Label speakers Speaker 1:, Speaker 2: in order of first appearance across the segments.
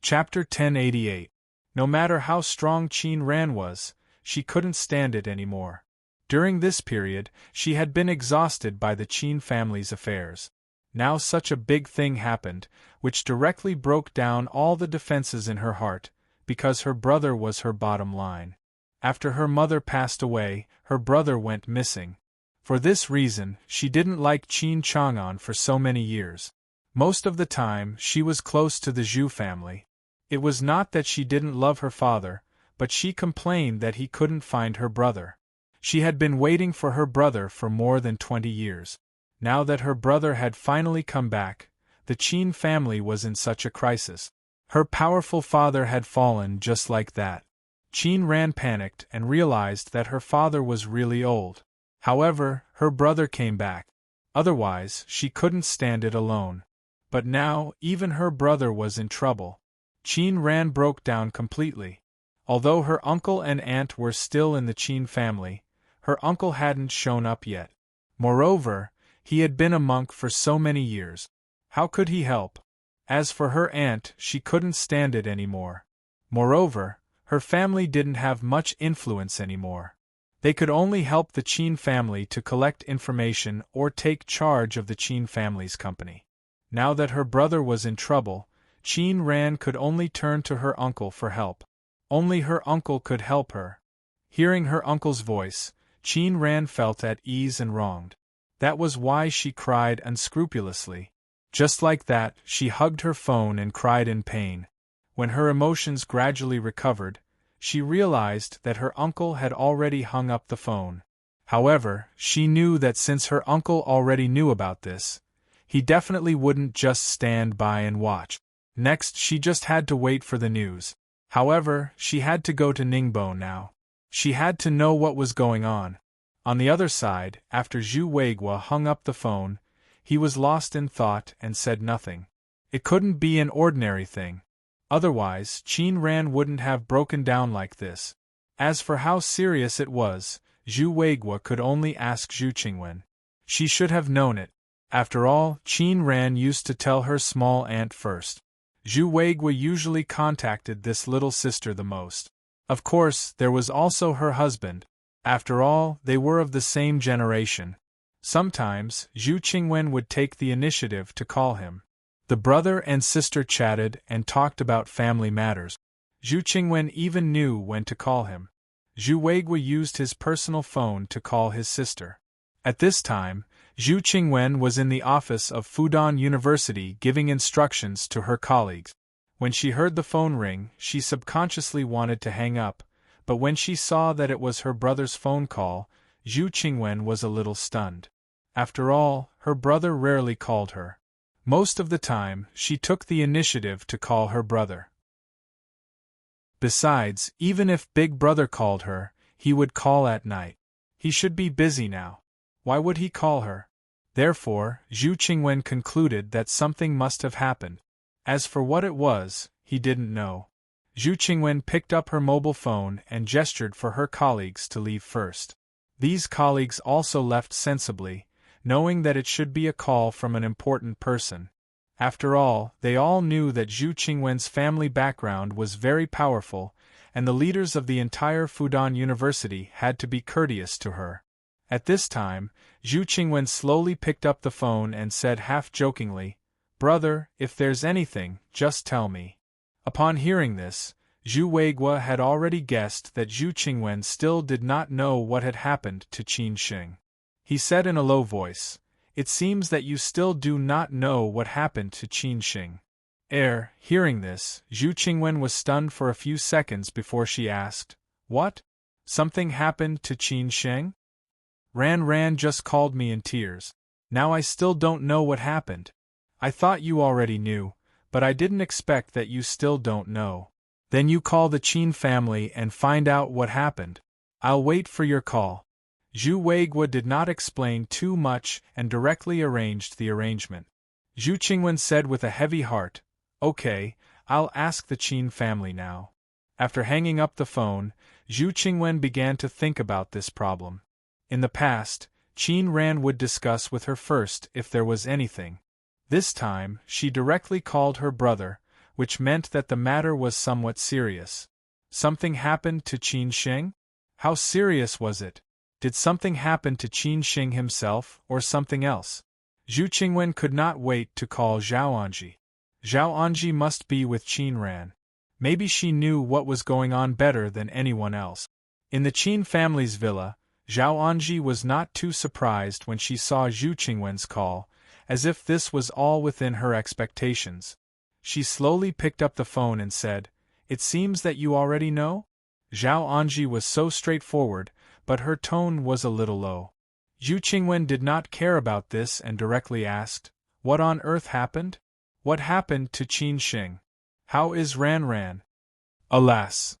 Speaker 1: Chapter 1088. No matter how strong Qin Ran was, she couldn't stand it anymore. During this period, she had been exhausted by the Qin family's affairs. Now such a big thing happened, which directly broke down all the defenses in her heart, because her brother was her bottom line. After her mother passed away, her brother went missing. For this reason, she didn't like Qin Chang'an for so many years. Most of the time, she was close to the Zhu family. It was not that she didn't love her father, but she complained that he couldn't find her brother. She had been waiting for her brother for more than 20 years. Now that her brother had finally come back, the Qin family was in such a crisis. Her powerful father had fallen just like that. Qin Ran panicked and realized that her father was really old. However, her brother came back. Otherwise, she couldn't stand it alone. But now, even her brother was in trouble. Qin Ran broke down completely. Although her uncle and aunt were still in the Qin family, her uncle hadn't shown up yet. Moreover, he had been a monk for so many years. How could he help? As for her aunt, she couldn't stand it anymore. Moreover, her family didn't have much influence anymore. They could only help the Qin family to collect information or take charge of the Qin family's company. Now that her brother was in trouble, Qin Ran could only turn to her uncle for help. Only her uncle could help her. Hearing her uncle's voice, Qin Ran felt at ease and wronged. That was why she cried unscrupulously. Just like that, she hugged her phone and cried in pain. When her emotions gradually recovered, she realized that her uncle had already hung up the phone. However, she knew that since her uncle already knew about this, he definitely wouldn't just stand by and watch. Next, she just had to wait for the news. However, she had to go to Ningbo now. She had to know what was going on. On the other side, after Zhu Weiguo hung up the phone, he was lost in thought and said nothing. It couldn't be an ordinary thing. Otherwise, Qin Ran wouldn't have broken down like this. As for how serious it was, Zhu Weiguo could only ask Zhu Qingwen. She should have known it. After all, Qin Ran used to tell her small aunt first. Zhu Weiguo usually contacted this little sister the most. Of course, there was also her husband. After all, they were of the same generation. Sometimes, Zhu Qingwen would take the initiative to call him. The brother and sister chatted and talked about family matters. Zhu Qingwen even knew when to call him. Zhu Weiguo used his personal phone to call his sister. At this time, Zhu Qingwen was in the office of Fudan University giving instructions to her colleagues. When she heard the phone ring, she subconsciously wanted to hang up, but when she saw that it was her brother's phone call, Zhu Qingwen was a little stunned. After all, her brother rarely called her. Most of the time, she took the initiative to call her brother. Besides, even if Big Brother called her, he would call at night. He should be busy now. Why would he call her? Therefore, Zhu Qingwen concluded that something must have happened. As for what it was, he didn't know. Zhu Qingwen picked up her mobile phone and gestured for her colleagues to leave first. These colleagues also left sensibly, knowing that it should be a call from an important person. After all, they all knew that Zhu Qingwen's family background was very powerful, and the leaders of the entire Fudan University had to be courteous to her. At this time, Zhu Qingwen slowly picked up the phone and said half-jokingly, "Brother, if there's anything, just tell me." Upon hearing this, Zhu Weiguo had already guessed that Zhu Qingwen still did not know what had happened to Qin Xing. He said in a low voice, "It seems that you still do not know what happened to Qin Xing." Hearing this, Zhu Qingwen was stunned for a few seconds before she asked, "What? Something happened to Qin Xing? Ran just called me in tears. Now I still don't know what happened. I thought you already knew, but I didn't expect that you still don't know. Then you call the Qin family and find out what happened. I'll wait for your call." Zhu Weiguo did not explain too much and directly arranged the arrangement. Zhu Qingwen said with a heavy heart, "Okay, I'll ask the Qin family now." After hanging up the phone, Zhu Qingwen began to think about this problem. In the past, Qin Ran would discuss with her first if there was anything. This time, she directly called her brother, which meant that the matter was somewhat serious. Something happened to Qin Sheng? How serious was it? Did something happen to Qin Sheng himself, or something else? Zhu Qingwen could not wait to call Zhao Anji. Zhao Anji must be with Qin Ran. Maybe she knew what was going on better than anyone else. In the Qin family's villa, Zhao Anji was not too surprised when she saw Zhu Qingwen's call, as if this was all within her expectations. She slowly picked up the phone and said, "It seems that you already know?" Zhao Anji was so straightforward, but her tone was a little low. Zhu Qingwen did not care about this and directly asked, "What on earth happened? What happened to Qin Sheng? How is Ran Ran?" Alas!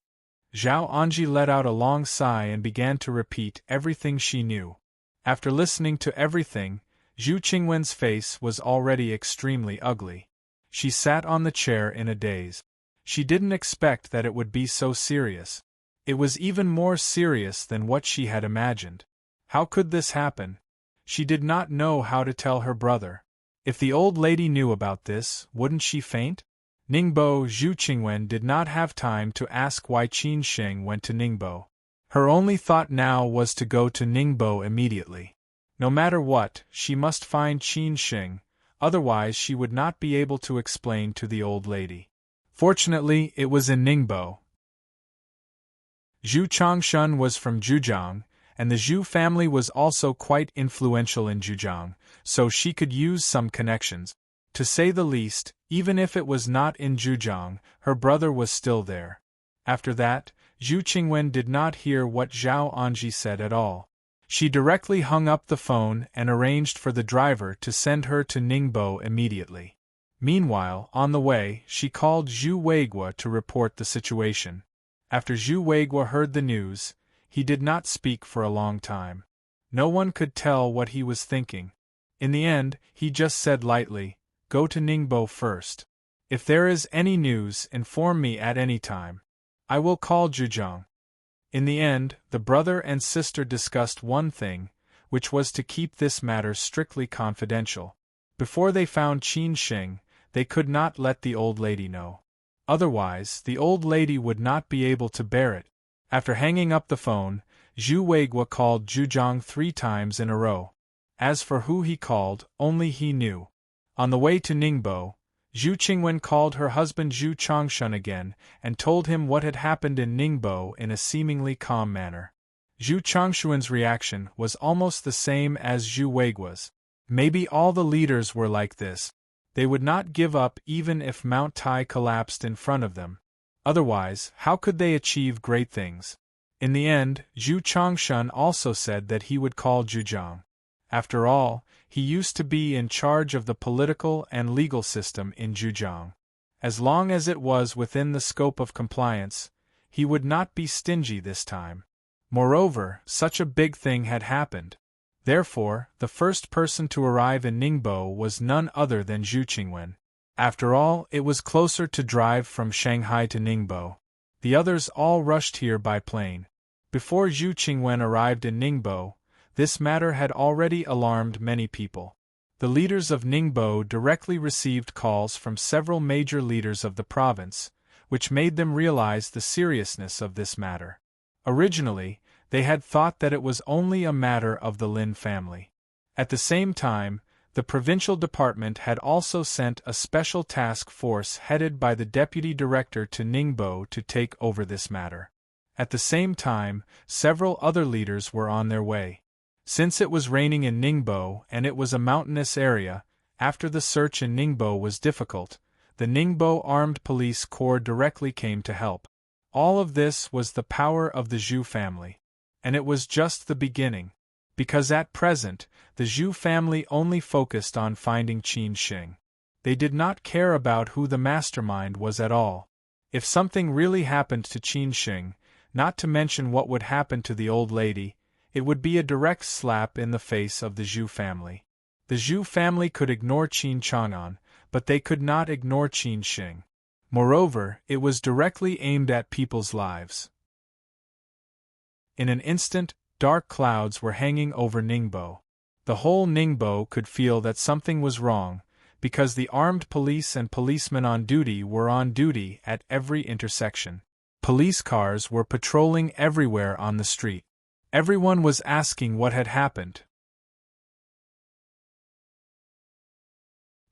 Speaker 1: Zhao Anji let out a long sigh and began to repeat everything she knew. After listening to everything, Zhu Qingwen's face was already extremely ugly. She sat on the chair in a daze. She didn't expect that it would be so serious. It was even more serious than what she had imagined. How could this happen? She did not know how to tell her brother. If the old lady knew about this, wouldn't she faint? Ningbo. Zhu Qingwen did not have time to ask why Qin Sheng went to Ningbo. Her only thought now was to go to Ningbo immediately. No matter what, she must find Qin Sheng, otherwise she would not be able to explain to the old lady. Fortunately, it was in Ningbo. Zhu Changshun was from Zhujiang, and the Zhu family was also quite influential in Zhujiang, so she could use some connections. To say the least, even if it was not in Zhujiang, her brother was still there. After that, Zhu Qingwen did not hear what Zhao Anji said at all. She directly hung up the phone and arranged for the driver to send her to Ningbo immediately. Meanwhile, on the way, she called Zhu Weigua to report the situation. After Zhu Weigua heard the news, he did not speak for a long time. No one could tell what he was thinking. In the end, he just said lightly, "Go to Ningbo first. If there is any news, inform me at any time. I will call Zhujiang." In the end, the brother and sister discussed one thing, which was to keep this matter strictly confidential. Before they found Qin Sheng, they could not let the old lady know. Otherwise, the old lady would not be able to bear it. After hanging up the phone, Zhu Weigua called Zhujiang 3 times in a row. As for who he called, only he knew. On the way to Ningbo, Zhu Qingwen called her husband Zhu Changshun again and told him what had happened in Ningbo in a seemingly calm manner. Zhu Changshun's reaction was almost the same as Zhu Weigua's. Maybe all the leaders were like this. They would not give up even if Mount Tai collapsed in front of them. Otherwise, how could they achieve great things? In the end, Zhu Changshun also said that he would call Zhujiang. After all, he used to be in charge of the political and legal system in Zhujiang. As long as it was within the scope of compliance, he would not be stingy this time. Moreover, such a big thing had happened. Therefore, the first person to arrive in Ningbo was none other than Zhu Qingwen. After all, it was closer to drive from Shanghai to Ningbo. The others all rushed here by plane. Before Zhu Qingwen arrived in Ningbo, this matter had already alarmed many people. The leaders of Ningbo directly received calls from several major leaders of the province, which made them realize the seriousness of this matter. Originally, they had thought that it was only a matter of the Lin family. At the same time, the provincial department had also sent a special task force headed by the deputy director to Ningbo to take over this matter. At the same time, several other leaders were on their way. Since it was raining in Ningbo and it was a mountainous area, after the search in Ningbo was difficult, the Ningbo Armed Police Corps directly came to help. All of this was the power of the Zhu family. And it was just the beginning. Because at present, the Zhu family only focused on finding Qin Sheng. They did not care about who the mastermind was at all. If something really happened to Qin Sheng, not to mention what would happen to the old lady, it would be a direct slap in the face of the Zhu family. The Zhu family could ignore Qin Chang'an, but they could not ignore Qin Sheng. Moreover, it was directly aimed at people's lives. In an instant, dark clouds were hanging over Ningbo. The whole Ningbo could feel that something was wrong, because the armed police and policemen on duty at every intersection. Police cars were patrolling everywhere on the street. Everyone was asking what had happened.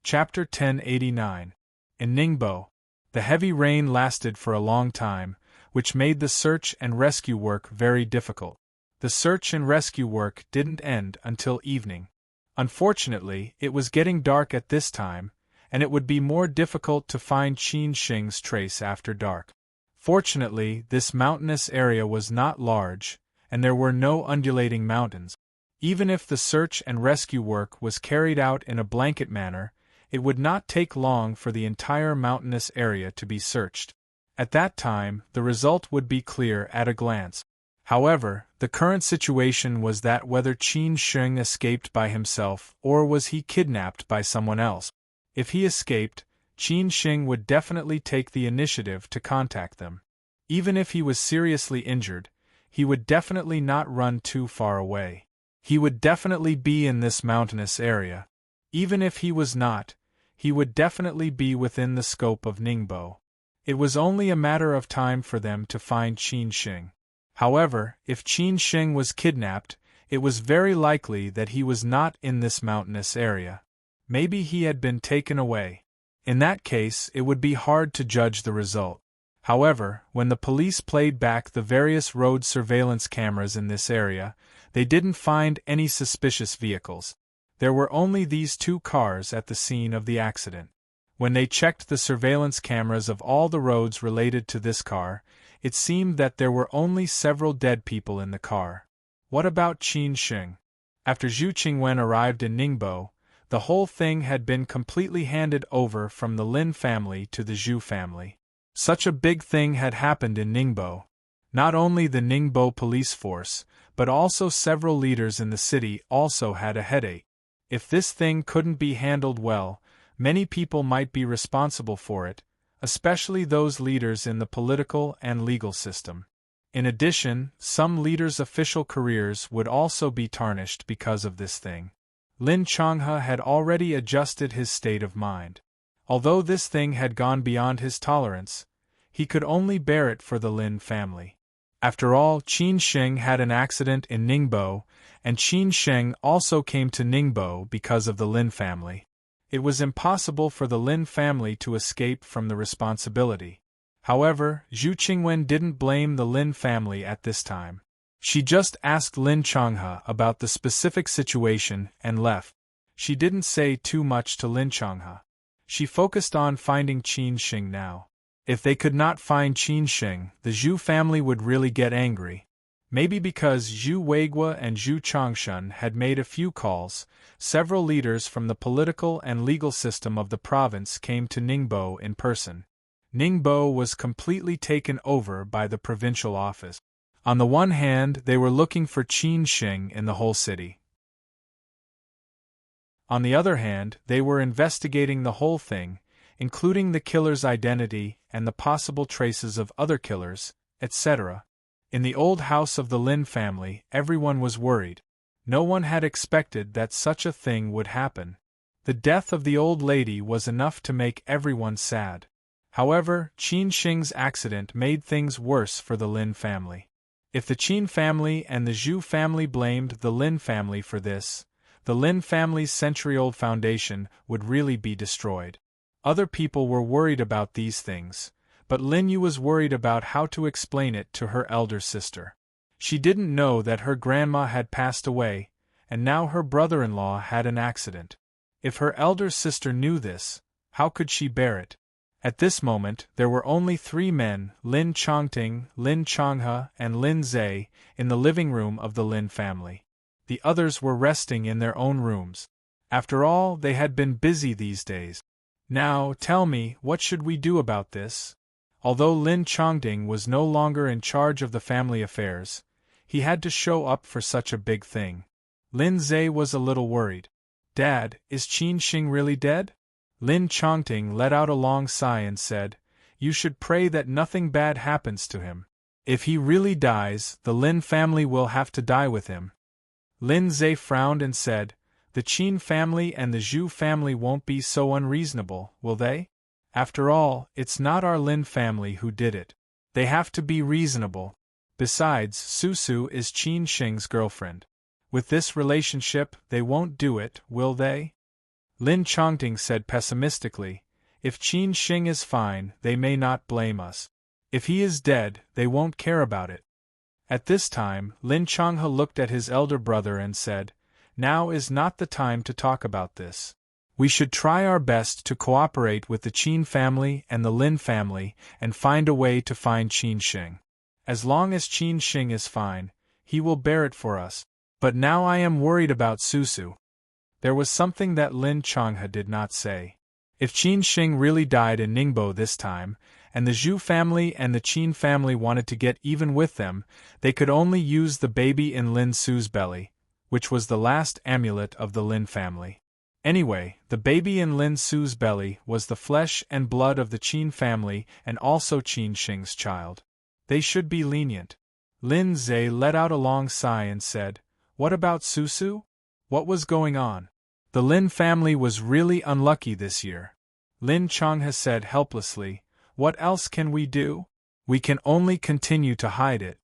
Speaker 1: Chapter 1089. In Ningbo, the heavy rain lasted for a long time, which made the search and rescue work very difficult. The search and rescue work didn't end until evening. Unfortunately, it was getting dark at this time, and it would be more difficult to find Qin Shing's trace after dark. Fortunately, this mountainous area was not large, and there were no undulating mountains. Even if the search and rescue work was carried out in a blanket manner, it would not take long for the entire mountainous area to be searched. At that time, the result would be clear at a glance. However, the current situation was that whether Qin Shing escaped by himself or was he kidnapped by someone else. If he escaped, Qin Shing would definitely take the initiative to contact them. Even if he was seriously injured, he would definitely not run too far away. He would definitely be in this mountainous area. Even if he was not, he would definitely be within the scope of Ningbo. It was only a matter of time for them to find Qin Shing. However, if Qin Shing was kidnapped, it was very likely that he was not in this mountainous area. Maybe he had been taken away. In that case, it would be hard to judge the result. However, when the police played back the various road surveillance cameras in this area, they didn't find any suspicious vehicles. There were only these two cars at the scene of the accident. When they checked the surveillance cameras of all the roads related to this car, it seemed that there were only several dead people in the car. What about Qin Shing? After Zhu Qingwen arrived in Ningbo, the whole thing had been completely handed over from the Lin family to the Zhu family. Such a big thing had happened in Ningbo. Not only the Ningbo police force, but also several leaders in the city also had a headache. If this thing couldn't be handled well, many people might be responsible for it, especially those leaders in the political and legal system. In addition, some leaders' official careers would also be tarnished because of this thing. Lin Changhe had already adjusted his state of mind. Although this thing had gone beyond his tolerance, he could only bear it for the Lin family. After all, Qin Shing had an accident in Ningbo, and Qin Shing also came to Ningbo because of the Lin family. It was impossible for the Lin family to escape from the responsibility. However, Zhu Qingwen didn't blame the Lin family at this time. She just asked Lin Changhe about the specific situation and left. She didn't say too much to Lin Changhe. She focused on finding Qin Shing now. If they could not find Qin Shing, the Zhu family would really get angry. Maybe because Zhu Weiguo and Zhu Changshun had made a few calls, several leaders from the political and legal system of the province came to Ningbo in person. Ningbo was completely taken over by the provincial office. On the one hand, they were looking for Qin Shing in the whole city. On the other hand, they were investigating the whole thing, including the killer's identity and the possible traces of other killers, etc. In the old house of the Lin family, everyone was worried. No one had expected that such a thing would happen. The death of the old lady was enough to make everyone sad. However, Qin Shing's accident made things worse for the Lin family. If the Qin family and the Zhu family blamed the Lin family for this, the Lin family's century-old foundation would really be destroyed. Other people were worried about these things, but Lin Yu was worried about how to explain it to her elder sister. She didn't know that her grandma had passed away, and now her brother-in-law had an accident. If her elder sister knew this, how could she bear it? At this moment, there were only 3 men, Lin Chongting, Lin Changhe, and Lin Zhe, in the living room of the Lin family. The others were resting in their own rooms. After all, they had been busy these days. Now, tell me, what should we do about this? Although Lin Chongting was no longer in charge of the family affairs, he had to show up for such a big thing. Lin Zhe was a little worried. Dad, is Qin Shing really dead? Lin Chongting let out a long sigh and said, You should pray that nothing bad happens to him. If he really dies, the Lin family will have to die with him. Lin Zhe frowned and said, The Qin family and the Zhu family won't be so unreasonable, will they? After all, it's not our Lin family who did it. They have to be reasonable. Besides, Susu is Qin Shing's girlfriend. With this relationship, they won't do it, will they? Lin Chongting said pessimistically, if Qin Shing is fine, they may not blame us. If he is dead, they won't care about it. At this time, Lin Chonghe looked at his elder brother and said, now is not the time to talk about this. We should try our best to cooperate with the Qin family and the Lin family and find a way to find Qin Shing. As long as Qin Shing is fine, he will bear it for us. But now I am worried about Susu. There was something that Lin Chonghe did not say. If Qin Shing really died in Ningbo this time, and the Zhu family and the Qin family wanted to get even with them, they could only use the baby in Lin Su's belly, which was the last amulet of the Lin family. Anyway, the baby in Lin Su's belly was the flesh and blood of the Qin family and also Qin Shing's child. They should be lenient. Lin Zhe let out a long sigh and said, what about Susu? What was going on? The Lin family was really unlucky this year. Lin Chonghe said helplessly, what else can we do? We can only continue to hide it.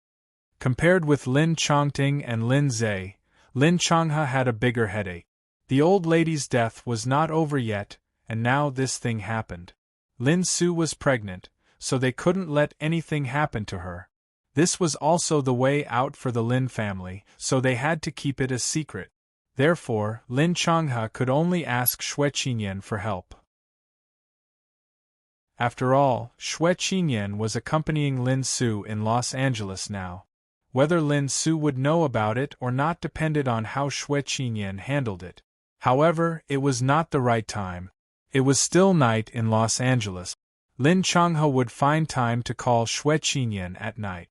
Speaker 1: Compared with Lin Chongting and Lin Zhe, Lin Chonghe had a bigger headache. The old lady's death was not over yet, and now this thing happened. Lin Su was pregnant, so they couldn't let anything happen to her. This was also the way out for the Lin family, so they had to keep it a secret. Therefore, Lin Chonghe could only ask Xue Qinyan for help. After all, Xue Qinyan was accompanying Lin Su in Los Angeles now. Whether Lin Su would know about it or not depended on how Xue Qinyan handled it. However, it was not the right time. It was still night in Los Angeles. Lin Chonghe would find time to call Xue Qinyan at night.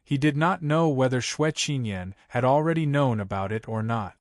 Speaker 1: He did not know whether Xue Qinyan had already known about it or not.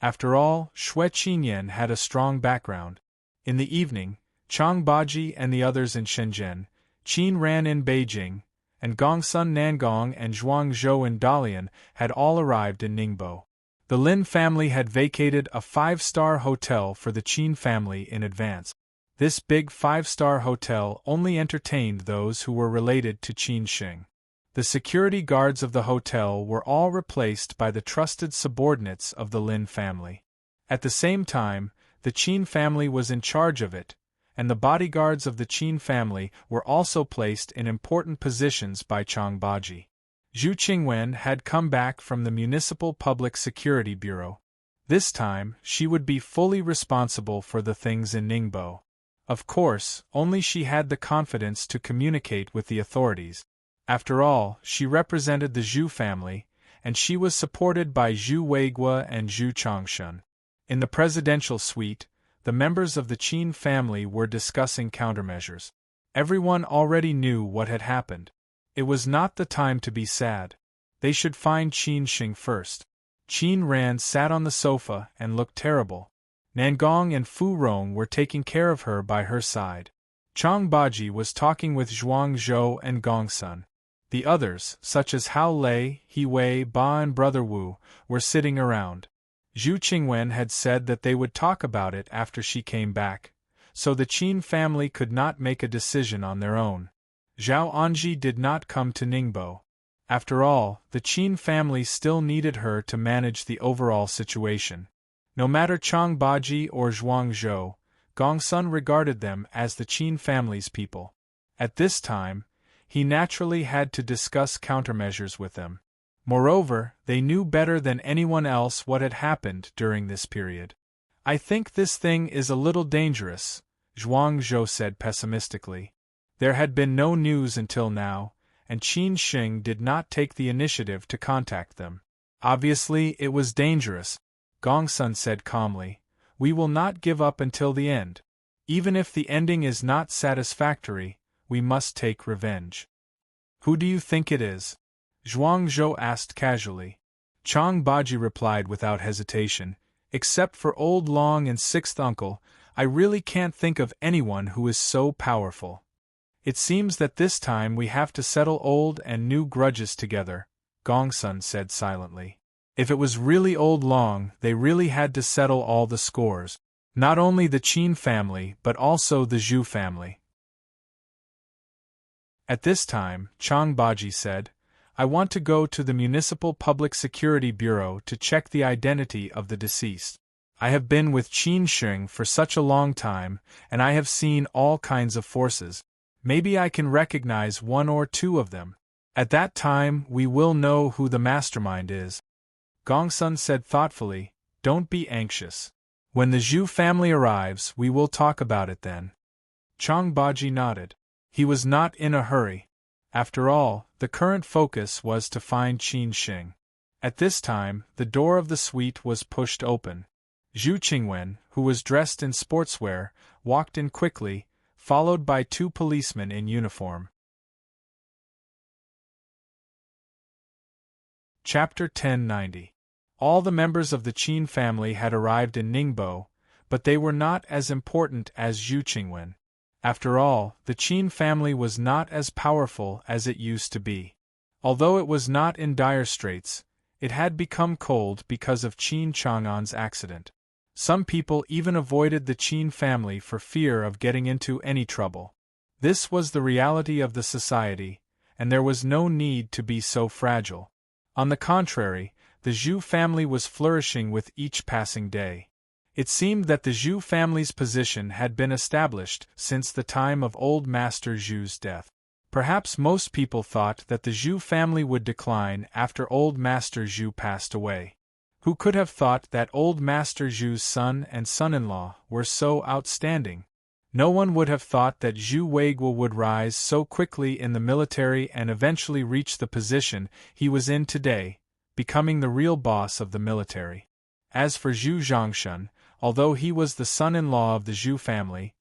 Speaker 1: After all, Xue Qinyan had a strong background. In the evening, Chang Baji and the others in Shenzhen, Qin Ran in Beijing, and Gongsun Nangong and Zhuang Zhou in Dalian had all arrived in Ningbo. The Lin family had vacated a 5-star hotel for the Qin family in advance. This big 5-star hotel only entertained those who were related to Qin Shing. The security guards of the hotel were all replaced by the trusted subordinates of the Lin family. At the same time, the Qin family was in charge of it, and the bodyguards of the Qin family were also placed in important positions by Chang Baji. Zhu Qingwen had come back from the Municipal Public Security Bureau. This time, she would be fully responsible for the things in Ningbo. Of course, only she had the confidence to communicate with the authorities. After all, she represented the Zhu family, and she was supported by Zhu Weiguo and Zhu Changshun. In the presidential suite, the members of the Qin family were discussing countermeasures. Everyone already knew what had happened. It was not the time to be sad. They should find Qin Shing first. Qin Ran sat on the sofa and looked terrible. Nangong and Fu Rong were taking care of her by her side. Chang Baji was talking with Zhuang Zhou and Gongsun. The others, such as Hao Lei, He Wei, Ba and Brother Wu, were sitting around. Zhu Qingwen had said that they would talk about it after she came back, so the Qin family could not make a decision on their own. Zhao Anji did not come to Ningbo. After all, the Qin family still needed her to manage the overall situation. No matter Chang Baji or Zhuang Zhou, Gongsun regarded them as the Qin family's people. At this time, he naturally had to discuss countermeasures with them. Moreover, they knew better than anyone else what had happened during this period. I think this thing is a little dangerous, Zhuang Zhou said pessimistically. There had been no news until now, and Qin Shing did not take the initiative to contact them. Obviously, it was dangerous, Gongsun said calmly. We will not give up until the end. Even if the ending is not satisfactory, we must take revenge. Who do you think it is? Zhuang Zhou asked casually. Chang Baji replied without hesitation, except for Old Long and Sixth Uncle, I really can't think of anyone who is so powerful. It seems that this time we have to settle old and new grudges together, Gongsun said silently. If it was really old long, they really had to settle all the scores. Not only the Qin family but also the Zhu family. At this time, Chang Baji said, "I want to go to the Municipal Public Security Bureau to check the identity of the deceased. I have been with Qin Sheng for such a long time, and I have seen all kinds of forces. Maybe I can recognize one or two of them. At that time we will know who the mastermind is." Gongsun said thoughtfully, "Don't be anxious. When the Zhu family arrives we will talk about it then." Chang Baji nodded. He was not in a hurry. After all, the current focus was to find Qin Sheng. At this time, the door of the suite was pushed open. Zhu Qingwen, who was dressed in sportswear, walked in quickly, followed by two policemen in uniform. Chapter 1090. All the members of the Qin family had arrived in Ningbo, but they were not as important as Zhu Qingwen. After all, the Qin family was not as powerful as it used to be. Although it was not in dire straits, it had become cold because of Qin Chang'an's accident. Some people even avoided the Qin family for fear of getting into any trouble. This was the reality of the society, and there was no need to be so fragile. On the contrary, the Zhu family was flourishing with each passing day. It seemed that the Zhu family's position had been established since the time of old Master Zhu's death. Perhaps most people thought that the Zhu family would decline after old Master Zhu passed away. Who could have thought that old Master Zhu's son and son-in-law were so outstanding? No one would have thought that Zhu Weiguo would rise so quickly in the military and eventually reach the position he was in today, becoming the real boss of the military. As for Zhu Zhongshun, although he was the son-in-law of the Zhu family,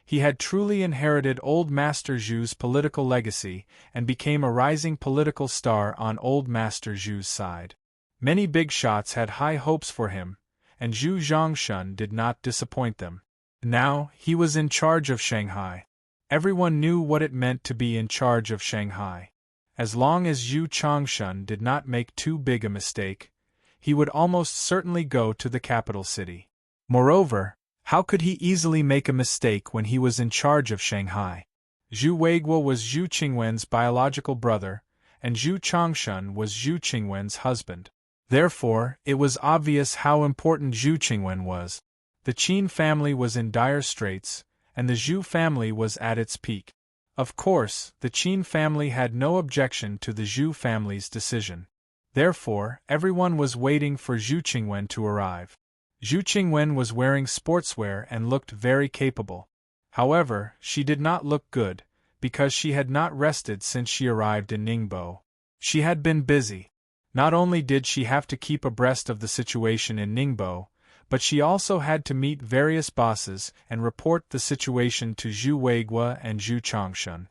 Speaker 1: he had truly inherited old Master Zhu's political legacy and became a rising political star on old Master Zhu's side. Many big shots had high hopes for him, and Zhu Zhongshun did not disappoint them. Now, he was in charge of Shanghai. Everyone knew what it meant to be in charge of Shanghai. As long as Zhu Changshun did not make too big a mistake, he would almost certainly go to the capital city. Moreover, how could he easily make a mistake when he was in charge of Shanghai? Zhu Weiguo was Zhu Qingwen's biological brother, and Zhu Changshun was Zhu Qingwen's husband. Therefore, it was obvious how important Zhu Qingwen was. The Qin family was in dire straits, and the Zhu family was at its peak. Of course, the Qin family had no objection to the Zhu family's decision. Therefore, everyone was waiting for Zhu Qingwen to arrive. Zhu Qingwen was wearing sportswear and looked very capable. However, she did not look good, because she had not rested since she arrived in Ningbo. She had been busy. Not only did she have to keep abreast of the situation in Ningbo, but she also had to meet various bosses and report the situation to Zhu Weiguo and Zhu Changshun.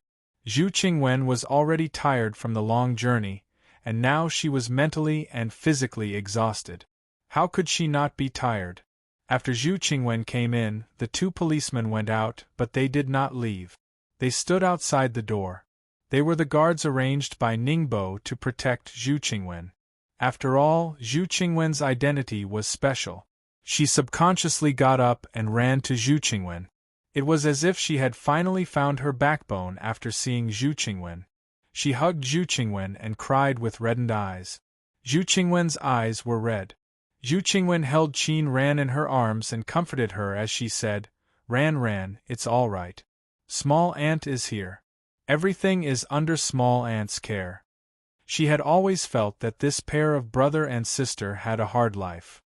Speaker 1: Zhu Qingwen was already tired from the long journey, and now she was mentally and physically exhausted. How could she not be tired? After Zhu Qingwen came in, the two policemen went out, but they did not leave. They stood outside the door. They were the guards arranged by Ningbo to protect Zhu Qingwen. After all, Zhu Qingwen's identity was special. She subconsciously got up and ran to Zhu Qingwen. It was as if she had finally found her backbone after seeing Zhu Qingwen. She hugged Zhu Qingwen and cried with reddened eyes. Zhu Qingwen's eyes were red. Zhu Qingwen held Qin Ran in her arms and comforted her as she said, Ran, it's all right. Small Aunt is here. Everything is under Small Aunt's care." She had always felt that this pair of brother and sister had a hard life.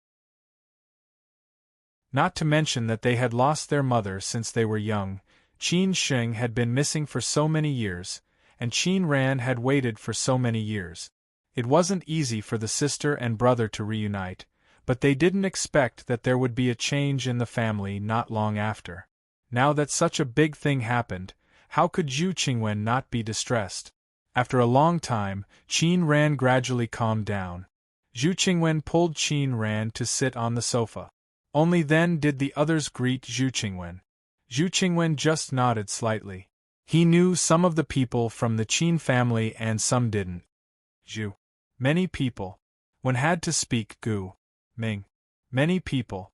Speaker 1: Not to mention that they had lost their mother since they were young. Qin Sheng had been missing for so many years, and Qin Ran had waited for so many years. It wasn't easy for the sister and brother to reunite, but they didn't expect that there would be a change in the family not long after. Now that such a big thing happened, how could Zhu Qingwen not be distressed? After a long time, Qin Ran gradually calmed down. Zhu Qingwen pulled Qin Ran to sit on the sofa. Only then did the others greet Zhu Qingwen. Zhu Qingwen just nodded slightly. He knew some of the people from the Qin family and some didn't. Zhu. Many people. When had to speak Gu Ming. Many people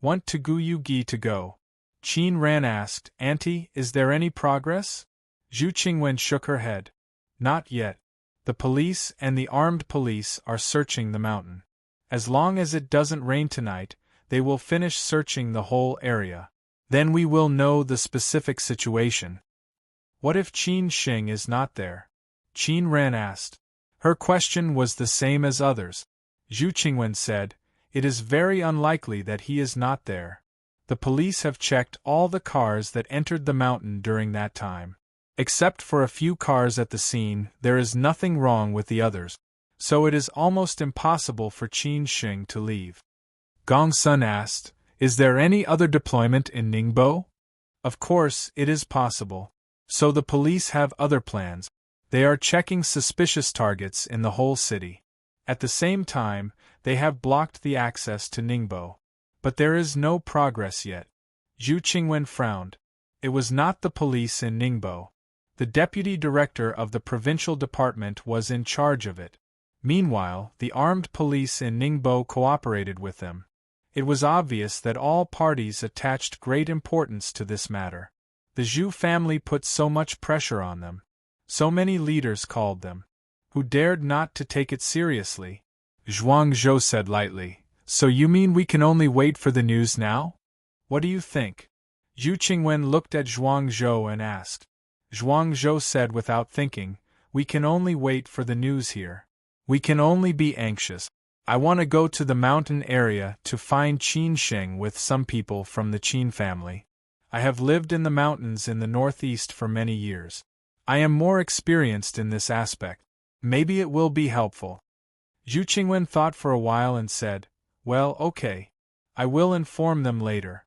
Speaker 1: want to Gu Yu Gi to go. Qin Ran asked, Auntie, is there any progress? Zhu Qingwen shook her head. Not yet. The police and the armed police are searching the mountain. As long as it doesn't rain tonight, they will finish searching the whole area. Then we will know the specific situation. What if Qin Xing is not there? Qin Ran asked. Her question was the same as others. Zhu Qingwen said, It is very unlikely that he is not there. The police have checked all the cars that entered the mountain during that time. Except for a few cars at the scene, there is nothing wrong with the others. So it is almost impossible for Qin Xing to leave. Gong Sun asked, Is there any other deployment in Ningbo? Of course, it is possible. So the police have other plans. They are checking suspicious targets in the whole city. At the same time, they have blocked the access to Ningbo. But there is no progress yet. Zhu Qingwen frowned. It was not the police in Ningbo. The deputy director of the provincial department was in charge of it. Meanwhile, the armed police in Ningbo cooperated with them. It was obvious that all parties attached great importance to this matter. The Zhu family put so much pressure on them. So many leaders called them, who dared not to take it seriously. Zhuang Zhou said lightly, So you mean we can only wait for the news now? What do you think? Zhu Qingwen looked at Zhuang Zhou and asked. Zhuang Zhou said without thinking, We can only wait for the news here. We can only be anxious. I want to go to the mountain area to find Qin Xing with some people from the Qin family. I have lived in the mountains in the northeast for many years. I am more experienced in this aspect. Maybe it will be helpful. Zhu Qingwen thought for a while and said, Well, okay. I will inform them later.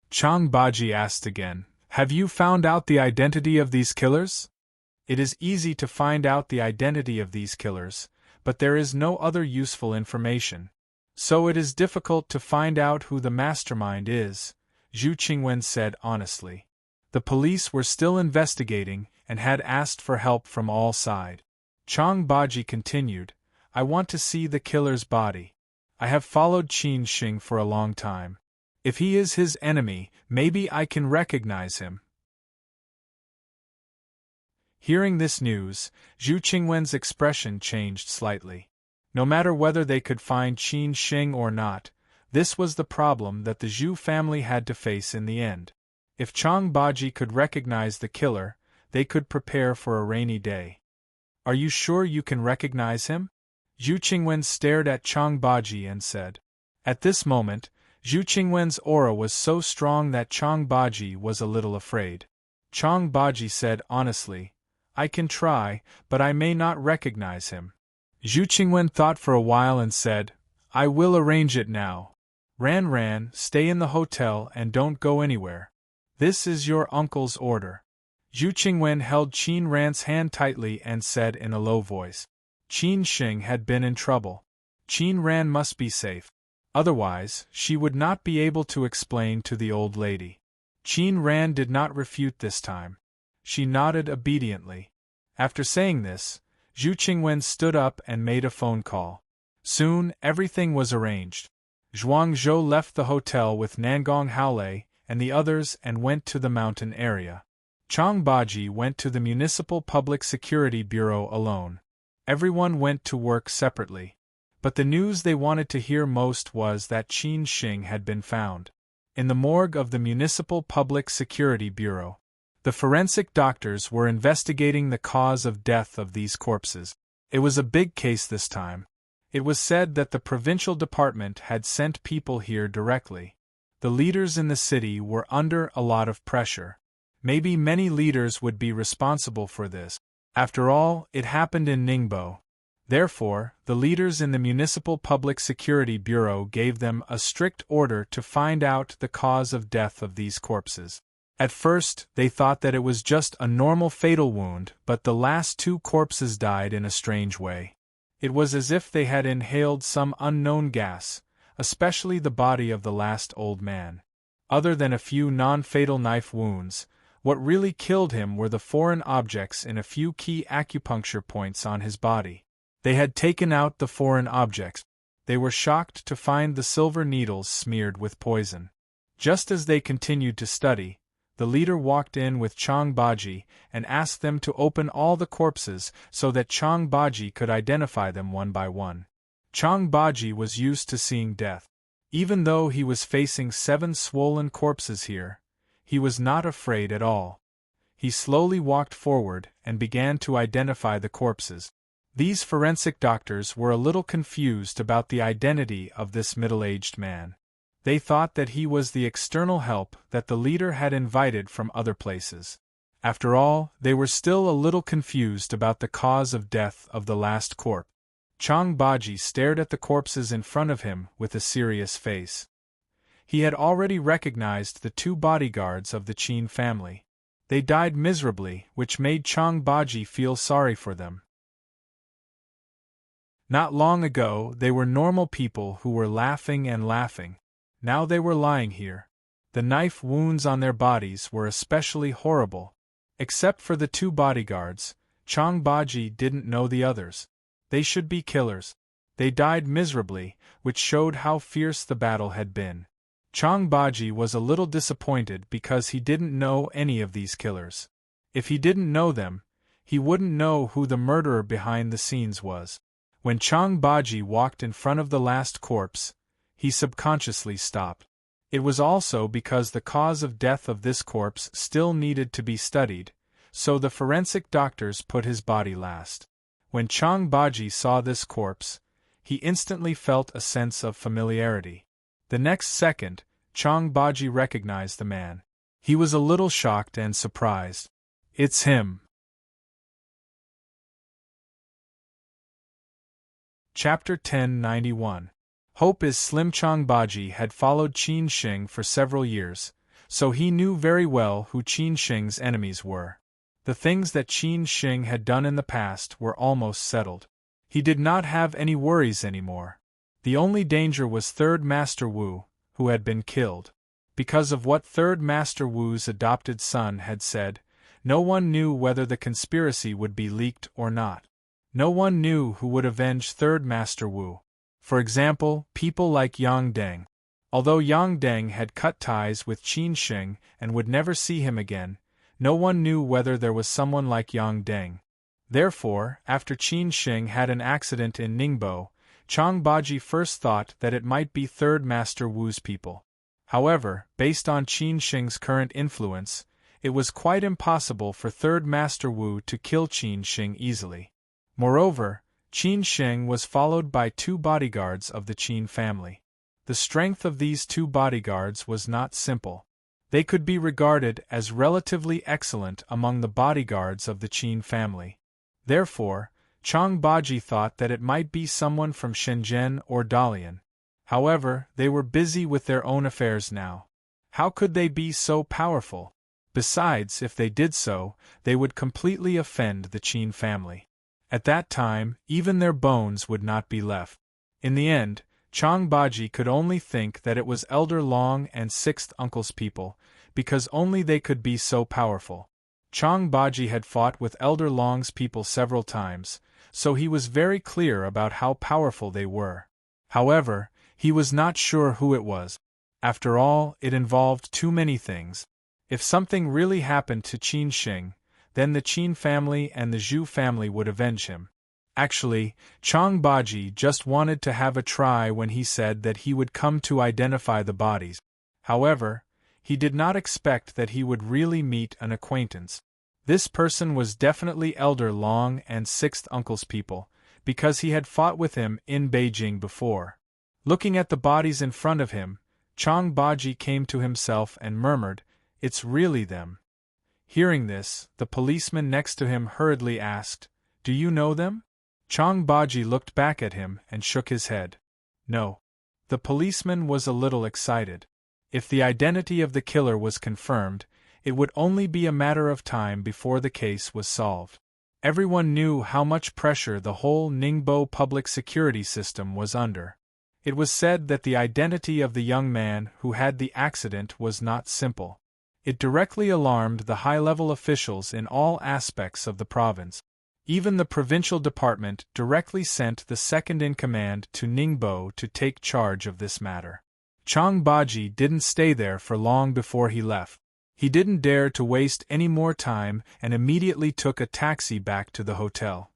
Speaker 1: Chang Baji asked again, Have you found out the identity of these killers? It is easy to find out the identity of these killers, but there is no other useful information. So it is difficult to find out who the mastermind is, Zhu Qingwen said honestly. The police were still investigating and had asked for help from all sides. Chang Baji continued, I want to see the killer's body. I have followed Qin Xing for a long time. If he is his enemy, maybe I can recognize him. Hearing this news, Zhu Qingwen's expression changed slightly. No matter whether they could find Qin Xing or not, this was the problem that the Zhu family had to face in the end. If Chang Baji could recognize the killer, they could prepare for a rainy day. Are you sure you can recognize him? Zhu Qingwen stared at Chang Baji and said. At this moment, Zhu Qingwen's aura was so strong that Chang Baji was a little afraid. Chang Baji said honestly, I can try, but I may not recognize him. Zhu Qingwen thought for a while and said, I will arrange it now. Ran, stay in the hotel and don't go anywhere. This is your uncle's order. Zhu Qingwen held Qin Ran's hand tightly and said in a low voice. Qin Xing had been in trouble. Qin Ran must be safe. Otherwise, she would not be able to explain to the old lady. Qin Ran did not refute this time. She nodded obediently. After saying this, Zhu Qingwen stood up and made a phone call. Soon, everything was arranged. Zhuang Zhou left the hotel with Nangong Haolei and the others and went to the mountain area. Chang Baji went to the Municipal Public Security Bureau alone. Everyone went to work separately. But the news they wanted to hear most was that Qin Xing had been found. In the morgue of the Municipal Public Security Bureau, the forensic doctors were investigating the cause of death of these corpses. It was a big case this time. It was said that the provincial department had sent people here directly. The leaders in the city were under a lot of pressure. Maybe many leaders would be responsible for this. After all, it happened in Ningbo. Therefore, the leaders in the Municipal Public Security Bureau gave them a strict order to find out the cause of death of these corpses. At first, they thought that it was just a normal fatal wound, but the last two corpses died in a strange way. It was as if they had inhaled some unknown gas, especially the body of the last old man. Other than a few non-fatal knife wounds, what really killed him were the foreign objects in a few key acupuncture points on his body. They had taken out the foreign objects. They were shocked to find the silver needles smeared with poison. Just as they continued to study, the leader walked in with Chang Baji and asked them to open all the corpses so that Chang Baji could identify them one by one. Chang Baji was used to seeing death. Even though he was facing 7 swollen corpses here, he was not afraid at all. He slowly walked forward and began to identify the corpses. These forensic doctors were a little confused about the identity of this middle-aged man. They thought that he was the external help that the leader had invited from other places. After all, they were still a little confused about the cause of death of the last corpse. Chang Baji stared at the corpses in front of him with a serious face. He had already recognized the 2 bodyguards of the Qin family. They died miserably, which made Chang Baji feel sorry for them. Not long ago, they were normal people who were laughing and laughing. Now they were lying here. The knife wounds on their bodies were especially horrible. Except for the 2 bodyguards, Chang Baji didn't know the others. They should be killers. They died miserably, which showed how fierce the battle had been. Chang Baji was a little disappointed because he didn't know any of these killers. If he didn't know them, he wouldn't know who the murderer behind the scenes was. When Chang Baji walked in front of the last corpse, he subconsciously stopped. It was also because the cause of death of this corpse still needed to be studied, so the forensic doctors put his body last. When Chang Baji saw this corpse, he instantly felt a sense of familiarity. The next second, Chang Baji recognized the man. He was a little shocked and surprised. It's him. Chapter 1091. Hope is slim. Chang Baji had followed Qin Sheng for several years, so he knew very well who Qin Sheng's enemies were. The things that Qin Sheng had done in the past were almost settled. He did not have any worries anymore. The only danger was Third Master Wu, who had been killed. Because of what Third Master Wu's adopted son had said, no one knew whether the conspiracy would be leaked or not. No one knew who would avenge Third Master Wu. For example, people like Yang Deng. Although Yang Deng had cut ties with Qin Sheng and would never see him again, no one knew whether there was someone like Yang Deng. Therefore, after Qin Sheng had an accident in Ningbo, Chang Baji first thought that it might be Third Master Wu's people. However, based on Qin Sheng's current influence, it was quite impossible for Third Master Wu to kill Qin Sheng easily. Moreover, Qin Sheng was followed by 2 bodyguards of the Qin family. The strength of these 2 bodyguards was not simple. They could be regarded as relatively excellent among the bodyguards of the Qin family. Therefore, Chang Baji thought that it might be someone from Shenzhen or Dalian. However, they were busy with their own affairs now. How could they be so powerful? Besides, if they did so, they would completely offend the Qin family. At that time, even their bones would not be left. In the end, Chang Baji could only think that it was Elder Long and Sixth Uncle's people, because only they could be so powerful. Chang Baji had fought with Elder Long's people several times, so he was very clear about how powerful they were. However, he was not sure who it was. After all, it involved too many things. If something really happened to Qin Sheng, then the Qin family and the Zhu family would avenge him. Actually, Chang Baji just wanted to have a try when he said that he would come to identify the bodies. However, he did not expect that he would really meet an acquaintance. This person was definitely Elder Long and Sixth Uncle's people, because he had fought with him in Beijing before. Looking at the bodies in front of him, Chang Baji came to himself and murmured, "It's really them." Hearing this, the policeman next to him hurriedly asked, "Do you know them?" Chang Baji looked back at him and shook his head. No. The policeman was a little excited. If the identity of the killer was confirmed, it would only be a matter of time before the case was solved. Everyone knew how much pressure the whole Ningbo public security system was under. It was said that the identity of the young man who had the accident was not simple. It directly alarmed the high-level officials in all aspects of the province. Even the provincial department directly sent the second-in-command to Ningbo to take charge of this matter. Chang Baji didn't stay there for long before he left. He didn't dare to waste any more time and immediately took a taxi back to the hotel.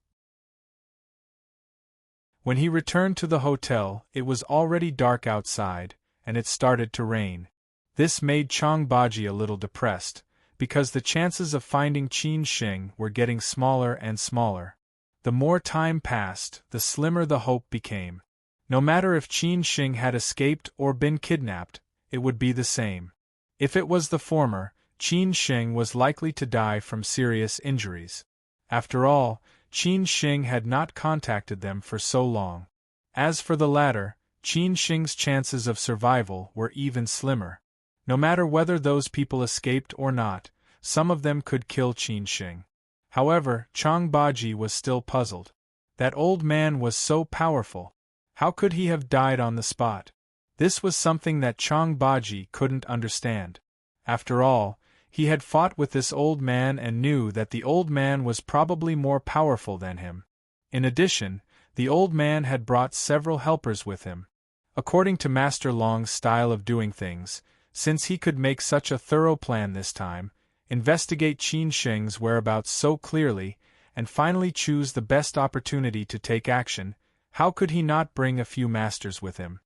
Speaker 1: When he returned to the hotel, it was already dark outside, and it started to rain. This made Chang Baji a little depressed, because the chances of finding Qin Shing were getting smaller and smaller. The more time passed, the slimmer the hope became. No matter if Qin Shing had escaped or been kidnapped, it would be the same. If it was the former, Qin Shing was likely to die from serious injuries. After all, Qin Shing had not contacted them for so long. As for the latter, Qin Shing's chances of survival were even slimmer. No matter whether those people escaped or not, some of them could kill Qin Shing. However, Chang Baji was still puzzled. That old man was so powerful. How could he have died on the spot? This was something that Chang Baji couldn't understand. After all, he had fought with this old man and knew that the old man was probably more powerful than him. In addition, the old man had brought several helpers with him. According to Master Long's style of doing things, since he could make such a thorough plan this time, investigate Qin Shing's whereabouts so clearly, and finally choose the best opportunity to take action, how could he not bring a few masters with him?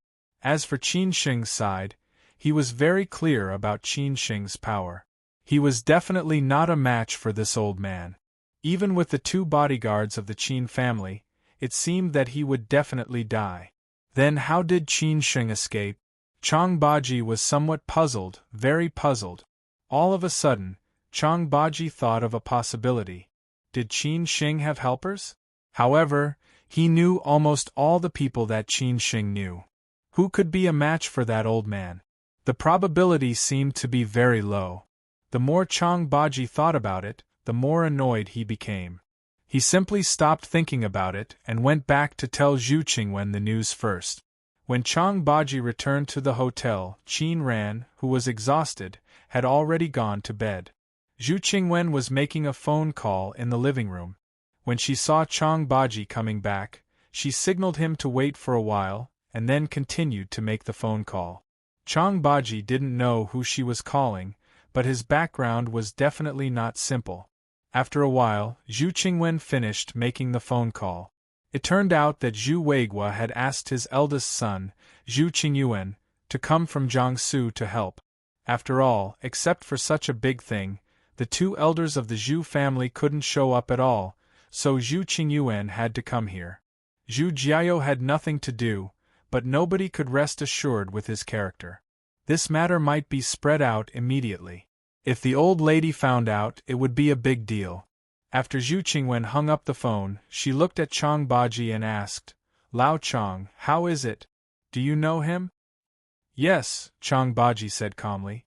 Speaker 1: As for Qin Shing's side, he was very clear about Qin Shing's power. He was definitely not a match for this old man. Even with the 2 bodyguards of the Qin family, it seemed that he would definitely die. Then how did Qin Shing escape? Chang Baji was somewhat puzzled, very puzzled. All of a sudden, Chang Baji thought of a possibility. Did Qin Shing have helpers? However, he knew almost all the people that Qin Shing knew. Who could be a match for that old man? The probability seemed to be very low. The more Chang Baji thought about it, the more annoyed he became. He simply stopped thinking about it and went back to tell Zhu Qingwen the news first. When Chang Baji returned to the hotel, Qin Ran, who was exhausted, had already gone to bed. Zhu Qingwen was making a phone call in the living room. When she saw Chang Baji coming back, she signaled him to wait for a while, and then continued to make the phone call. Chang Baji didn't know who she was calling, but his background was definitely not simple. After a while, Zhu Qingwen finished making the phone call. It turned out that Zhu Weigua had asked his eldest son, Zhu Qingyuan, to come from Jiangsu to help. After all, except for such a big thing, the 2 elders of the Zhu family couldn't show up at all, so Zhu Qingyuan had to come here. Zhu Jiao had nothing to do, but nobody could rest assured with his character. This matter might be spread out immediately. If the old lady found out, it would be a big deal. After Zhu Qingwen hung up the phone, she looked at Chang Baji and asked, "Lao Chang, how is it? Do you know him?" "Yes," Chang Baji said calmly.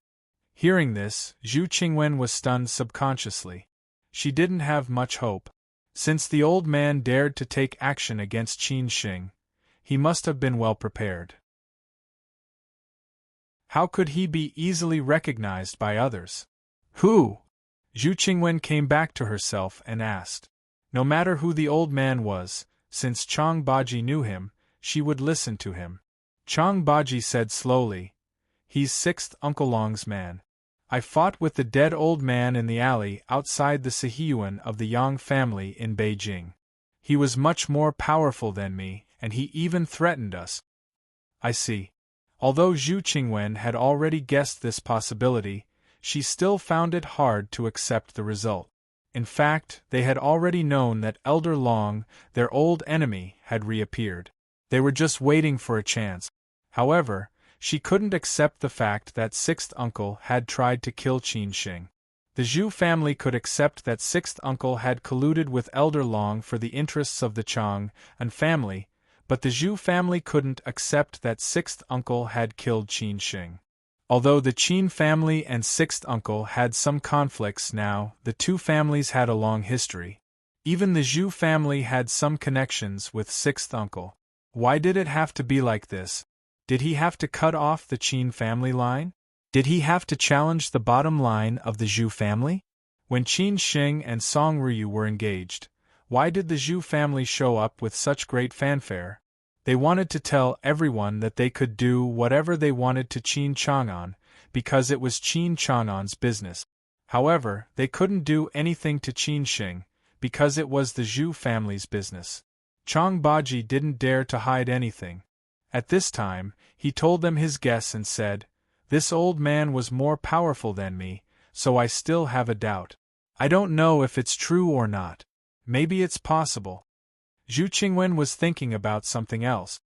Speaker 1: Hearing this, Zhu Qingwen was stunned subconsciously. She didn't have much hope. Since the old man dared to take action against Qin Shing, he must have been well prepared. How could he be easily recognized by others? Who? Zhu Qingwen came back to herself and asked. No matter who the old man was, since Chang Baji knew him, she would listen to him. Chang Baji said slowly, "He's 6th Uncle Long's man. I fought with the dead old man in the alley outside the Sihiyuan of the Yang family in Beijing. He was much more powerful than me, and he even threatened us." I see. Although Zhu Qingwen had already guessed this possibility, she still found it hard to accept the result. In fact, they had already known that Elder Long, their old enemy, had reappeared. They were just waiting for a chance. However, she couldn't accept the fact that 6th Uncle had tried to kill Qin Shing. The Zhu family could accept that 6th Uncle had colluded with Elder Long for the interests of the Chang and family, but the Zhu family couldn't accept that 6th Uncle had killed Qin Shing. Although the Qin family and 6th Uncle had some conflicts now, the 2 families had a long history. Even the Zhu family had some connections with 6th Uncle. Why did it have to be like this? Did he have to cut off the Qin family line? Did he have to challenge the bottom line of the Zhu family? When Qin Shing and Song Ryu were engaged, Why did the Zhu family show up with such great fanfare? They wanted to tell everyone that they could do whatever they wanted to Qin Chang'an, because it was Qin Chang'an's business. However, they couldn't do anything to Qin Shing, because it was the Zhu family's business. Chang Baji didn't dare to hide anything. At this time, he told them his guess and said, "This old man was more powerful than me, so I still have a doubt. I don't know if it's true or not. Maybe it's possible." Zhu Qingwen was thinking about something else.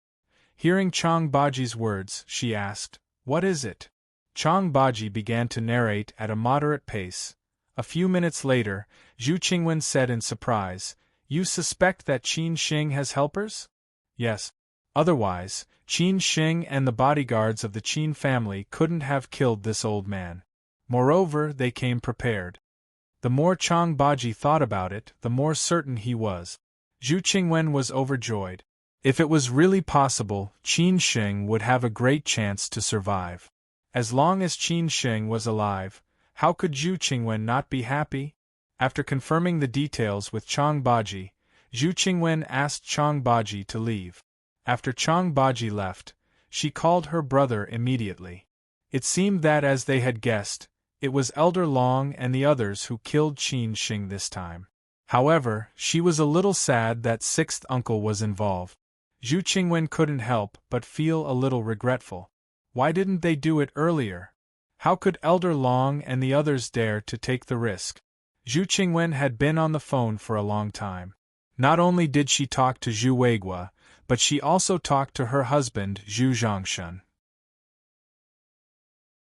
Speaker 1: Hearing Chang Baji's words, she asked, "What is it?" Chang Baji began to narrate at a moderate pace. A few minutes later, Zhu Qingwen said in surprise, "You suspect that Qin Shing has helpers?" "Yes. Otherwise, Qin Shing and the bodyguards of the Qin family couldn't have killed this old man. Moreover, they came prepared." The more Chang Baji thought about it, the more certain he was. Zhu Qingwen was overjoyed. If it was really possible, Qin Shing would have a great chance to survive. As long as Qin Shing was alive, how could Zhu Qingwen not be happy? After confirming the details with Chang Baji, Zhu Qingwen asked Chang Baji to leave. After Chang Baji left, she called her brother immediately. It seemed that, as they had guessed, it was Elder Long and the others who killed Qin Shing this time. However, she was a little sad that sixth uncle was involved. Zhu Qingwen couldn't help but feel a little regretful. Why didn't they do it earlier? How could Elder Long and the others dare to take the risk? Zhu Qingwen had been on the phone for a long time. Not only did she talk to Zhu Weiguo, but she also talked to her husband Zhu Zhangshun.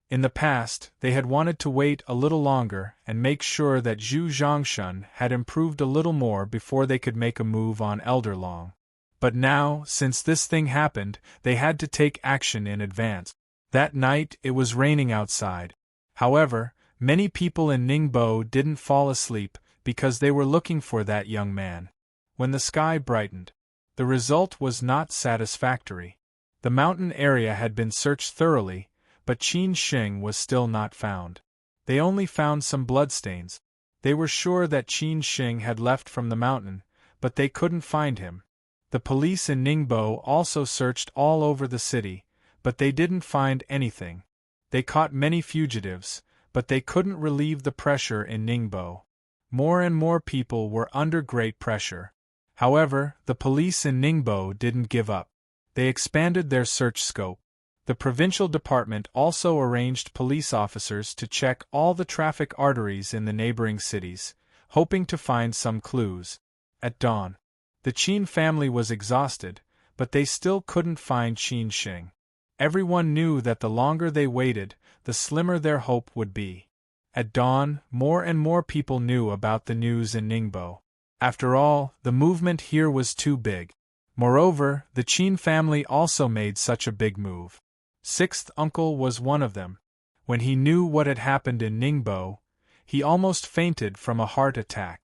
Speaker 1: In the past, they had wanted to wait a little longer and make sure that Zhu Zhangshun had improved a little more before they could make a move on Elder Long. But now, since this thing happened, they had to take action in advance. That night, it was raining outside. However, many people in Ningbo didn't fall asleep because they were looking for that young man. When the sky brightened, the result was not satisfactory. The mountain area had been searched thoroughly, but Qin Shing was still not found. They only found some bloodstains. They were sure that Qin Shing had left from the mountain, but they couldn't find him. The police in Ningbo also searched all over the city, but they didn't find anything. They caught many fugitives, but they couldn't relieve the pressure in Ningbo. More and more people were under great pressure. However, the police in Ningbo didn't give up. They expanded their search scope. The provincial department also arranged police officers to check all the traffic arteries in the neighboring cities, hoping to find some clues. At dawn, the Qin family was exhausted, but they still couldn't find Qin Shing. Everyone knew that the longer they waited, the slimmer their hope would be. At dawn, more and more people knew about the news in Ningbo. After all, the movement here was too big. Moreover, the Qin family also made such a big move. Sixth uncle was one of them. When he knew what had happened in Ningbo, he almost fainted from a heart attack.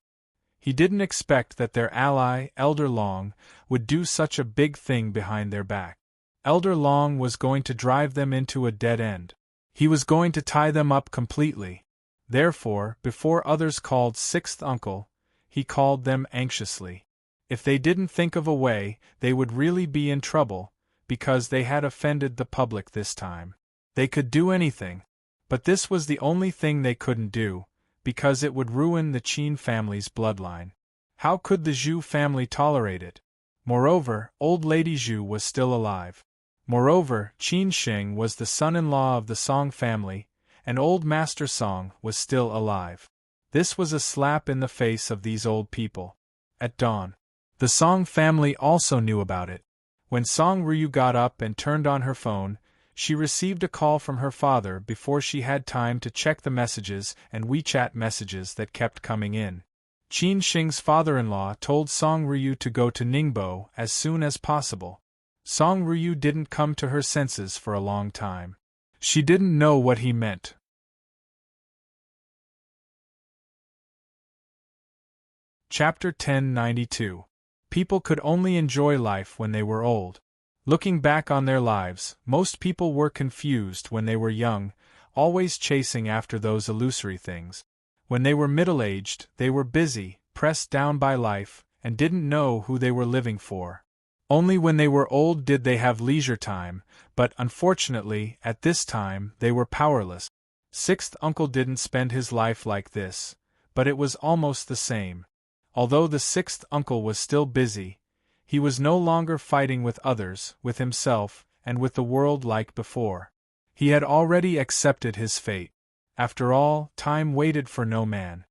Speaker 1: He didn't expect that their ally, Elder Long, would do such a big thing behind their back. Elder Long was going to drive them into a dead end. He was going to tie them up completely. Therefore, before others called sixth uncle, he called them anxiously. If they didn't think of a way, they would really be in trouble, because they had offended the public this time. They could do anything, but this was the only thing they couldn't do, because it would ruin the Qin family's bloodline. How could the Zhu family tolerate it? Moreover, old Lady Zhu was still alive. Moreover, Qin Shing was the son-in-law of the Song family, and old Master Song was still alive. This was a slap in the face of these old people. At dawn, the Song family also knew about it. When Song Ryu got up and turned on her phone, she received a call from her father before she had time to check the messages and WeChat messages that kept coming in. Qin Shing's father-in-law told Song Ryu to go to Ningbo as soon as possible. Song Ryu didn't come to her senses for a long time. She didn't know what he meant. Chapter 1092. People could only enjoy life when they were old. Looking back on their lives, most people were confused when they were young, always chasing after those illusory things. When they were middle-aged, they were busy, pressed down by life, and didn't know who they were living for. Only when they were old did they have leisure time, but unfortunately, at this time, they were powerless. Sixth uncle didn't spend his life like this, but it was almost the same. Although the sixth uncle was still busy, he was no longer fighting with others, with himself, and with the world like before. He had already accepted his fate. After all, time waited for no man.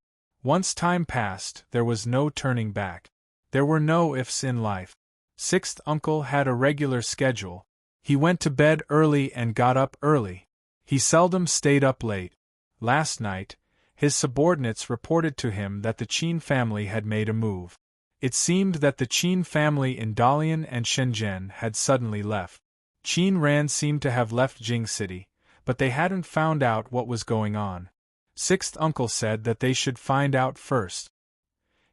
Speaker 1: Once time passed, there was no turning back. There were no ifs in life. Sixth uncle had a regular schedule. He went to bed early and got up early. He seldom stayed up late. Last night, his subordinates reported to him that the Qin family had made a move. It seemed that the Qin family in Dalian and Shenzhen had suddenly left. Qin Ran seemed to have left Jing City, but they hadn't found out what was going on. Sixth uncle said that they should find out first.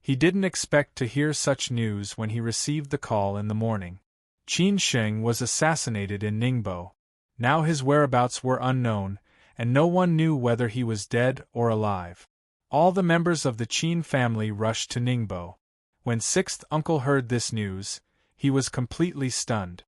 Speaker 1: He didn't expect to hear such news when he received the call in the morning. Qin Sheng was assassinated in Ningbo. Now his whereabouts were unknown, and no one knew whether he was dead or alive. All the members of the Qin family rushed to Ningbo. When sixth uncle heard this news, he was completely stunned.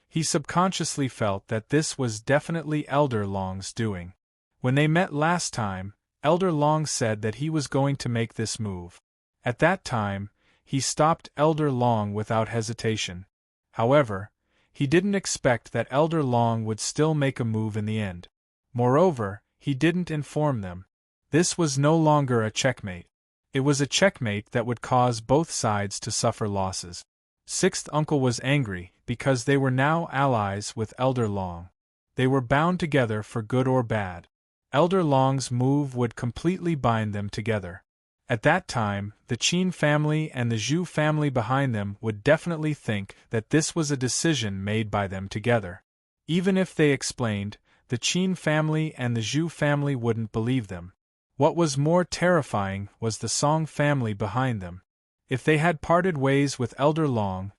Speaker 1: He subconsciously felt that this was definitely Elder Long's doing. When they met last time, Elder Long said that he was going to make this move. At that time, he stopped Elder Long without hesitation. However, he didn't expect that Elder Long would still make a move in the end. Moreover, he didn't inform them. This was no longer a checkmate. It was a checkmate that would cause both sides to suffer losses. Sixth uncle was angry because they were now allies with Elder Long. They were bound together for good or bad. Elder Long's move would completely bind them together. At that time, the Qin family and the Zhu family behind them would definitely think that this was a decision made by them together. Even if they explained, the Qin family and the Zhu family wouldn't believe them. What was more terrifying was the Song family behind them. If they had parted ways with Elder Long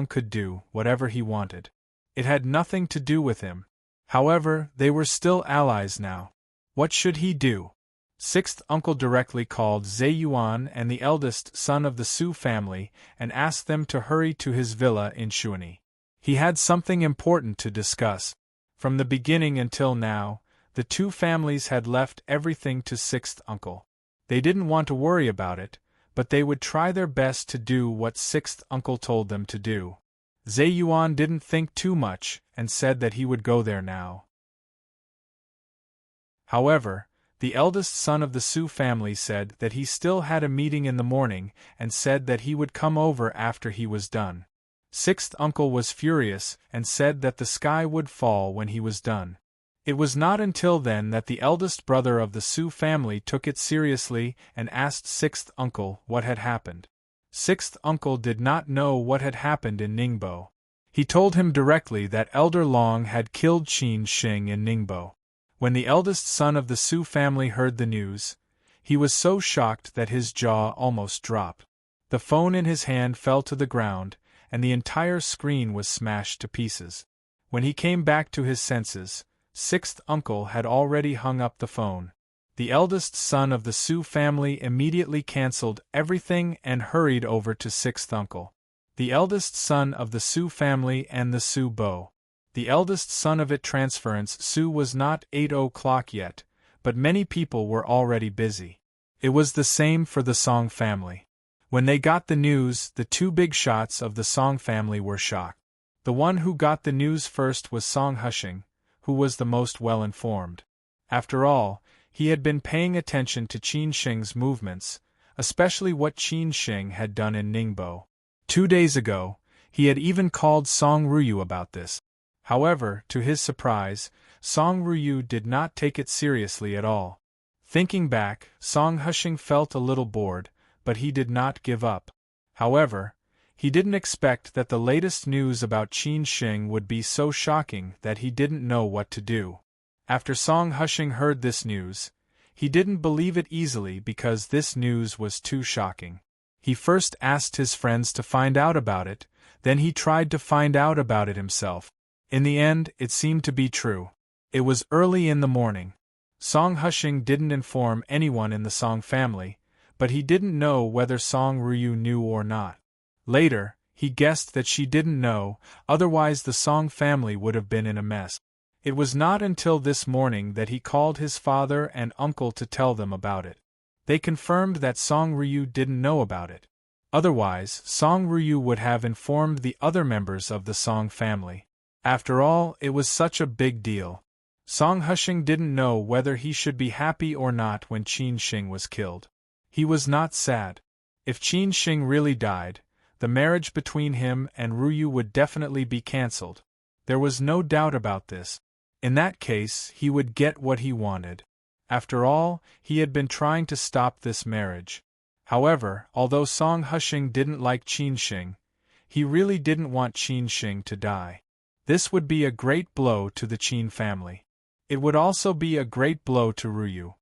Speaker 1: could do whatever he wanted. It had nothing to do with him. However, they were still allies now. What should he do? Sixth uncle directly called Zhe Yuan and the eldest son of the Su family and asked them to hurry to his villa in Shuani. He had something important to discuss. From the beginning until now, the two families had left everything to sixth uncle. They didn't want to worry about it, but they would try their best to do what sixth uncle told them to do. Zhe Yuan didn't think too much and said that he would go there now. However, the eldest son of the Su family said that he still had a meeting in the morning and said that he would come over after he was done. Sixth uncle was furious and said that the sky would fall when he was done. It was not until then that the eldest brother of the Su family took it seriously and asked sixth uncle what had happened. Sixth uncle did not know what had happened in Ningbo. He told him directly that Elder Long had killed Qin Sheng in Ningbo. When the eldest son of the Su family heard the news, he was so shocked that his jaw almost dropped. The phone in his hand fell to the ground, and the entire screen was smashed to pieces. When he came back to his senses, sixth uncle had already hung up the phone. The eldest son of the Su family immediately cancelled everything and hurried over to sixth uncle. The eldest son of the Su family and the Su Bo. The eldest son of it transference Su was not 8 o'clock yet, but many people were already busy. It was the same for the Song family. When they got the news, the two big shots of the Song family were shocked. The one who got the news first was Song Hushing, who was the most well-informed. After all, he had been paying attention to Qin Sheng's movements, especially what Qin Sheng had done in Ningbo. 2 days ago, he had even called Song Ruyu about this. However, to his surprise, Song Ruyu did not take it seriously at all. Thinking back, Song Hushing felt a little bored, but he did not give up. However, he didn't expect that the latest news about Qin Sheng would be so shocking that he didn't know what to do. After Song Hushing heard this news, he didn't believe it easily because this news was too shocking. He first asked his friends to find out about it, then he tried to find out about it himself. In the end, it seemed to be true. It was early in the morning. Song Hushing didn't inform anyone in the Song family, but he didn't know whether Song Ryu knew or not. Later, he guessed that she didn't know, otherwise the Song family would have been in a mess. It was not until this morning that he called his father and uncle to tell them about it. They confirmed that Song Ryu didn't know about it. Otherwise, Song Ryu would have informed the other members of the Song family. After all, it was such a big deal. Song Husheng didn't know whether he should be happy or not when Qin Shing was killed. He was not sad. If Qin Shing really died, the marriage between him and Ryu would definitely be cancelled. There was no doubt about this. In that case, he would get what he wanted. After all, he had been trying to stop this marriage. However, although Song Husheng didn't like Qin Shing, he really didn't want Qin Shing to die. This would be a great blow to the Qin family. It would also be a great blow to Ryu.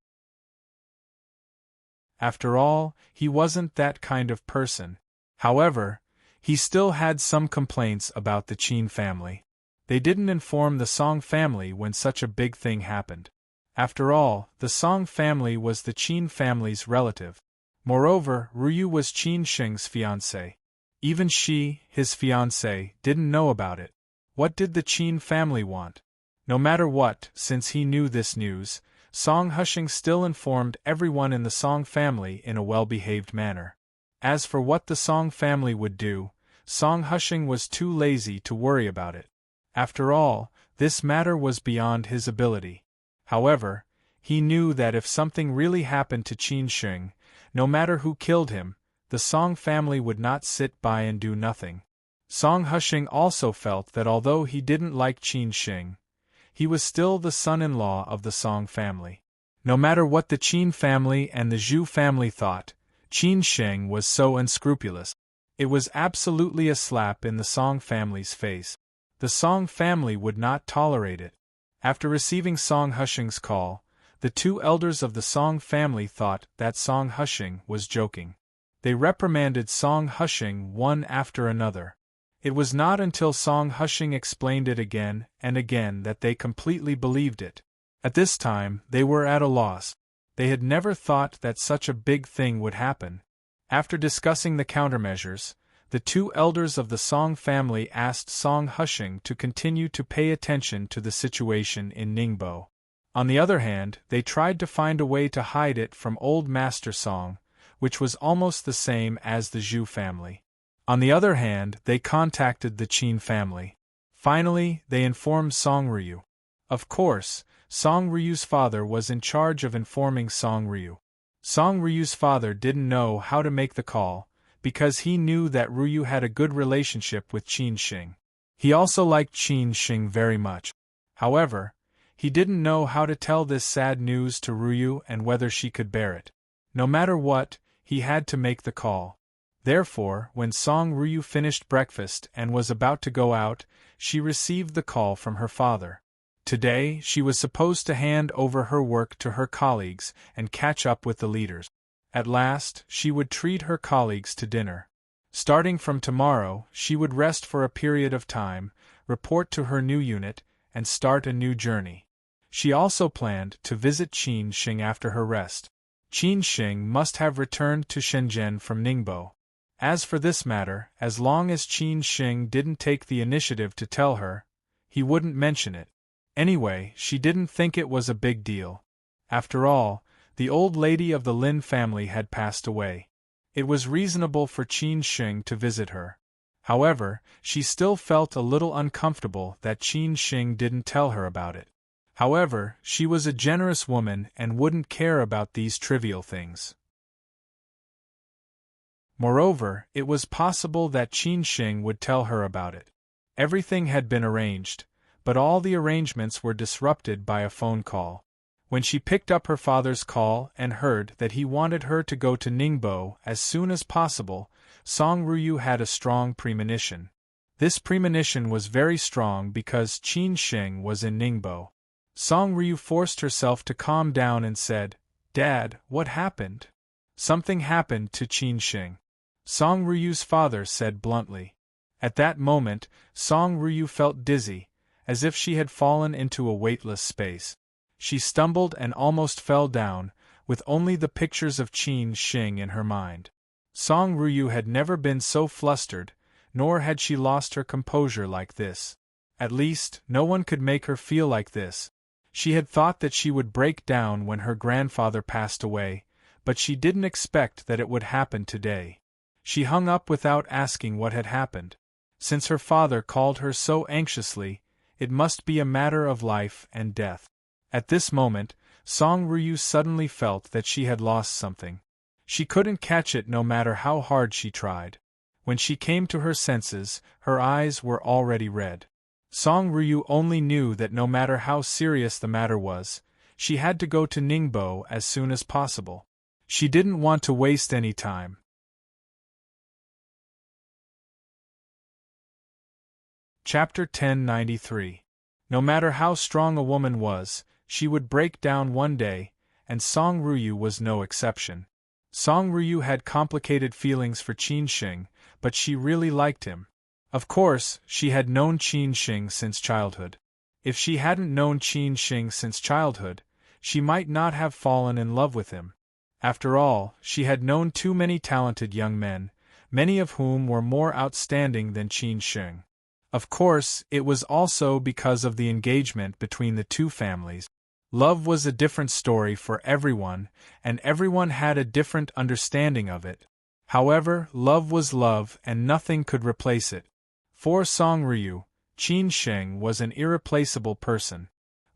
Speaker 1: After all, he wasn't that kind of person. However, he still had some complaints about the Qin family. They didn't inform the Song family when such a big thing happened. After all, the Song family was the Qin family's relative. Moreover, Ryu was Qin Shing's fiancé. Even she, his fiancé, didn't know about it. What did the Qin family want? No matter what, since he knew this news, Song Husheng still informed everyone in the Song family in a well-behaved manner. As for what the Song family would do, Song Husheng was too lazy to worry about it. After all, this matter was beyond his ability. However, he knew that if something really happened to Qin Shing, no matter who killed him, the Song family would not sit by and do nothing. Song Husheng also felt that although he didn't like Qin Shing, he was still the son-in-law of the Song family. No matter what the Qin family and the Zhu family thought, Qin Shing was so unscrupulous. It was absolutely a slap in the Song family's face. The Song family would not tolerate it. After receiving Song Husheng's call, the two elders of the Song family thought that Song Husheng was joking. They reprimanded Song Husheng one after another. It was not until Song Husheng explained it again and again that they completely believed it. At this time, they were at a loss. They had never thought that such a big thing would happen. After discussing the countermeasures, the two elders of the Song family asked Song Husheng to continue to pay attention to the situation in Ningbo. On the other hand, they tried to find a way to hide it from old Master Song, which was almost the same as the Zhu family. On the other hand, they contacted the Qin family. Finally, they informed Song Ryu. Of course, Song Ryu's father was in charge of informing Song Ryu. Song Ryu's father didn't know how to make the call, because he knew that Ryu had a good relationship with Qin Shing. He also liked Qin Shing very much. However, he didn't know how to tell this sad news to Ryu and whether she could bear it. No matter what, he had to make the call. Therefore, when Song Ryu finished breakfast and was about to go out, she received the call from her father. Today, she was supposed to hand over her work to her colleagues and catch up with the leaders. At last, she would treat her colleagues to dinner. Starting from tomorrow, she would rest for a period of time, report to her new unit, and start a new journey. She also planned to visit Qin Shing after her rest. Qin Shing must have returned to Shenzhen from Ningbo. As for this matter, as long as Qin Shing didn't take the initiative to tell her, he wouldn't mention it. Anyway, she didn't think it was a big deal. After all, the old lady of the Lin family had passed away. It was reasonable for Qin Shing to visit her. However, she still felt a little uncomfortable that Qin Shing didn't tell her about it. However, she was a generous woman and wouldn't care about these trivial things. Moreover, it was possible that Qin Shing would tell her about it. Everything had been arranged, but all the arrangements were disrupted by a phone call. When she picked up her father's call and heard that he wanted her to go to Ningbo as soon as possible, Song Ryu had a strong premonition. This premonition was very strong because Qin Shing was in Ningbo. Song Ryu forced herself to calm down and said, "Dad, what happened?" "Something happened to Qin Shing," Song Ryu's father said bluntly. At that moment, Song Ryu felt dizzy, as if she had fallen into a weightless space. She stumbled and almost fell down, with only the pictures of Qin Shing in her mind. Song Ruyu had never been so flustered, nor had she lost her composure like this. At least, no one could make her feel like this. She had thought that she would break down when her grandfather passed away, but she didn't expect that it would happen today. She hung up without asking what had happened. Since her father called her so anxiously, it must be a matter of life and death. At this moment, Song Ruyu suddenly felt that she had lost something. She couldn't catch it no matter how hard she tried. When she came to her senses, her eyes were already red. Song Ruyu only knew that no matter how serious the matter was, she had to go to Ningbo as soon as possible. She didn't want to waste any time. Chapter 1093. No matter how strong a woman was, she would break down one day, and Song Ruyu was no exception. Song Ruyu had complicated feelings for Qin Shing, but she really liked him. Of course, she had known Qin Shing since childhood. If she hadn't known Qin Shing since childhood, she might not have fallen in love with him. After all, she had known too many talented young men, many of whom were more outstanding than Qin Shing. Of course, it was also because of the engagement between the two families. Love was a different story for everyone, and everyone had a different understanding of it. However, love was love and nothing could replace it. For Song Ruyu, Qin Shing was an irreplaceable person.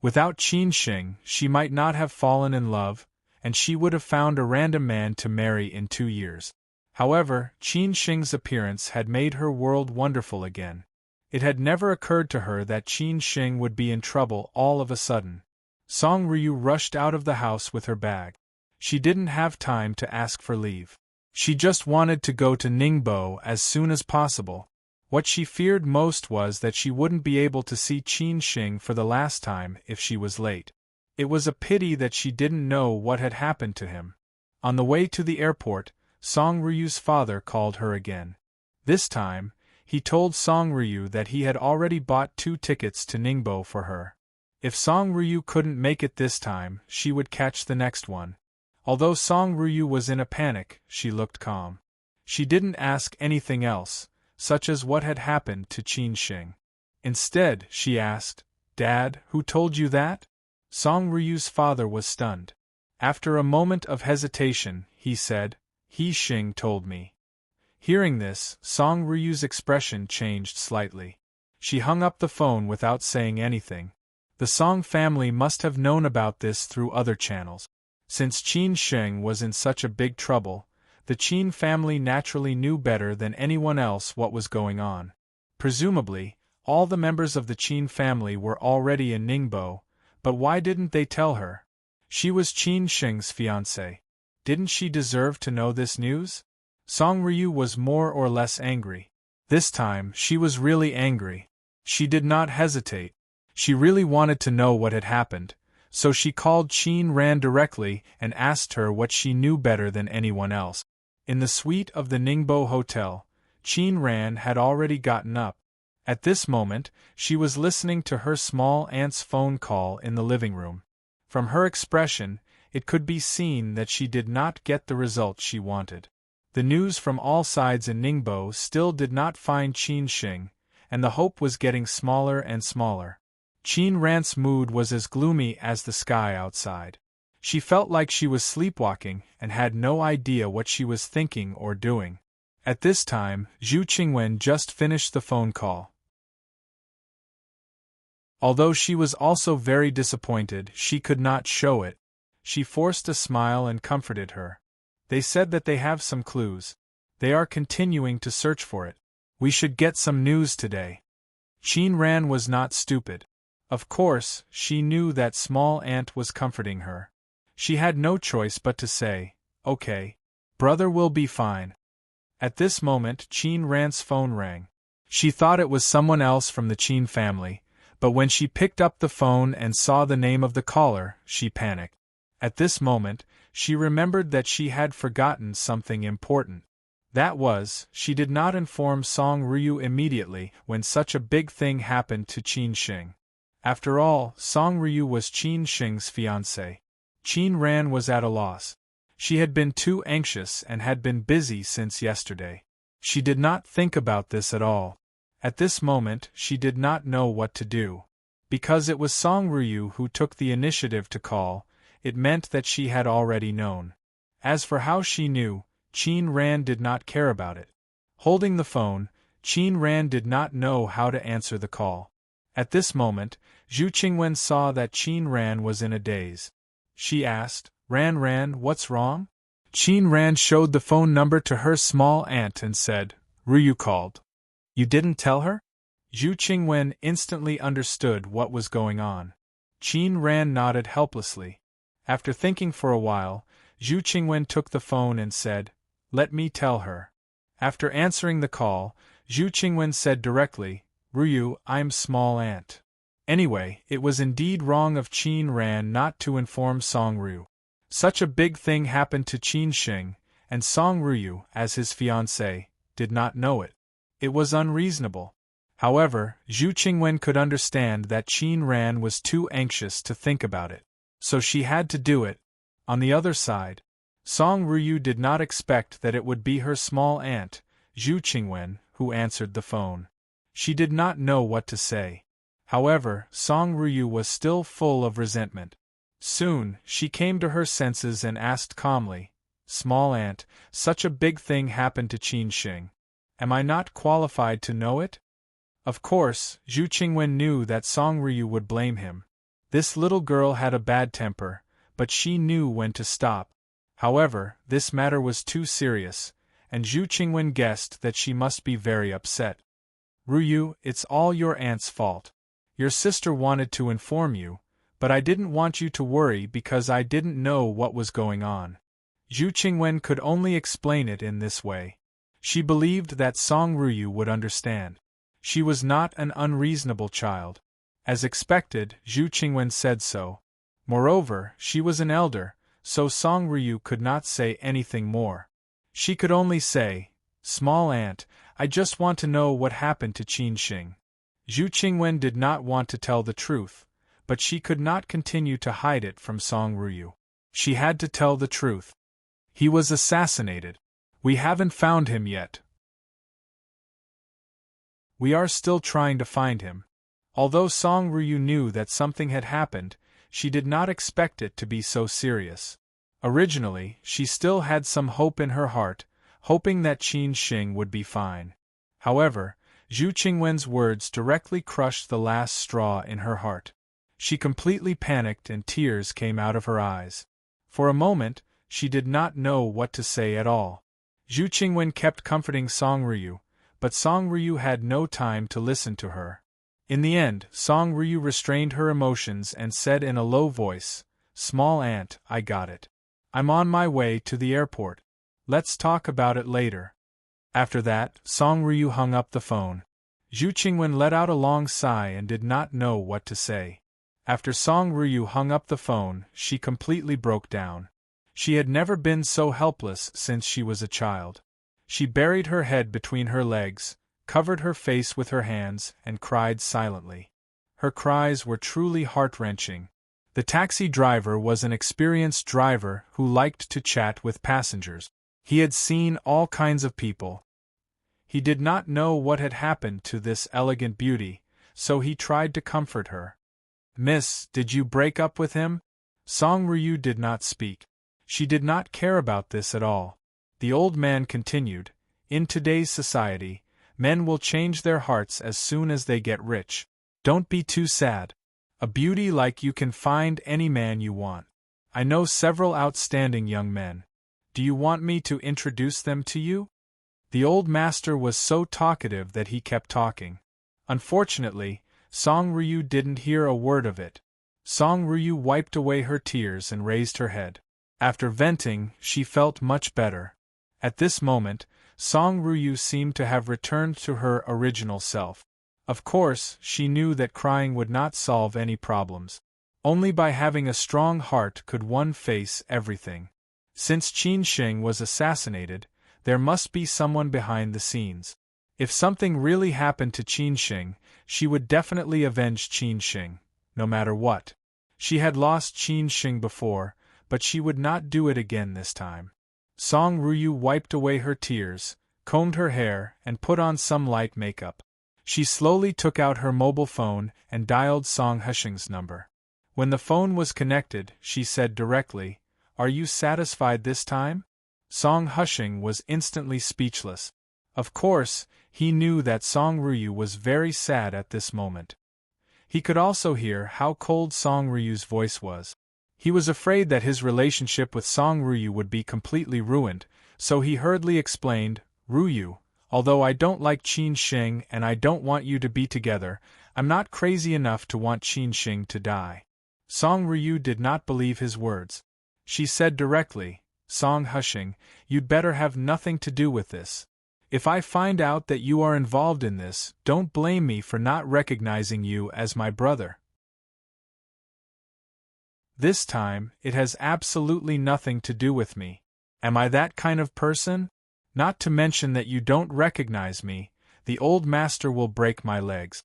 Speaker 1: Without Qin Shing, she might not have fallen in love, and she would have found a random man to marry in 2 years. However, Qin Shing's appearance had made her world wonderful again. It had never occurred to her that Qin Shing would be in trouble all of a sudden. Song Ruyu rushed out of the house with her bag. She didn't have time to ask for leave. She just wanted to go to Ningbo as soon as possible. What she feared most was that she wouldn't be able to see Qin Shing for the last time if she was late. It was a pity that she didn't know what had happened to him. On the way to the airport, Song Ruyu's father called her again. This time, he told Song Ruyu that he had already bought 2 tickets to Ningbo for her. If Song Ruyu couldn't make it this time, she would catch the next one. Although Song Ruyu was in a panic, she looked calm. She didn't ask anything else, such as what had happened to Qin Shing. Instead, she asked, "Dad, who told you that?" Song Ruyu's father was stunned. After a moment of hesitation, he said, "He Shing told me." Hearing this, Song Ruyu's expression changed slightly. She hung up the phone without saying anything. The Song family must have known about this through other channels. Since Qin Shing was in such a big trouble, the Qin family naturally knew better than anyone else what was going on. Presumably, all the members of the Qin family were already in Ningbo, but why didn't they tell her? She was Qin Shing's fiancée. Didn't she deserve to know this news? Song Ruyu was more or less angry. This time, she was really angry. She did not hesitate. She really wanted to know what had happened, so she called Qin Ran directly and asked her what she knew better than anyone else. In the suite of the Ningbo Hotel, Qin Ran had already gotten up. At this moment, she was listening to her small aunt's phone call in the living room. From her expression, it could be seen that she did not get the result she wanted. The news from all sides in Ningbo still did not find Qin Shing, and the hope was getting smaller and smaller. Qin Ran's mood was as gloomy as the sky outside. She felt like she was sleepwalking and had no idea what she was thinking or doing. At this time, Zhu Qingwen just finished the phone call. Although she was also very disappointed, she could not show it. She forced a smile and comforted her. They said that they have some clues. They are continuing to search for it. We should get some news today. Qin Ran was not stupid. Of course, she knew that small aunt was comforting her. She had no choice but to say, "Okay. Brother will be fine." At this moment, Qin Ran's phone rang. She thought it was someone else from the Qin family, but when she picked up the phone and saw the name of the caller, she panicked. At this moment, she remembered that she had forgotten something important. That was, she did not inform Song Ruyu immediately when such a big thing happened to Qin Shing. After all, Song Ruyu was Qin Shing's fiancée. Qin Ran was at a loss. She had been too anxious and had been busy since yesterday. She did not think about this at all. At this moment, she did not know what to do. Because it was Song Ryu who took the initiative to call, it meant that she had already known. As for how she knew, Qin Ran did not care about it. Holding the phone, Qin Ran did not know how to answer the call. At this moment, Zhu Qingwen saw that Qin Ran was in a daze. She asked, Ran, what's wrong? Qin Ran showed the phone number to her small aunt and said, Ryu called. You didn't tell her? Zhu Qingwen instantly understood what was going on. Qin Ran nodded helplessly. After thinking for a while, Zhu Qingwen took the phone and said, Let me tell her. After answering the call, Zhu Qingwen said directly, Ryu, I'm small aunt. Anyway, it was indeed wrong of Qin Ran not to inform Song Ryu. Such a big thing happened to Qin Xing, and Song Ryu, as his fiancée, did not know it. It was unreasonable. However, Zhu Qingwen could understand that Qin Ran was too anxious to think about it. So she had to do it. On the other side, Song Ryu did not expect that it would be her small aunt, Zhu Qingwen, who answered the phone. She did not know what to say. However, Song Ryu was still full of resentment. Soon, she came to her senses and asked calmly, Small aunt, such a big thing happened to Qin Xing. Am I not qualified to know it? Of course, Zhu Qingwen knew that Song Ryu would blame him. This little girl had a bad temper, but she knew when to stop. However, this matter was too serious, and Zhu Qingwen guessed that she must be very upset. Ryu, it's all your aunt's fault. Your sister wanted to inform you, but I didn't want you to worry because I didn't know what was going on. Zhu Qingwen could only explain it in this way. She believed that Song Ryu would understand. She was not an unreasonable child. As expected, Zhu Qingwen said so. Moreover, she was an elder, so Song Ryu could not say anything more. She could only say, Small aunt, I just want to know what happened to Qin Xing. Zhu Qingwen did not want to tell the truth, but she could not continue to hide it from Song Ryu. She had to tell the truth. He was assassinated. We haven't found him yet. We are still trying to find him. Although Song Ryu knew that something had happened, she did not expect it to be so serious. Originally, she still had some hope in her heart, hoping that Qin Xing would be fine. However, Zhu Qingwen's words directly crushed the last straw in her heart. She completely panicked and tears came out of her eyes. For a moment, she did not know what to say at all. Zhu Qingwen kept comforting Song Ryu, but Song Ryu had no time to listen to her. In the end, Song Ryu restrained her emotions and said in a low voice, Small aunt, I got it. I'm on my way to the airport. Let's talk about it later. After that, Song Ryu hung up the phone. Zhu Qingwen let out a long sigh and did not know what to say. After Song Ryu hung up the phone, she completely broke down. She had never been so helpless since she was a child. She buried her head between her legs, covered her face with her hands, and cried silently. Her cries were truly heart-wrenching. The taxi driver was an experienced driver who liked to chat with passengers. He had seen all kinds of people. He did not know what had happened to this elegant beauty, so he tried to comfort her. Miss, did you break up with him? Song Ryu did not speak. She did not care about this at all. The old man continued, In today's society, men will change their hearts as soon as they get rich. Don't be too sad. A beauty like you can find any man you want. I know several outstanding young men. Do you want me to introduce them to you? The old master was so talkative that he kept talking. Unfortunately, Song Ryu didn't hear a word of it. Song Ryu wiped away her tears and raised her head. After venting, she felt much better. At this moment, Song Ryu seemed to have returned to her original self. Of course, she knew that crying would not solve any problems. Only by having a strong heart could one face everything. Since Qin Xing was assassinated, there must be someone behind the scenes. If something really happened to Qin Xing, she would definitely avenge Qin Xing, no matter what. She had lost Qin Xing before, but she would not do it again this time. Song Ryu wiped away her tears, combed her hair, and put on some light makeup. She slowly took out her mobile phone and dialed Song Hushing's number. When the phone was connected, she said directly, "Are you satisfied this time?" Song Hushing was instantly speechless. Of course, he knew that Song Ryu was very sad at this moment. He could also hear how cold Song Ryu's voice was. He was afraid that his relationship with Song Ryu would be completely ruined, so he hurriedly explained, "Ryu, although I don't like Qin Shing and I don't want you to be together, I'm not crazy enough to want Qin Shing to die." Song Ryu did not believe his words. She said directly, "Song Hushing, you'd better have nothing to do with this. If I find out that you are involved in this, don't blame me for not recognizing you as my brother. This time, it has absolutely nothing to do with me. Am I that kind of person? Not to mention that you don't recognize me, the old master will break my legs."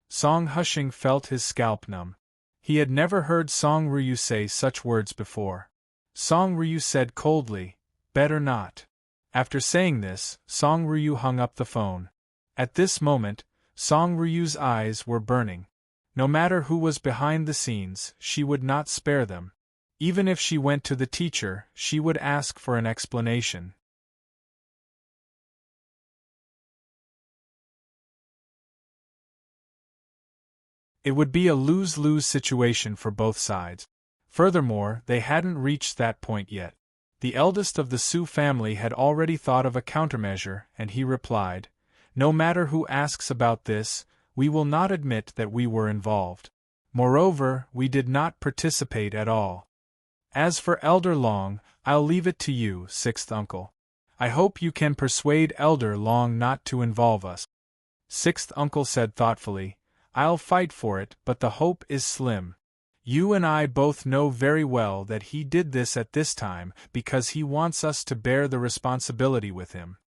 Speaker 1: Song Hushing felt his scalp numb. He had never heard Song Ryu say such words before. Song Ryu said coldly, "Better not." After saying this, Song Ryu hung up the phone. At this moment, Song Ryu's eyes were burning. No matter who was behind the scenes, she would not spare them. Even if she went to the teacher, she would ask for an explanation. It would be a lose-lose situation for both sides. Furthermore, they hadn't reached that point yet. The eldest of the Su family had already thought of a countermeasure, and he replied, "No matter who asks about this, we will not admit that we were involved. Moreover, we did not participate at all. As for Elder Long, I'll leave it to you, sixth uncle. I hope you can persuade Elder Long not to involve us." Sixth uncle said thoughtfully, "I'll fight for it, but the hope is slim. You and I both know very well that he did this at this time because he wants us to bear the responsibility with him.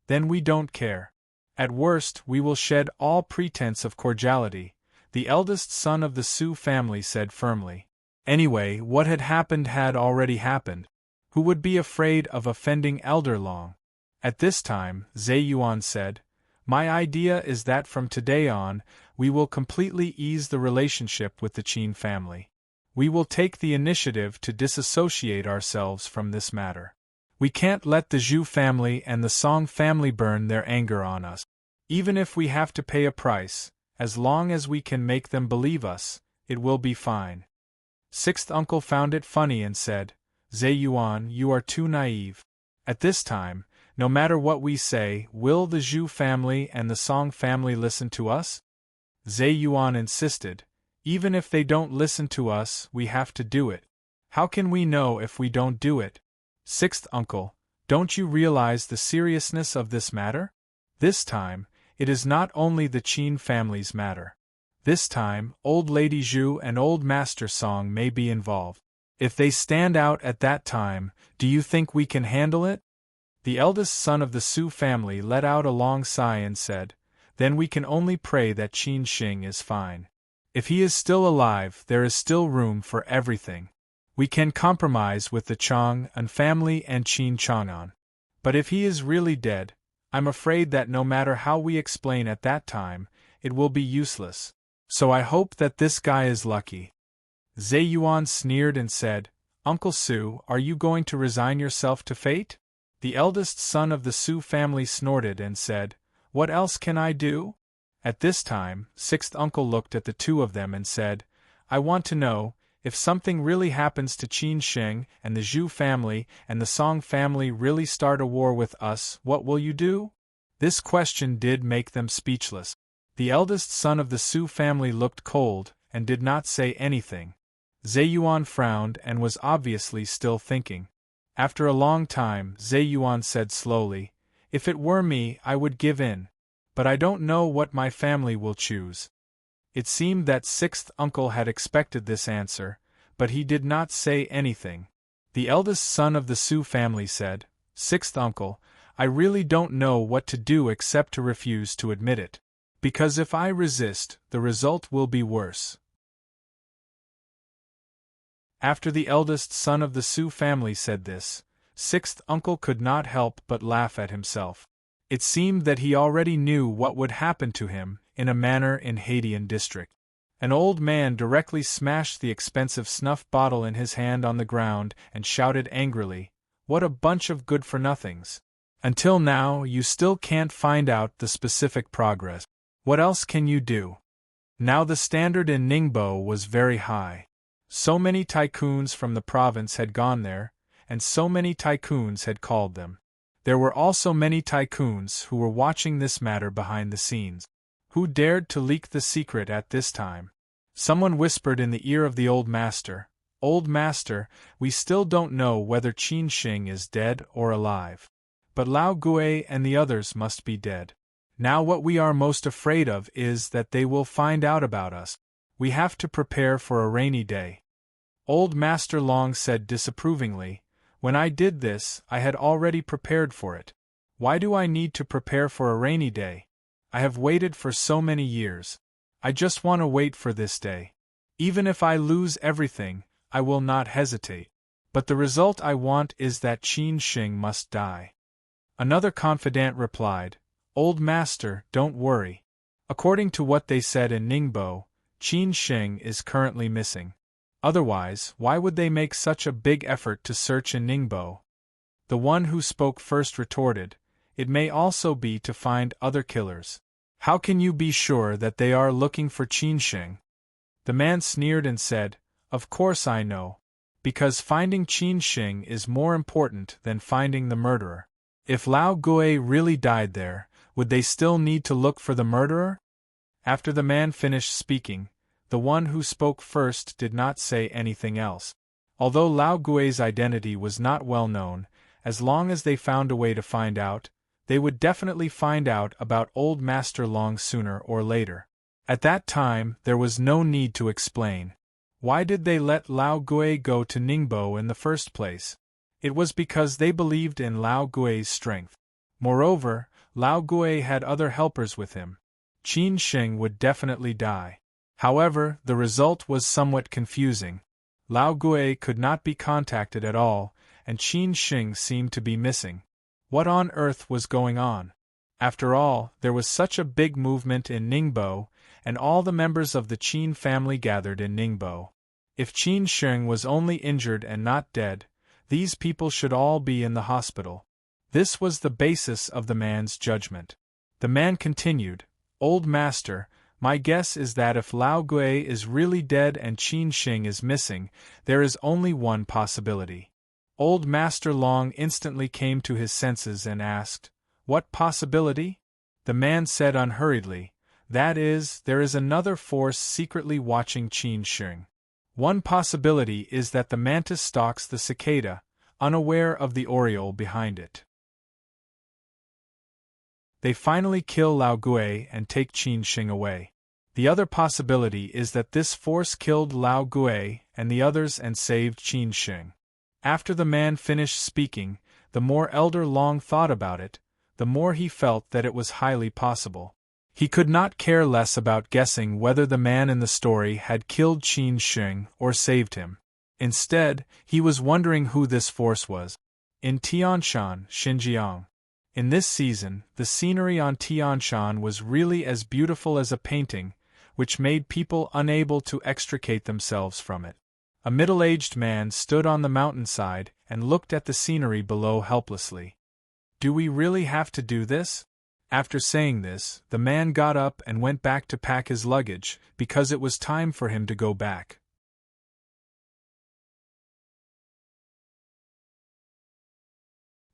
Speaker 1: Then we don't care. At worst, we will shed all pretense of cordiality," the eldest son of the Su family said firmly. Anyway, what had already happened. Who would be afraid of offending Elder Long? At this time, Zhe Yuan said, "My idea is that from today on, we will completely ease the relationship with the Qin family. We will take the initiative to disassociate ourselves from this matter. We can't let the Zhu family and the Song family burn their anger on us. Even if we have to pay a price, as long as we can make them believe us, it will be fine." Sixth uncle found it funny and said, "Zhe Yuan, you are too naive. At this time, no matter what we say, will the Zhu family and the Song family listen to us?" Zhe Yuan insisted, "Even if they don't listen to us, we have to do it. How can we know if we don't do it?" "Sixth uncle, don't you realize the seriousness of this matter? This time, it is not only the Qin family's matter. This time, Old Lady Zhu and Old Master Song may be involved. If they stand out at that time, do you think we can handle it?" The eldest son of the Su family let out a long sigh and said, "Then we can only pray that Qin Shing is fine. If he is still alive, there is still room for everything. We can compromise with the Chang-an family and Qin Chang'an. But if he is really dead, I'm afraid that no matter how we explain at that time, it will be useless. So I hope that this guy is lucky." Zhe Yuan sneered and said, "Uncle Su, are you going to resign yourself to fate?" The eldest son of the Su family snorted and said, "What else can I do?" At this time, sixth uncle looked at the two of them and said, "I want to know, if something really happens to Qin Sheng and the Zhu family and the Song family really start a war with us, what will you do?" This question did make them speechless. The eldest son of the Su family looked cold and did not say anything. Zhe Yuan frowned and was obviously still thinking. After a long time, Zhe Yuan said slowly, "If it were me, I would give in. But I don't know what my family will choose." It seemed that sixth uncle had expected this answer, but he did not say anything. The eldest son of the Su family said, "Sixth uncle, I really don't know what to do except to refuse to admit it. Because if I resist, the result will be worse." After the eldest son of the Sioux family said this, sixth uncle could not help but laugh at himself. It seemed that he already knew what would happen to him, in a manner in Haitian district. An old man directly smashed the expensive snuff bottle in his hand on the ground and shouted angrily, "What a bunch of good-for-nothings! Until now you still can't find out the specific progress. What else can you do?" Now the standard in Ningbo was very high. So many tycoons from the province had gone there, and so many tycoons had called them. There were also many tycoons who were watching this matter behind the scenes. Who dared to leak the secret at this time? Someone whispered in the ear of the old master, "Old master, we still don't know whether Qin Shing is dead or alive. But Lao Gui and the others must be dead. Now what we are most afraid of is that they will find out about us. We have to prepare for a rainy day." Old Master Long said disapprovingly, "When I did this, I had already prepared for it. Why do I need to prepare for a rainy day? I have waited for so many years. I just want to wait for this day. Even if I lose everything, I will not hesitate. But the result I want is that Qin Shing must die." Another confidant replied, "Old master, don't worry. According to what they said in Ningbo, Qin Shing is currently missing. Otherwise, why would they make such a big effort to search in Ningbo?" The one who spoke first retorted, "It may also be to find other killers. How can you be sure that they are looking for Qin Shing?" The man sneered and said, "Of course I know. Because finding Qin Shing is more important than finding the murderer. If Lao Gui really died there, would they still need to look for the murderer?" After the man finished speaking, the one who spoke first did not say anything else. Although Lao Gui's identity was not well known, as long as they found a way to find out, they would definitely find out about Old Master Long sooner or later. At that time, there was no need to explain. Why did they let Lao Gui go to Ningbo in the first place? It was because they believed in Lao Gui's strength. Moreover, Lao Gui had other helpers with him. Qin Shing would definitely die. However, the result was somewhat confusing. Lao Gui could not be contacted at all, and Qin Shing seemed to be missing. What on earth was going on? After all, there was such a big movement in Ningbo, and all the members of the Qin family gathered in Ningbo. If Qin Shing was only injured and not dead, these people should all be in the hospital. This was the basis of the man's judgment. The man continued, "Old master, my guess is that if Lao Gui is really dead and Qin Shing is missing, there is only one possibility." Old Master Long instantly came to his senses and asked, "What possibility?" The man said unhurriedly, "That is, there is another force secretly watching Qin Shing. One possibility is that the mantis stalks the cicada, unaware of the oriole behind it. They finally kill Lao Gui and take Qin Shing away. The other possibility is that this force killed Lao Gui and the others and saved Qin Shing." After the man finished speaking, the more Elder Long thought about it, the more he felt that it was highly possible. He could not care less about guessing whether the man in the story had killed Qin Shing or saved him. Instead, he was wondering who this force was. In Tianshan, Xinjiang. In this season, the scenery on Tianshan was really as beautiful as a painting, which made people unable to extricate themselves from it. A middle-aged man stood on the mountainside and looked at the scenery below helplessly. "Do we really have to do this?" After saying this, the man got up and went back to pack his luggage, because it was time for him to go back.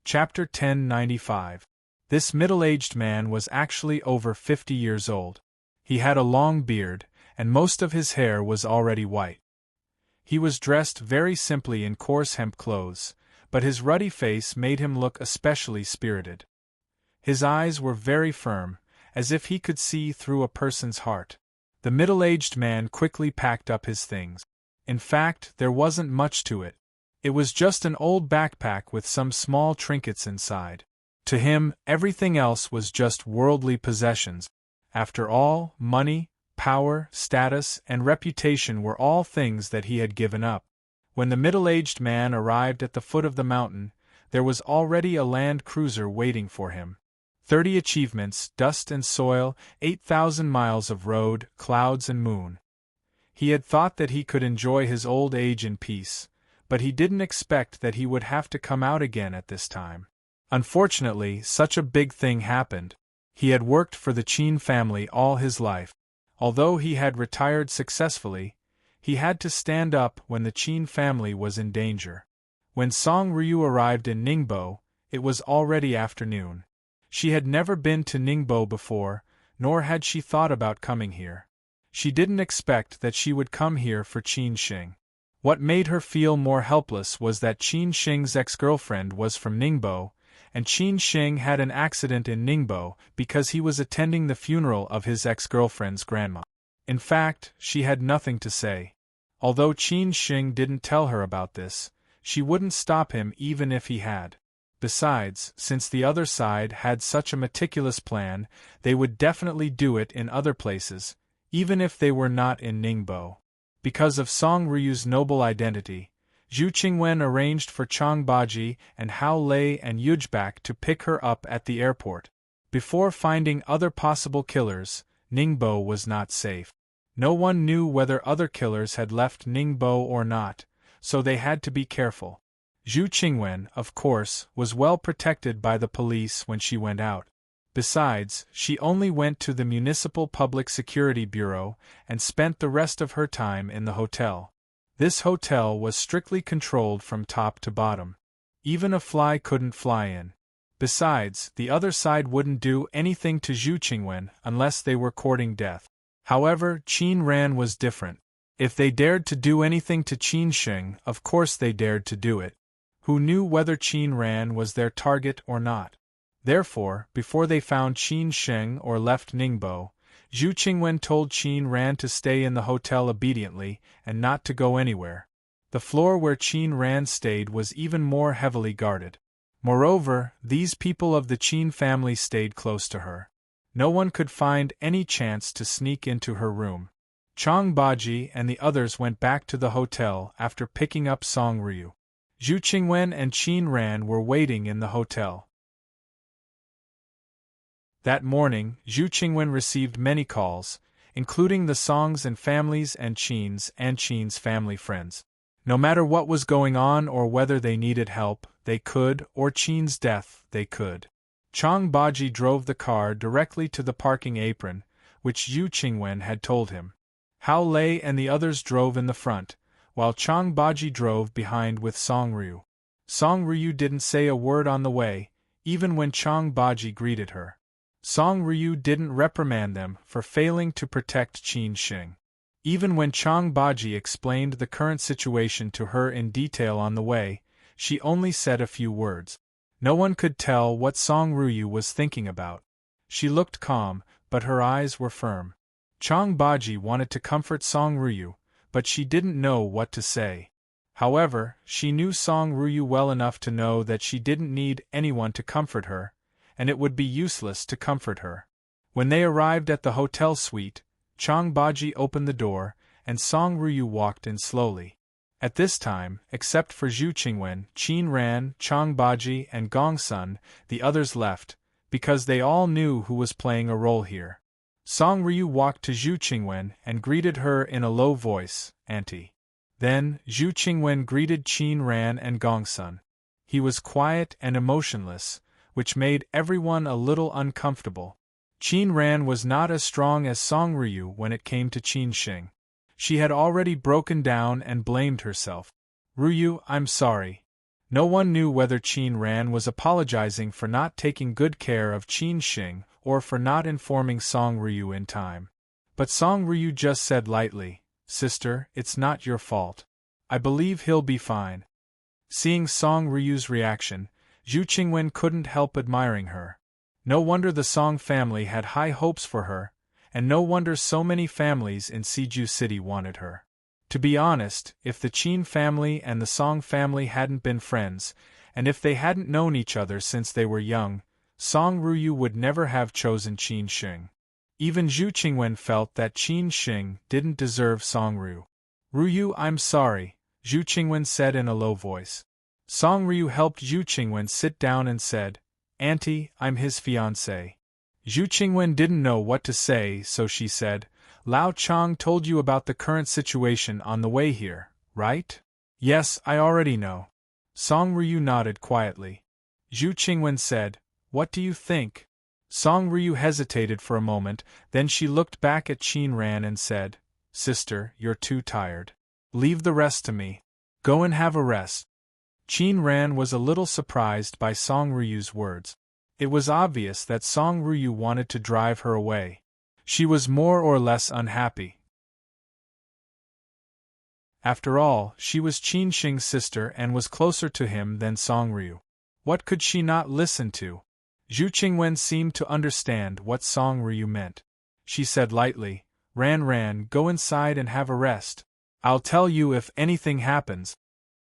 Speaker 1: Chapter 1095. This middle-aged man was actually over 50 years old. He had a long beard, and most of his hair was already white. He was dressed very simply in coarse hemp clothes, but his ruddy face made him look especially spirited. His eyes were very firm, as if he could see through a person's heart. The middle-aged man quickly packed up his things. In fact, there wasn't much to it. It was just an old backpack with some small trinkets inside. To him, everything else was just worldly possessions. After all, money, power, status, and reputation were all things that he had given up. When the middle-aged man arrived at the foot of the mountain, there was already a land cruiser waiting for him. 30 achievements, dust and soil, 8,000 miles of road, clouds and moon. He had thought that he could enjoy his old age in peace, but he didn't expect that he would have to come out again at this time. Unfortunately, such a big thing happened. He had worked for the Qin family all his life. Although he had retired successfully, he had to stand up when the Qin family was in danger. When Song Ryu arrived in Ningbo, it was already afternoon. She had never been to Ningbo before, nor had she thought about coming here. She didn't expect that she would come here for Qin Xing. What made her feel more helpless was that Qin Xing's ex-girlfriend was from Ningbo, and Qin Xing had an accident in Ningbo because he was attending the funeral of his ex-girlfriend's grandma. In fact, she had nothing to say. Although Qin Xing didn't tell her about this, she wouldn't stop him even if he had. Besides, since the other side had such a meticulous plan, they would definitely do it in other places, even if they were not in Ningbo. Because of Song Ryu's noble identity, Zhu Qingwen arranged for Chang Baji and Hao Lei and Yujbak to pick her up at the airport. Before finding other possible killers, Ningbo was not safe. No one knew whether other killers had left Ningbo or not, so they had to be careful. Zhu Qingwen, of course, was well protected by the police when she went out. Besides, she only went to the Municipal Public Security Bureau and spent the rest of her time in the hotel. This hotel was strictly controlled from top to bottom. Even a fly couldn't fly in. Besides, the other side wouldn't do anything to Zhu Qingwen unless they were courting death. However, Qin Ran was different. If they dared to do anything to Qin Xing, of course they dared to do it. Who knew whether Qin Ran was their target or not? Therefore, before they found Qin Sheng or left Ningbo, Zhu Qingwen told Qin Ran to stay in the hotel obediently and not to go anywhere. The floor where Qin Ran stayed was even more heavily guarded. Moreover, these people of the Qin family stayed close to her. No one could find any chance to sneak into her room. Chang Baji and the others went back to the hotel after picking up Song Ryu. Zhu Qingwen and Qin Ran were waiting in the hotel. That morning, Zhu Qingwen received many calls, including the Songs and families and Qin's family friends. No matter what was going on or whether they needed help, they could, or Qin's death, they could. Chang Baji drove the car directly to the parking apron, which Zhu Qingwen had told him. Hao Lei and the others drove in the front, while Chang Baji drove behind with Song Ryu. Song Ryu didn't say a word on the way, even when Chang Baji greeted her. Song Ryu didn't reprimand them for failing to protect Qin Xing. Even when Chang Baji explained the current situation to her in detail on the way, she only said a few words. No one could tell what Song Ryu was thinking about. She looked calm, but her eyes were firm. Chang Baji wanted to comfort Song Ryu, but she didn't know what to say. However, she knew Song Ryu well enough to know that she didn't need anyone to comfort her, and it would be useless to comfort her. When they arrived at the hotel suite, Chang Baji opened the door, and Song Ryu walked in slowly. At this time, except for Zhu Qingwen, Qin Ran, Chang Baji, and Gong Sun, the others left, because they all knew who was playing a role here. Song Ryu walked to Zhu Qingwen and greeted her in a low voice, "Auntie." Then, Zhu Qingwen greeted Qin Ran and Gong Sun. He was quiet and emotionless, which made everyone a little uncomfortable. Qin Ran was not as strong as Song Ryu when it came to Qin Xing. She had already broken down and blamed herself. "Ryu, I'm sorry." No one knew whether Qin Ran was apologizing for not taking good care of Qin Xing or for not informing Song Ryu in time. But Song Ryu just said lightly, "Sister, it's not your fault. I believe he'll be fine." Seeing Song Ryu's reaction, Zhu Qingwen couldn't help admiring her. No wonder the Song family had high hopes for her, and no wonder so many families in Siju City wanted her. To be honest, if the Qin family and the Song family hadn't been friends, and if they hadn't known each other since they were young, Song Ryu would never have chosen Qin Xing. Even Zhu Qingwen felt that Qin Xing didn't deserve Song Ryu. "Ryu, I'm sorry," Zhu Qingwen said in a low voice. Song Ryu helped Zhu Qingwen sit down and said, Auntie, I'm his fiancé. Zhu Qingwen didn't know what to say, so she said, Lao Chang told you about the current situation on the way here, right? Yes, I already know. Song Ryu nodded quietly. Zhu Qingwen said, What do you think? Song Ryu hesitated for a moment, then she looked back at Qin Ran and said, Sister, you're too tired. Leave the rest to me. Go and have a rest. Qin Ran was a little surprised by Song Ryu's words. It was obvious that Song Ryu wanted to drive her away. She was more or less unhappy. After all, she was Qin Shing's sister and was closer to him than Song Ryu. What could she not listen to? Zhu Qingwen seemed to understand what Song Ryu meant. She said lightly, Ran, go inside and have a rest. I'll tell you if anything happens.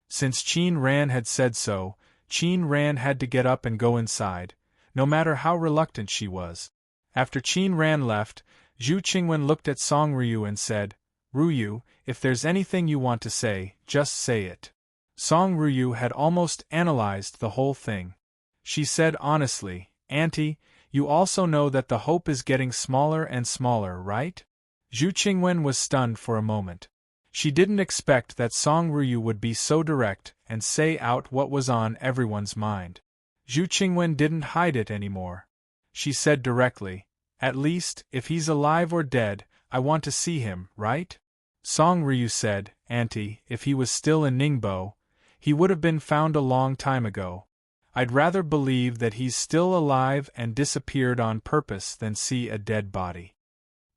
Speaker 1: Since Qin Ran had said so, Qin Ran had to get up and go inside, no matter how reluctant she was. After Qin Ran left, Zhu Qingwen looked at Song Ryu and said, Ryu, if there's anything you want to say, just say it. Song Ryu had almost analyzed the whole thing. She said honestly, Auntie, you also know that the hope is getting smaller and smaller, right? Zhu Qingwen was stunned for a moment. She didn't expect that Song Ryu would be so direct and say out what was on everyone's mind. Zhu Qingwen didn't hide it anymore. She said directly, At least, if he's alive or dead, I want to see him, right? Song Ryu said, Auntie, if he was still in Ningbo, he would have been found a long time ago. I'd rather believe that he's still alive and disappeared on purpose than see a dead body.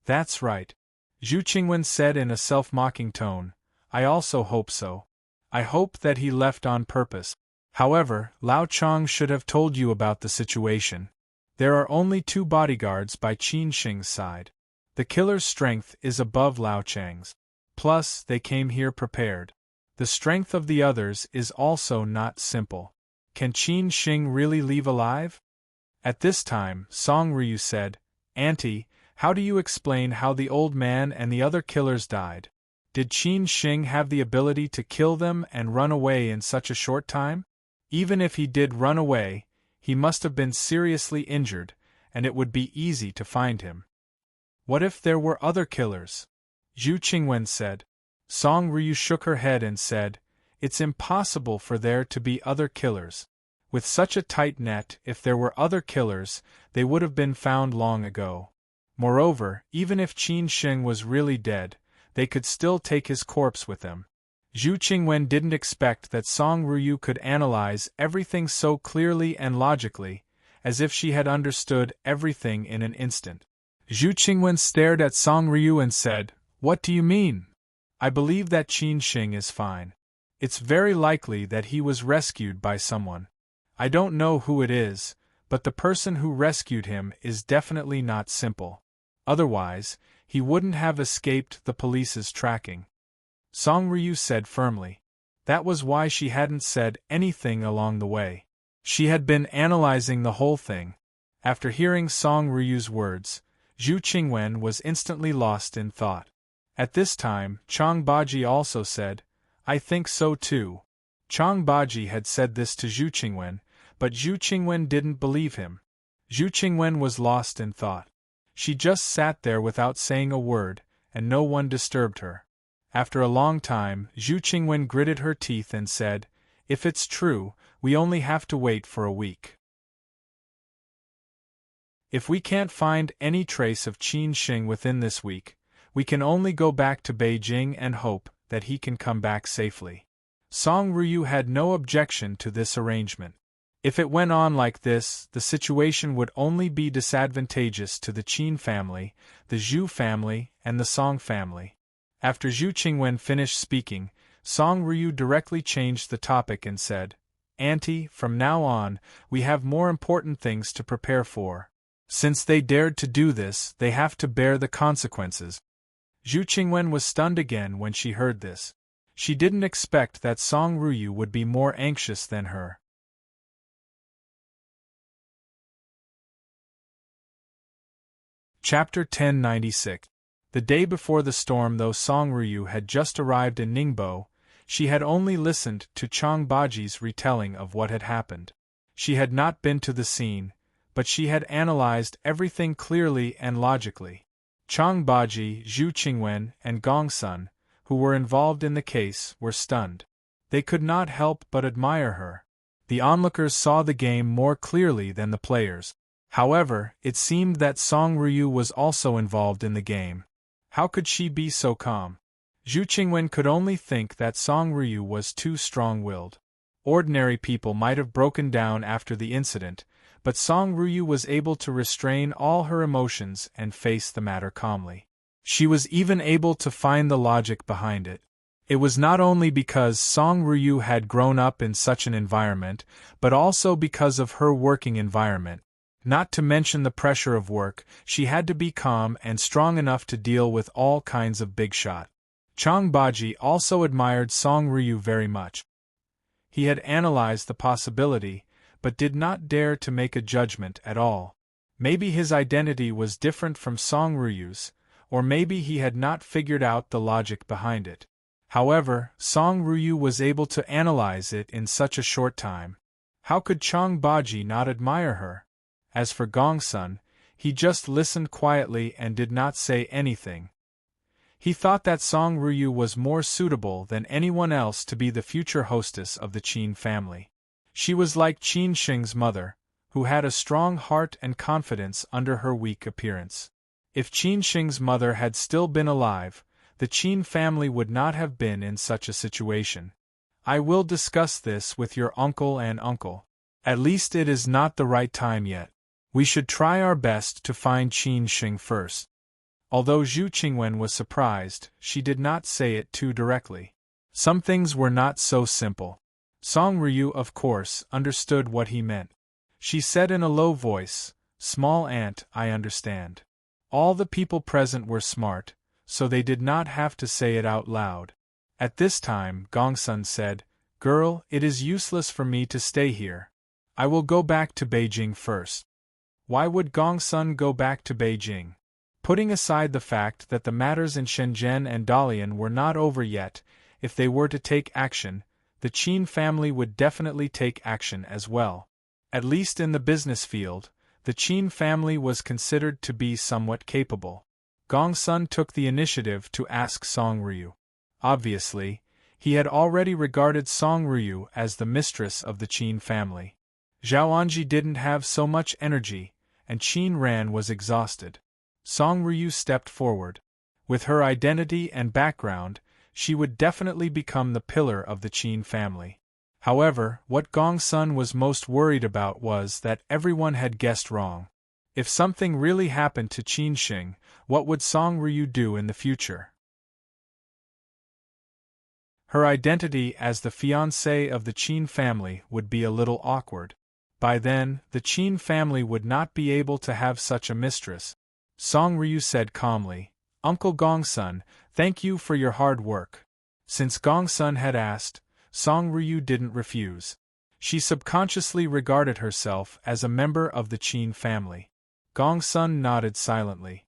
Speaker 1: That's right. Zhu Qingwen said in a self-mocking tone, I also hope so. I hope that he left on purpose. However, Lao Chang should have told you about the situation. There are only 2 bodyguards by Qin Shing's side. The killer's strength is above Lao Chang's. Plus, they came here prepared. The strength of the others is also not simple. Can Qin Shing really leave alive? At this time, Song Ryu said, Auntie, how do you explain how the old man and the other killers died? Did Qin Shing have the ability to kill them and run away in such a short time? Even if he did run away, he must have been seriously injured, and it would be easy to find him. What if there were other killers? Zhu Qingwen said. Song Ryu shook her head and said, It's impossible for there to be other killers. With such a tight net, if there were other killers, they would have been found long ago. Moreover, even if Qin Shing was really dead, they could still take his corpse with them. Zhu Qingwen didn't expect that Song Ryu could analyze everything so clearly and logically, as if she had understood everything in an instant. Zhu Qingwen stared at Song Ryu and said, What do you mean? I believe that Qin Shing is fine. It's very likely that he was rescued by someone. I don't know who it is, but the person who rescued him is definitely not simple. Otherwise, he wouldn't have escaped the police's tracking. Song Ryu said firmly. That was why she hadn't said anything along the way. She had been analyzing the whole thing. After hearing Song Ryu's words, Zhu Qingwen was instantly lost in thought. At this time, Chang Baji also said, I think so too. Chang Baji had said this to Zhu Qingwen, but Zhu Qingwen didn't believe him. Zhu Qingwen was lost in thought. She just sat there without saying a word, and no one disturbed her. After a long time, Zhu Qingwen gritted her teeth and said, If it's true, we only have to wait for a week. If we can't find any trace of Qin Shing within this week, we can only go back to Beijing and hope that he can come back safely. Song Ryu had no objection to this arrangement. If it went on like this, the situation would only be disadvantageous to the Qin family, the Zhu family, and the Song family. After Zhu Qingwen finished speaking, Song Ryu directly changed the topic and said, Auntie, from now on, we have more important things to prepare for. Since they dared to do this, they have to bear the consequences. Zhu Qingwen was stunned again when she heard this. She didn't expect that Song Ryu would be more anxious than her. Chapter 1096. The day before the storm, though Song Ryu had just arrived in Ningbo, She had only listened to Changbaji's retelling of what had happened. She had not been to the scene, but she had analyzed everything clearly and logically. Changbaji, Zhu Qingwen, and Gongsun, who were involved in the case, were stunned. They could not help but admire her. The onlookers saw the game more clearly than the players. However, it seemed that Song Ryu was also involved in the game. How could she be so calm? Zhu Qingwen could only think that Song Ryu was too strong-willed. Ordinary people might have broken down after the incident, but Song Ryu was able to restrain all her emotions and face the matter calmly. She was even able to find the logic behind it. It was not only because Song Ryu had grown up in such an environment, but also because of her working environment. Not to mention the pressure of work, she had to be calm and strong enough to deal with all kinds of big shot. Changbaji also admired Song Ryu very much. He had analyzed the possibility, but did not dare to make a judgment at all. Maybe his identity was different from Song Ryu's, or maybe he had not figured out the logic behind it. However, Song Ryu was able to analyze it in such a short time. How could Changbaji not admire her? As for Gongsun, he just listened quietly and did not say anything. He thought that Song Ryu was more suitable than anyone else to be the future hostess of the Qin family. She was like Qin Sheng's mother, who had a strong heart and confidence under her weak appearance. If Qin Sheng's mother had still been alive, the Qin family would not have been in such a situation. I will discuss this with your uncle and uncle. At least it is not the right time yet. We should try our best to find Qin Sheng first. Although Zhu Qingwen was surprised, she did not say it too directly. Some things were not so simple. Song Ryu, of course, understood what he meant. She said in a low voice, "Small aunt, I understand." All the people present were smart, so they did not have to say it out loud. At this time, Gongsun said, "Girl, it is useless for me to stay here. I will go back to Beijing first." Why would Gongsun go back to Beijing? Putting aside the fact that the matters in Shenzhen and Dalian were not over yet, if they were to take action, the Qin family would definitely take action as well. At least in the business field, the Qin family was considered to be somewhat capable. Gongsun took the initiative to ask Song Ryu. Obviously, he had already regarded Song Ryu as the mistress of the Qin family. Zhao Anji didn't have so much energy, and Qin Ran was exhausted. Song Ryu stepped forward. With her identity and background, she would definitely become the pillar of the Qin family. However, what Gongsun was most worried about was that everyone had guessed wrong. If something really happened to Qin Sheng, what would Song Ryu do in the future? Her identity as the fiancée of the Qin family would be a little awkward. By then, the Qin family would not be able to have such a mistress. Song Ryu said calmly, "Uncle Gongsun, thank you for your hard work." Since Gongsun had asked, Song Ryu didn't refuse. She subconsciously regarded herself as a member of the Qin family. Gongsun nodded silently.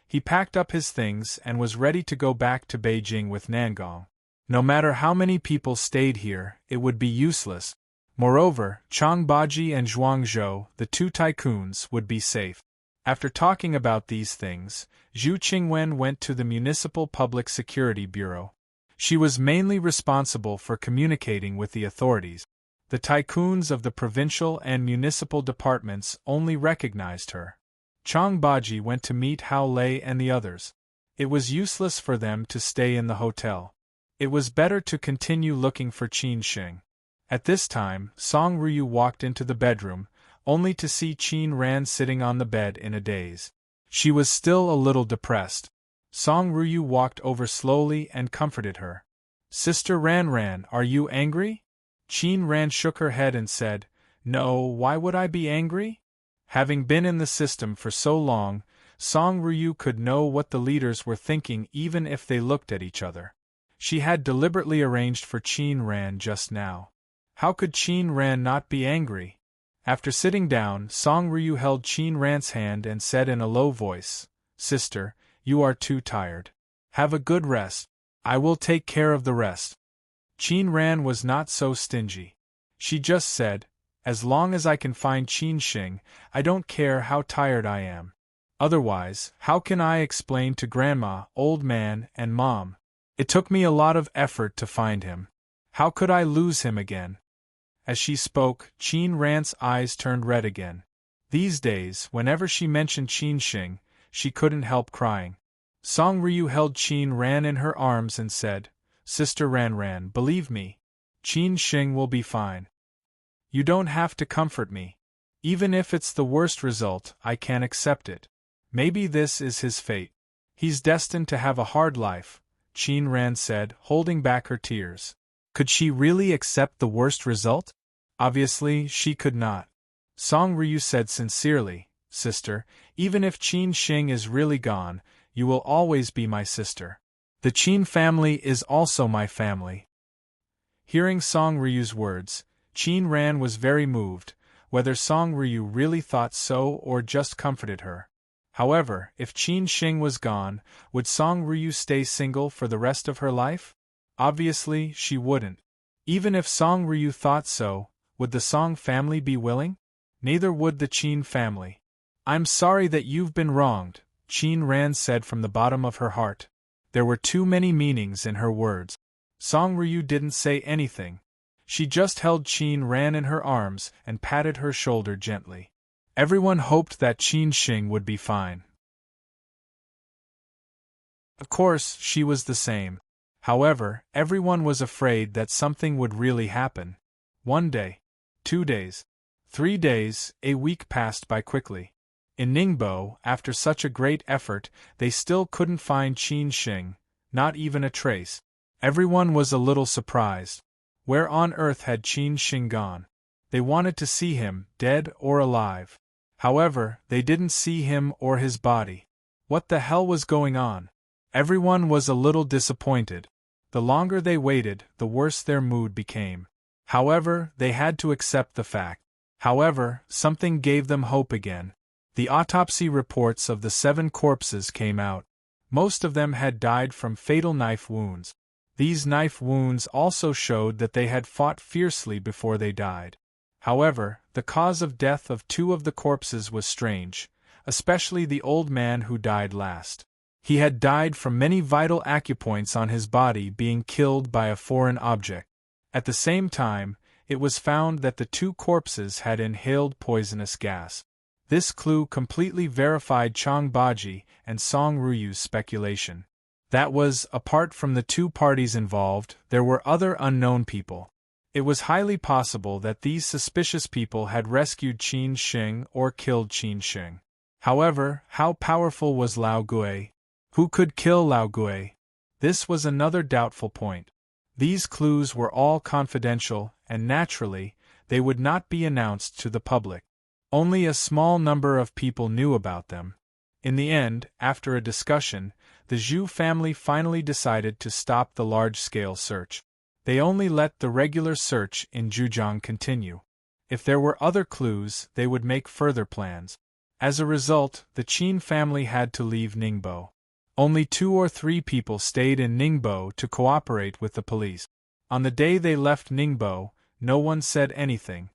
Speaker 1: He packed up his things and was ready to go back to Beijing with Nangong. No matter how many people stayed here, it would be useless. Moreover, Changbaji and Zhuangzhou, the two tycoons, would be safe. After talking about these things, Zhu Qingwen went to the Municipal Public Security Bureau. She was mainly responsible for communicating with the authorities. The tycoons of the provincial and municipal departments only recognized her. Changbaji went to meet Hao Lei and the others. It was useless for them to stay in the hotel. It was better to continue looking for Qin Sheng. At this time, Song Ryu walked into the bedroom, only to see Qin Ran sitting on the bed in a daze. She was still a little depressed. Song Ryu walked over slowly and comforted her. "Sister Ran, are you angry?" Qin Ran shook her head and said, "No, why would I be angry?" Having been in the system for so long, Song Ryu could know what the leaders were thinking even if they looked at each other. She had deliberately arranged for Qin Ran just now. How could Qin Ran not be angry? After sitting down, Song Ryu held Qin Ran's hand and said in a low voice, "Sister, you are too tired. Have a good rest. I will take care of the rest." Qin Ran was not so stingy. She just said, "As long as I can find Qin Shing, I don't care how tired I am. Otherwise, how can I explain to Grandma, Old Man, and Mom? It took me a lot of effort to find him. How could I lose him again?" As she spoke, Qin Ran's eyes turned red again. These days, whenever she mentioned Qin Shing, she couldn't help crying. Song Ryu held Qin Ran in her arms and said, "Sister Ran, believe me. Qin Shing will be fine. You don't have to comfort me. Even if it's the worst result, I can accept it. Maybe this is his fate. He's destined to have a hard life," Qin Ran said, holding back her tears. Could she really accept the worst result? Obviously, she could not. Song Ryu said sincerely, "Sister, even if Qin Shing is really gone, you will always be my sister. The Qin family is also my family." Hearing Song Ryu's words, Qin Ran was very moved, whether Song Ryu really thought so or just comforted her. However, if Qin Shing was gone, would Song Ryu stay single for the rest of her life? Obviously, she wouldn't. Even if Song Ryu thought so, would the Song family be willing? Neither would the Qin family. "I'm sorry that you've been wronged," Qin Ran said from the bottom of her heart. There were too many meanings in her words. Song Ryu didn't say anything. She just held Qin Ran in her arms and patted her shoulder gently. Everyone hoped that Qin Shing would be fine. Of course, she was the same. However, everyone was afraid that something would really happen. 1 day, 2 days, 3 days, a week passed by quickly. In Ningbo, after such a great effort, they still couldn't find Qin Shing, not even a trace. Everyone was a little surprised. Where on earth had Qin Shing gone? They wanted to see him, dead or alive. However, they didn't see him or his body. What the hell was going on? Everyone was a little disappointed. The longer they waited, the worse their mood became. However, they had to accept the fact. However, something gave them hope again. The autopsy reports of the 7 corpses came out. Most of them had died from fatal knife wounds. These knife wounds also showed that they had fought fiercely before they died. However, the cause of death of 2 of the corpses was strange, especially the old man who died last. He had died from many vital acupoints on his body being killed by a foreign object. At the same time, it was found that the 2 corpses had inhaled poisonous gas. This clue completely verified Chang Baji and Song Ryu's speculation. That was, apart from the 2 parties involved, there were other unknown people. It was highly possible that these suspicious people had rescued Qin Shing or killed Qin Shing. However, how powerful was Lao Gui? Who could kill Lao Gui? This was another doubtful point. These clues were all confidential, and naturally, they would not be announced to the public. Only a small number of people knew about them. In the end, after a discussion, the Zhu family finally decided to stop the large-scale search. They only let the regular search in Zhujiang continue. If there were other clues, they would make further plans. As a result, the Qin family had to leave Ningbo. Only 2 or 3 people stayed in Ningbo to cooperate with the police. On the day they left Ningbo, no one said anything.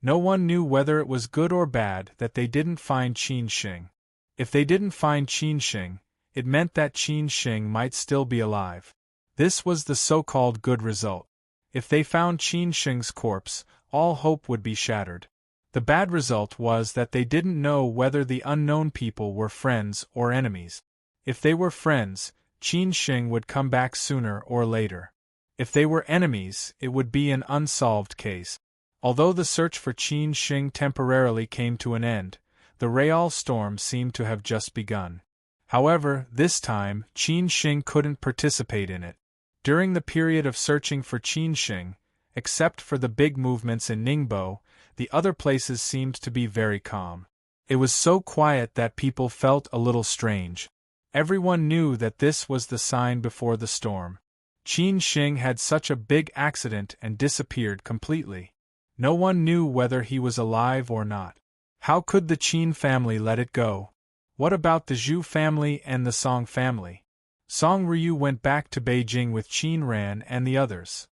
Speaker 1: No one knew whether it was good or bad that they didn't find Qin Shing. If they didn't find Qin Shing, it meant that Qin Shing might still be alive. This was the so-called good result. If they found Qin Shing's corpse, all hope would be shattered. The bad result was that they didn't know whether the unknown people were friends or enemies. If they were friends, Qin Shing would come back sooner or later. If they were enemies, it would be an unsolved case. Although the search for Qin Shing temporarily came to an end, the Real storm seemed to have just begun. However, this time, Qin Shing couldn't participate in it. During the period of searching for Qin Shing, except for the big movements in Ningbo, the other places seemed to be very calm. It was so quiet that people felt a little strange. Everyone knew that this was the sign before the storm. Qin Shing had such a big accident and disappeared completely. No one knew whether he was alive or not. How could the Qin family let it go? What about the Zhu family and the Song family? Song Ryu went back to Beijing with Qin Ran and the others.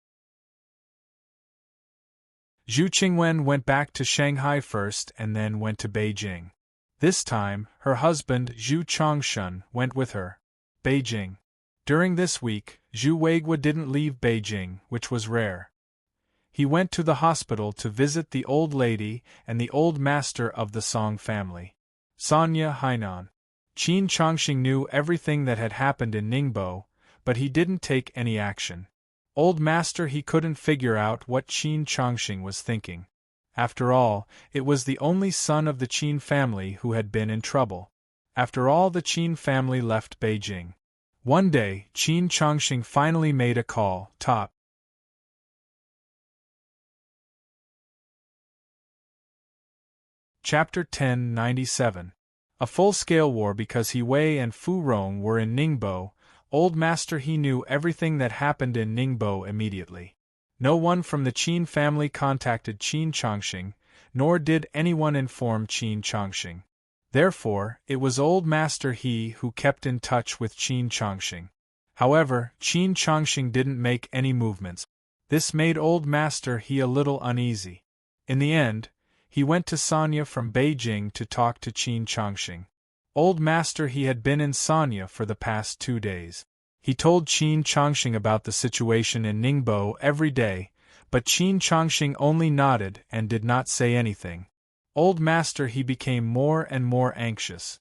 Speaker 1: Zhu Qingwen went back to Shanghai first and then went to Beijing. This time, her husband Zhu Chongshun went with her. Beijing. During this week, Zhu Weiguo didn't leave Beijing, which was rare. He went to the hospital to visit the old lady and the old master of the Song family. Sonia Hainan. Qin Chongxing knew everything that had happened in Ningbo, but he didn't take any action. Old master, he couldn't figure out what Qin Chongxing was thinking. After all, it was the only son of the Qin family who had been in trouble. After all, the Qin family left Beijing. One day, Qin Chongxing finally made a call. Top. Chapter 1097. A full-scale war because He Wei and Fu Rong were in Ningbo. Old master, he knew everything that happened in Ningbo immediately. No one from the Qin family contacted Qin Chongxing, nor did anyone inform Qin Chongxing. Therefore, it was old master he who kept in touch with Qin Chongxing. However, Qin Chongxing didn't make any movements. This made old master he a little uneasy. In the end, he went to Sanya from Beijing to talk to Qin Chongxing. Old master he had been in Sanya for the past 2 days. He told Qin Chongxing about the situation in Ningbo every day, but Qin Chongxing only nodded and did not say anything. Old master he became more and more anxious.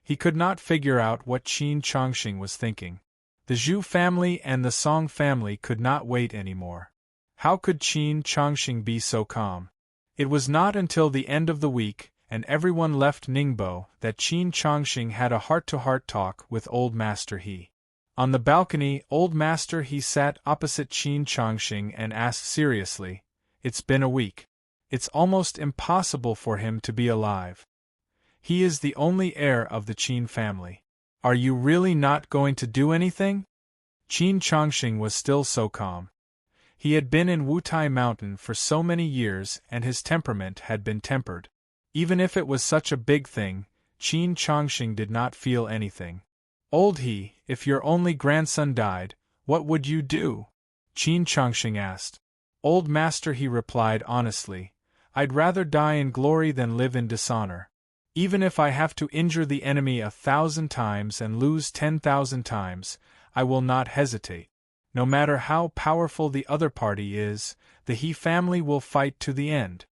Speaker 1: He could not figure out what Qin Chongxing was thinking. The Zhu family and the Song family could not wait anymore. How could Qin Chongxing be so calm? It was not until the end of the week, and everyone left Ningbo, that Qin Chongxing had a heart-to-heart talk with old master he. On the balcony, old master he sat opposite Qin Chongxing and asked seriously, "It's been a week. It's almost impossible for him to be alive. He is the only heir of the Qin family. Are you really not going to do anything?" Qin Chongxing was still so calm. He had been in Wutai Mountain for so many years and his temperament had been tempered. Even if it was such a big thing, Qin Chongxing did not feel anything. "Old he, if your only grandson died, what would you do?" Qin Chongxing asked. Old master he replied honestly, "I'd rather die in glory than live in dishonor. Even if I have to injure the enemy 1,000 times and lose 10,000 times, I will not hesitate. No matter how powerful the other party is, the He family will fight to the end.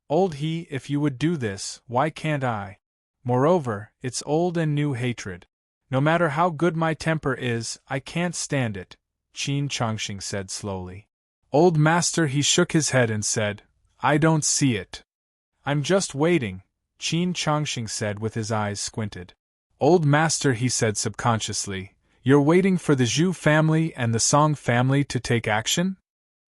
Speaker 1: Old he, if you would do this, why can't I? Moreover, it's old and new hatred. No matter how good my temper is, I can't stand it," Qin Chongxing said slowly. Old master he shook his head and said, "I don't see it." "I'm just waiting," Qin Chongxing said with his eyes squinted. Old master he said subconsciously, "You're waiting for the Zhu family and the Song family to take action?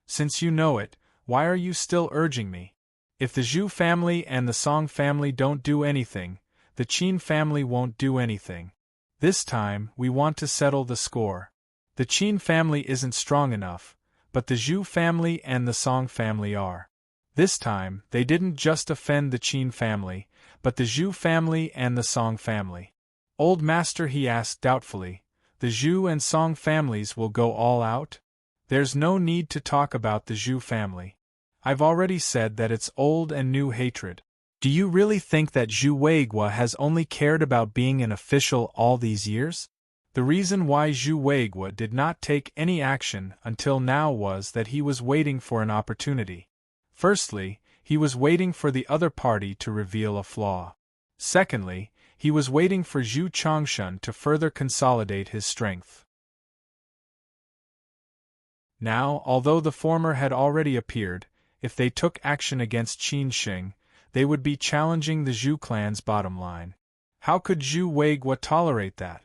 Speaker 1: Since you know it, why are you still urging me? If the Zhu family and the Song family don't do anything, the Qin family won't do anything. This time, we want to settle the score. The Qin family isn't strong enough, but the Zhu family and the Song family are. This time, they didn't just offend the Qin family, but the Zhu family and the Song family." Old master he asked doubtfully, "The Zhu and Song families will go all out? There's no need to talk about the Zhu family. I've already said that it's old and new hatred. Do you really think that Zhu Weiguo has only cared about being an official all these years? The reason why Zhu Weiguo did not take any action until now was that he was waiting for an opportunity. Firstly, he was waiting for the other party to reveal a flaw. Secondly, he was waiting for Zhu Chongshun to further consolidate his strength. Now, although the former had already appeared, if they took action against Qin Xing, they would be challenging the Zhu clan's bottom line. How could Zhu Weiguo tolerate that?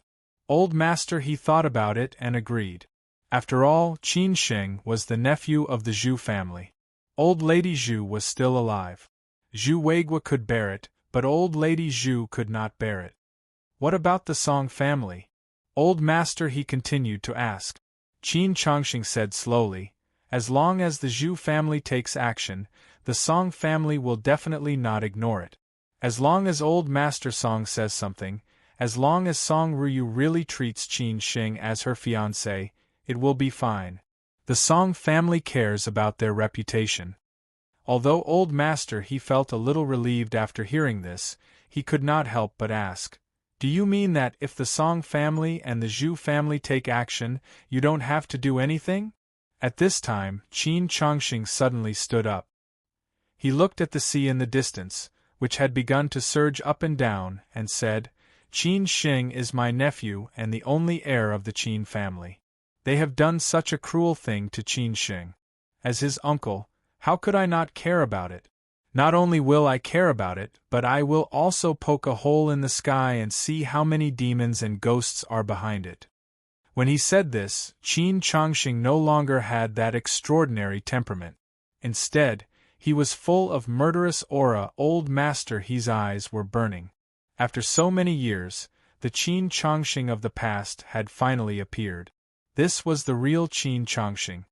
Speaker 1: Old master he thought about it and agreed. After all, Qin Xing was the nephew of the Zhu family. Old Lady Zhu was still alive. Zhu Weiguo could bear it, but old Lady Zhu could not bear it. What about the Song family? Old master he continued to ask. Qin Chongxing said slowly, "As long as the Zhu family takes action, the Song family will definitely not ignore it. As long as old master Song says something, as long as Song Ruyu really treats Qin Xing as her fiancé, it will be fine. The Song family cares about their reputation." Although old master he felt a little relieved after hearing this, he could not help but ask, "Do you mean that if the Song family and the Zhu family take action, you don't have to do anything?" At this time, Qin Chongqing suddenly stood up. He looked at the sea in the distance, which had begun to surge up and down, and said, "Qin Xing is my nephew and the only heir of the Qin family. They have done such a cruel thing to Qin Xing. As his uncle, how could I not care about it? Not only will I care about it, but I will also poke a hole in the sky and see how many demons and ghosts are behind it." When he said this, Qin Chongqing no longer had that extraordinary temperament. Instead, he was full of murderous aura. Old Master He's eyes were burning. After so many years, the Qin Chongqing of the past had finally appeared. This was the real Qin Chongqing.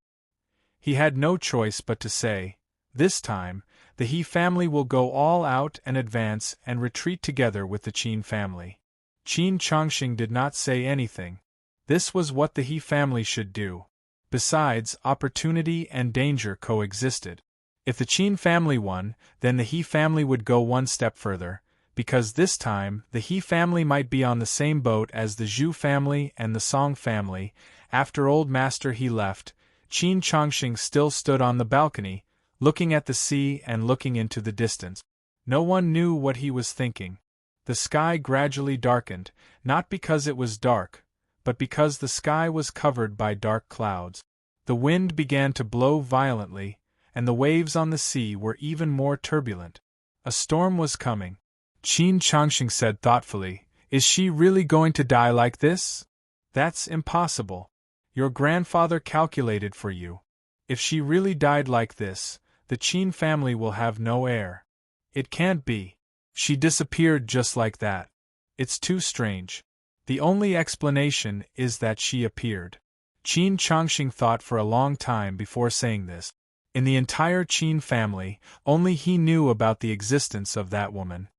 Speaker 1: He had no choice but to say, "This time, the He family will go all out and advance and retreat together with the Qin family." Qin Chongqing did not say anything. This was what the He family should do. Besides, opportunity and danger coexisted. If the Qin family won, then the He family would go one step further, because this time the He family might be on the same boat as the Zhu family and the Song family. After old master He left, Qin Chongqing still stood on the balcony, looking at the sea and looking into the distance. No one knew what he was thinking. The sky gradually darkened, not because it was dark, but because the sky was covered by dark clouds. The wind began to blow violently, and the waves on the sea were even more turbulent. A storm was coming. Qin Chongqing said thoughtfully, "Is she really going to die like this? That's impossible. Your grandfather calculated for you. If she really died like this, the Qin family will have no heir. It can't be. She disappeared just like that. It's too strange. The only explanation is that she appeared." Qin Chongqing thought for a long time before saying this. In the entire Qin family, only he knew about the existence of that woman.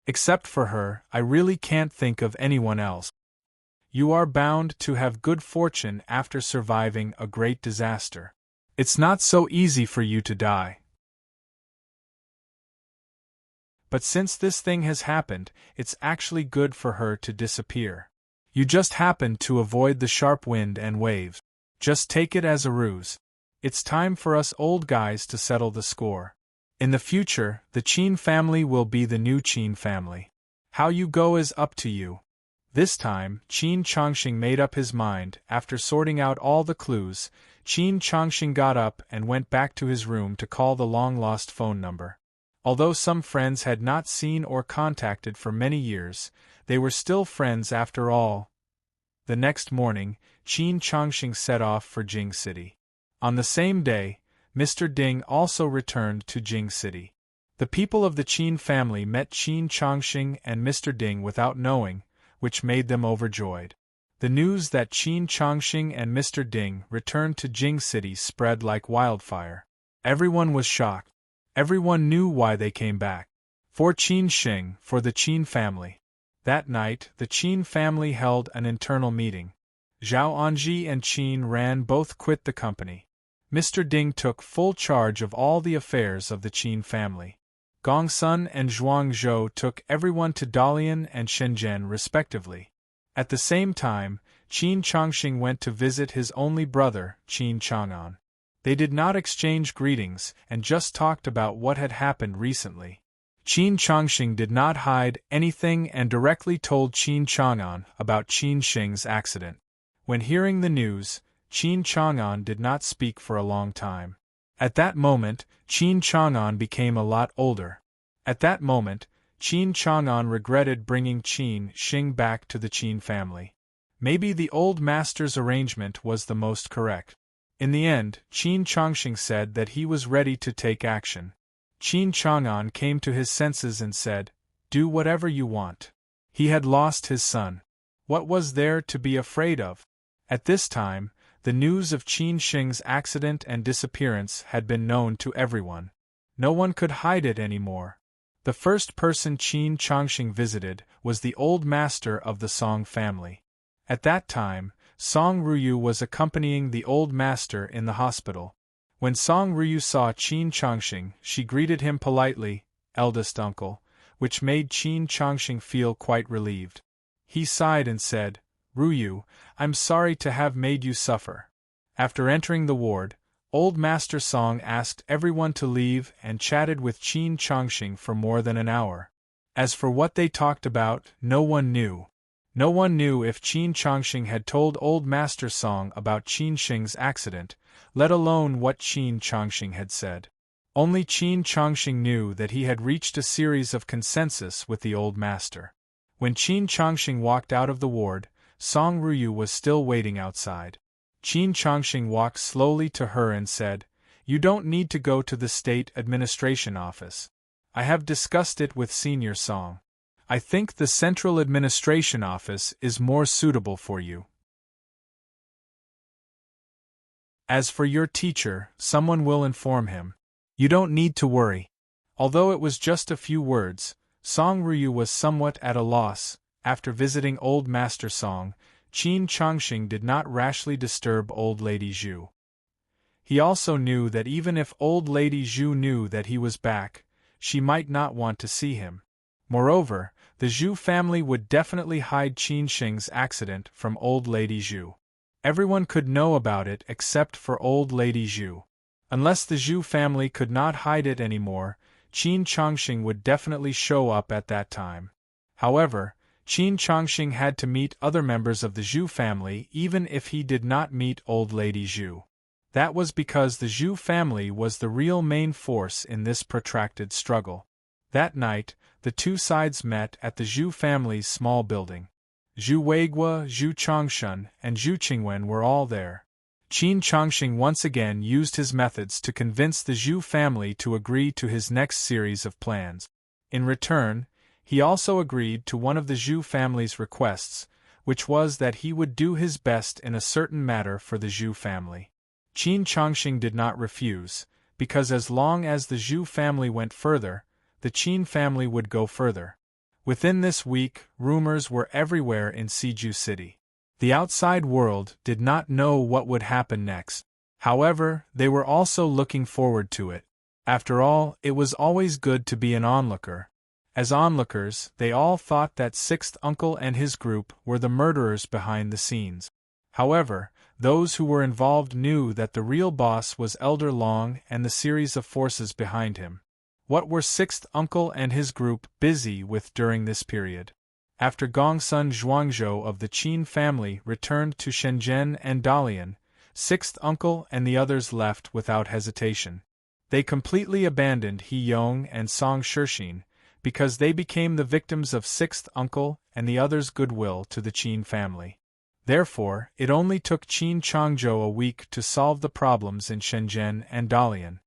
Speaker 1: "Except for her, I really can't think of anyone else. You are bound to have good fortune after surviving a great disaster. It's not so easy for you to die. But since this thing has happened, it's actually good for her to disappear. You just happened to avoid the sharp wind and waves. Just take it as a ruse. It's time for us old guys to settle the score. In the future, the Qin family will be the new Qin family. How you go is up to you." This time, Qin Chongqing made up his mind. After sorting out all the clues, Qin Chongqing got up and went back to his room to call the long-lost phone number. Although some friends had not seen or contacted for many years, they were still friends after all. The next morning, Qin Chongqing set off for Jing City. On the same day, Mr. Ding also returned to Jing City. The people of the Qin family met Qin Chongqing and Mr. Ding without knowing, which made them overjoyed. The news that Qin Chongqing and Mr. Ding returned to Jing City spread like wildfire. Everyone was shocked. Everyone knew why they came back. For Qin Xing, for the Qin family. That night, the Qin family held an internal meeting. Zhao Anji and Qin Ran both quit the company. Mr. Ding took full charge of all the affairs of the Qin family. Gong Sun and Zhuang Zhou took everyone to Dalian and Shenzhen respectively. At the same time, Qin Chongqing went to visit his only brother, Qin Chang'an. They did not exchange greetings and just talked about what had happened recently. Qin Chongqing did not hide anything and directly told Qin Chang'an about Qin Xing's accident. When hearing the news, Qin Chang'an did not speak for a long time. At that moment, Qin Chang'an became a lot older. At that moment, Qin Chang'an regretted bringing Qin Xing back to the Qin family. Maybe the old master's arrangement was the most correct. In the end, Qin Chongqing said that he was ready to take action. Qin Chang'an came to his senses and said, "Do whatever you want." He had lost his son. What was there to be afraid of? At this time, the news of Qin Xing's accident and disappearance had been known to everyone. No one could hide it anymore. The first person Qin Chongqing visited was the old master of the Song family. At that time, Song Ruyu was accompanying the old master in the hospital. When Song Ryu saw Qin Changxing, she greeted him politely, eldest uncle, which made Qin Changxing feel quite relieved. He sighed and said, Ryu, I'm sorry to have made you suffer. After entering the ward, Old Master Song asked everyone to leave and chatted with Qin Changxing for more than an hour. As for what they talked about, no one knew. No one knew if Qin Changxing had told Old Master Song about Qin Shing's accident, let alone what Qin Changxing had said. Only Qin Changxing knew that he had reached a series of consensus with the Old Master. When Qin Changxing walked out of the ward, Song Ryu was still waiting outside. Qin Changxing walked slowly to her and said, You don't need to go to the State Administration Office. I have discussed it with Senior Song. I think the Central Administration Office is more suitable for you. As for your teacher, someone will inform him. You don't need to worry. Although it was just a few words, Song Ryu was somewhat at a loss. After visiting Old Master Song, Qin Changxing did not rashly disturb Old Lady Zhu. He also knew that even if Old Lady Zhu knew that he was back, she might not want to see him. Moreover, the Zhu family would definitely hide Qin Shing's accident from Old Lady Zhu. Everyone could know about it except for Old Lady Zhu. Unless the Zhu family could not hide it anymore, Qin Changxing would definitely show up at that time. However, Qin Changxing had to meet other members of the Zhu family even if he did not meet Old Lady Zhu. That was because the Zhu family was the real main force in this protracted struggle. That night, the two sides met at the Zhu family's small building. Zhu Weiguo, Zhu Changshun, and Zhu Qingwen were all there. Qin Changxing once again used his methods to convince the Zhu family to agree to his next series of plans. In return, he also agreed to one of the Zhu family's requests, which was that he would do his best in a certain matter for the Zhu family. Qin Changxing did not refuse, because as long as the Zhu family went further, the Qin family would go further. Within this week, rumors were everywhere in Siju City. The outside world did not know what would happen next. However, they were also looking forward to it. After all, it was always good to be an onlooker. As onlookers, they all thought that Sixth Uncle and his group were the murderers behind the scenes. However, those who were involved knew that the real boss was Elder Long and the series of forces behind him. What were Sixth Uncle and his group busy with during this period? After Gongsun Zhuangzhou of the Qin family returned to Shenzhen and Dalian, Sixth Uncle and the others left without hesitation. They completely abandoned He Yong and Song Shixin, because they became the victims of Sixth Uncle and the others' goodwill to the Qin family. Therefore, it only took Qin Changzhou a week to solve the problems in Shenzhen and Dalian.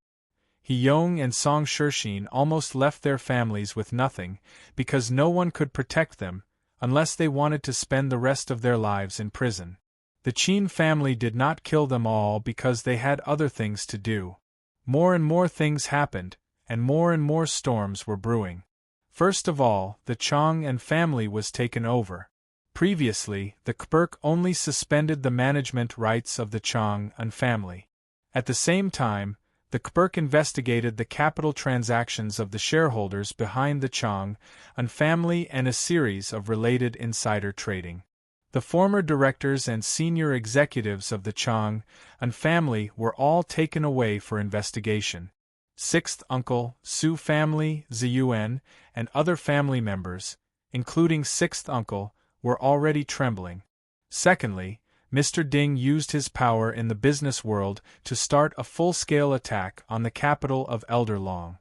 Speaker 1: He Yong and Song Shixin almost left their families with nothing, because no one could protect them, unless they wanted to spend the rest of their lives in prison. The Qin family did not kill them all because they had other things to do. More and more things happened, and more storms were brewing. First of all, the Chang and family was taken over. Previously, the Kberk only suspended the management rights of the Chang and family. At the same time, the Kberk investigated the capital transactions of the shareholders behind the Chang and family and a series of related insider trading. The former directors and senior executives of the Chang and family were all taken away for investigation. Sixth Uncle, Su family, Ziyuan, and other family members, including Sixth Uncle, were already trembling. Secondly, Mr. Ding used his power in the business world to start a full-scale attack on the capital of Elder Long.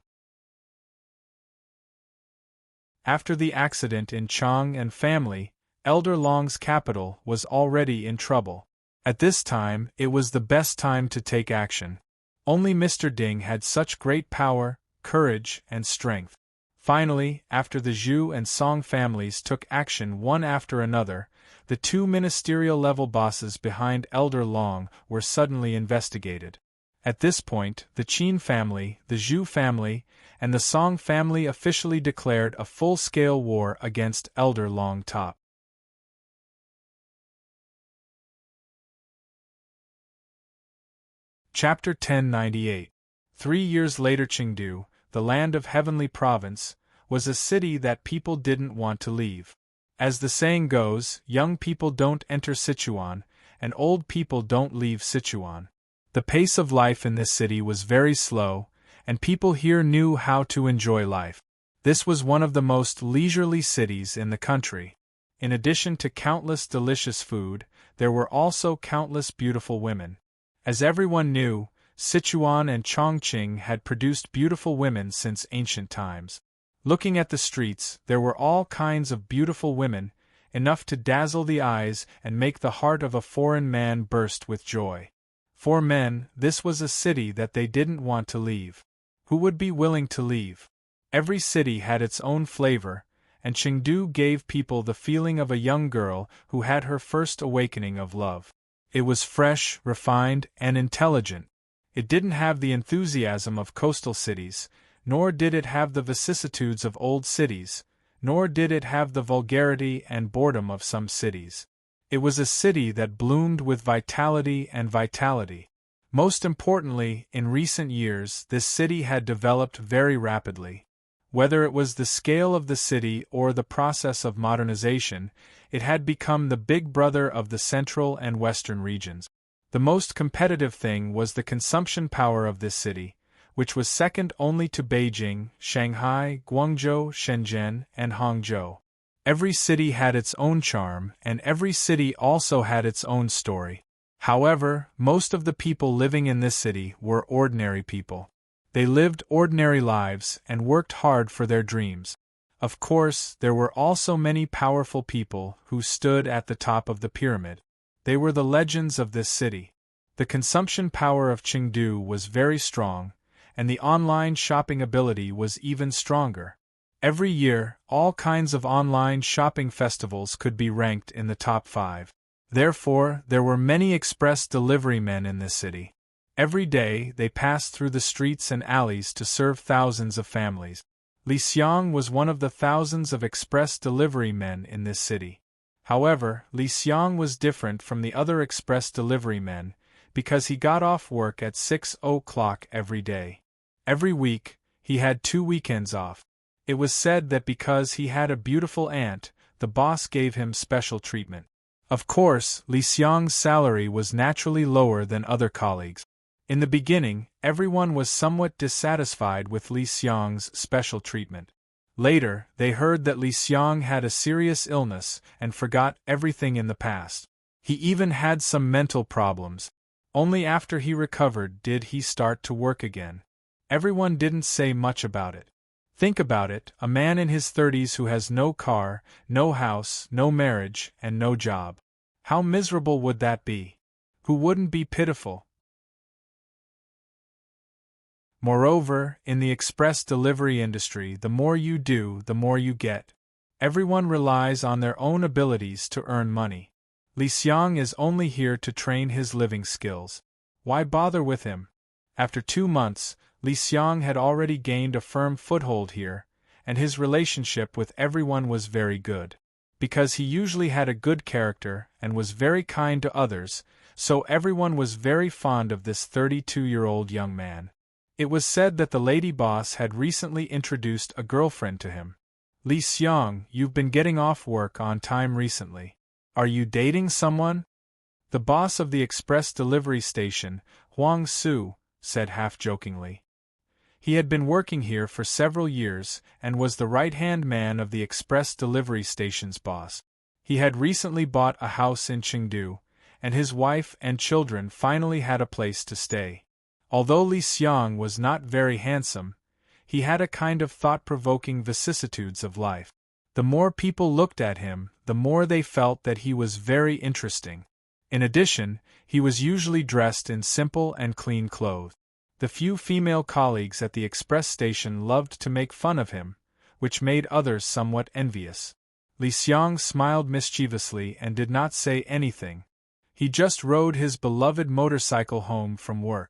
Speaker 1: After the accident in Chang and family, Elder Long's capital was already in trouble. At this time, it was the best time to take action. Only Mr. Ding had such great power, courage, and strength. Finally, after the Zhu and Song families took action one after another, the two ministerial-level bosses behind Elder Long were suddenly investigated. At this point, the Qin family, the Zhu family, and the Song family officially declared a full-scale war against Elder Long Top. Chapter 1098. 3 years later, Chengdu, the land of heavenly province, was a city that people didn't want to leave. As the saying goes, young people don't enter Sichuan, and old people don't leave Sichuan. The pace of life in this city was very slow, and people here knew how to enjoy life. This was one of the most leisurely cities in the country. In addition to countless delicious food, there were also countless beautiful women. As everyone knew, Sichuan and Chongqing had produced beautiful women since ancient times. Looking at the streets, there were all kinds of beautiful women, enough to dazzle the eyes and make the heart of a foreign man burst with joy. For men, this was a city that they didn't want to leave. Who would be willing to leave? Every city had its own flavor, and Chengdu gave people the feeling of a young girl who had her first awakening of love. It was fresh, refined, and intelligent. It didn't have the enthusiasm of coastal cities, nor did it have the vicissitudes of old cities, nor did it have the vulgarity and boredom of some cities. It was a city that bloomed with vitality and vitality. Most importantly, in recent years, this city had developed very rapidly. Whether it was the scale of the city or the process of modernization, it had become the big brother of the central and western regions. The most competitive thing was the consumption power of this city, which was second only to Beijing, Shanghai, Guangzhou, Shenzhen, and Hangzhou. Every city had its own charm, and every city also had its own story. However, most of the people living in this city were ordinary people. They lived ordinary lives and worked hard for their dreams. Of course, there were also many powerful people who stood at the top of the pyramid. They were the legends of this city. The consumption power of Chengdu was very strong, and the online shopping ability was even stronger. Every year, all kinds of online shopping festivals could be ranked in the top 5. Therefore, there were many express delivery men in this city. Every day, they passed through the streets and alleys to serve thousands of families. Li Xiang was one of the thousands of express delivery men in this city. However, Li Xiang was different from the other express delivery men, because he got off work at 6 o'clock every day. Every week, he had 2 weekends off. It was said that because he had a beautiful aunt, the boss gave him special treatment. Of course, Li Xiang's salary was naturally lower than other colleagues. In the beginning, everyone was somewhat dissatisfied with Li Xiang's special treatment. Later, they heard that Li Xiang had a serious illness and forgot everything in the past. He even had some mental problems. Only after he recovered did he start to work again. Everyone didn't say much about it. Think about it, a man in his 30s who has no car, no house, no marriage, and no job. How miserable would that be? Who wouldn't be pitiful? Moreover, in the express delivery industry, the more you do, the more you get. Everyone relies on their own abilities to earn money. Li Xiang is only here to train his living skills. Why bother with him? After 2 months, Li Xiang had already gained a firm foothold here, and his relationship with everyone was very good. Because he usually had a good character and was very kind to others, so everyone was very fond of this 32-year-old young man. It was said that the lady boss had recently introduced a girlfriend to him. Li Xiang, you've been getting off work on time recently. Are you dating someone? The boss of the express delivery station, Huang Su, said half-jokingly. He had been working here for several years and was the right-hand man of the express delivery station's boss. He had recently bought a house in Chengdu, and his wife and children finally had a place to stay. Although Li Xiang was not very handsome, he had a kind of thought-provoking vicissitudes of life. The more people looked at him, the more they felt that he was very interesting. In addition, he was usually dressed in simple and clean clothes. The few female colleagues at the express station loved to make fun of him, which made others somewhat envious. Li Xiang smiled mischievously and did not say anything. He just rode his beloved motorcycle home from work.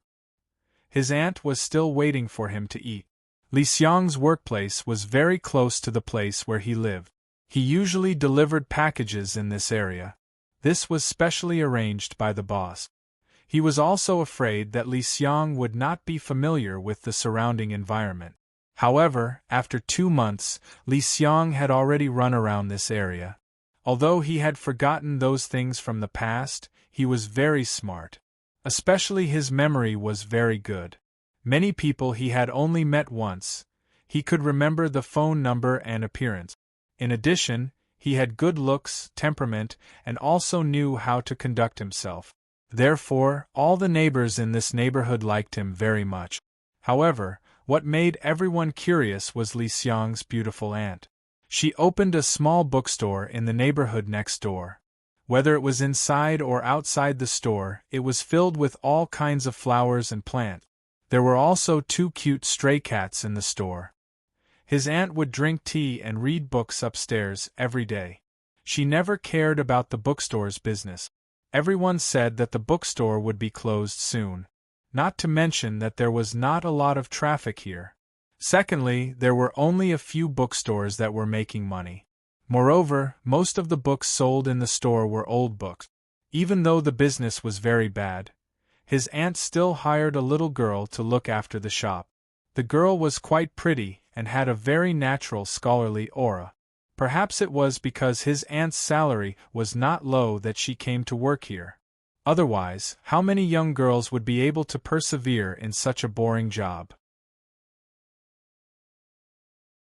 Speaker 1: His aunt was still waiting for him to eat. Li Xiang's workplace was very close to the place where he lived. He usually delivered packages in this area. This was specially arranged by the boss. He was also afraid that Li Xiang would not be familiar with the surrounding environment. However, after 2 months, Li Xiang had already run around this area. Although he had forgotten those things from the past, he was very smart. Especially his memory was very good. Many people he had only met once. He could remember the phone number and appearance. In addition, he had good looks, temperament, and also knew how to conduct himself. Therefore, all the neighbors in this neighborhood liked him very much. However, what made everyone curious was Li Xiang's beautiful aunt. She opened a small bookstore in the neighborhood next door. Whether it was inside or outside the store, it was filled with all kinds of flowers and plants. There were also 2 cute stray cats in the store. His aunt would drink tea and read books upstairs every day. She never cared about the bookstore's business. Everyone said that the bookstore would be closed soon. Not to mention that there was not a lot of traffic here. Secondly, there were only a few bookstores that were making money. Moreover, most of the books sold in the store were old books. Even though the business was very bad, his aunt still hired a little girl to look after the shop. The girl was quite pretty and had a very natural scholarly aura. Perhaps it was because his aunt's salary was not low that she came to work here. Otherwise, how many young girls would be able to persevere in such a boring job?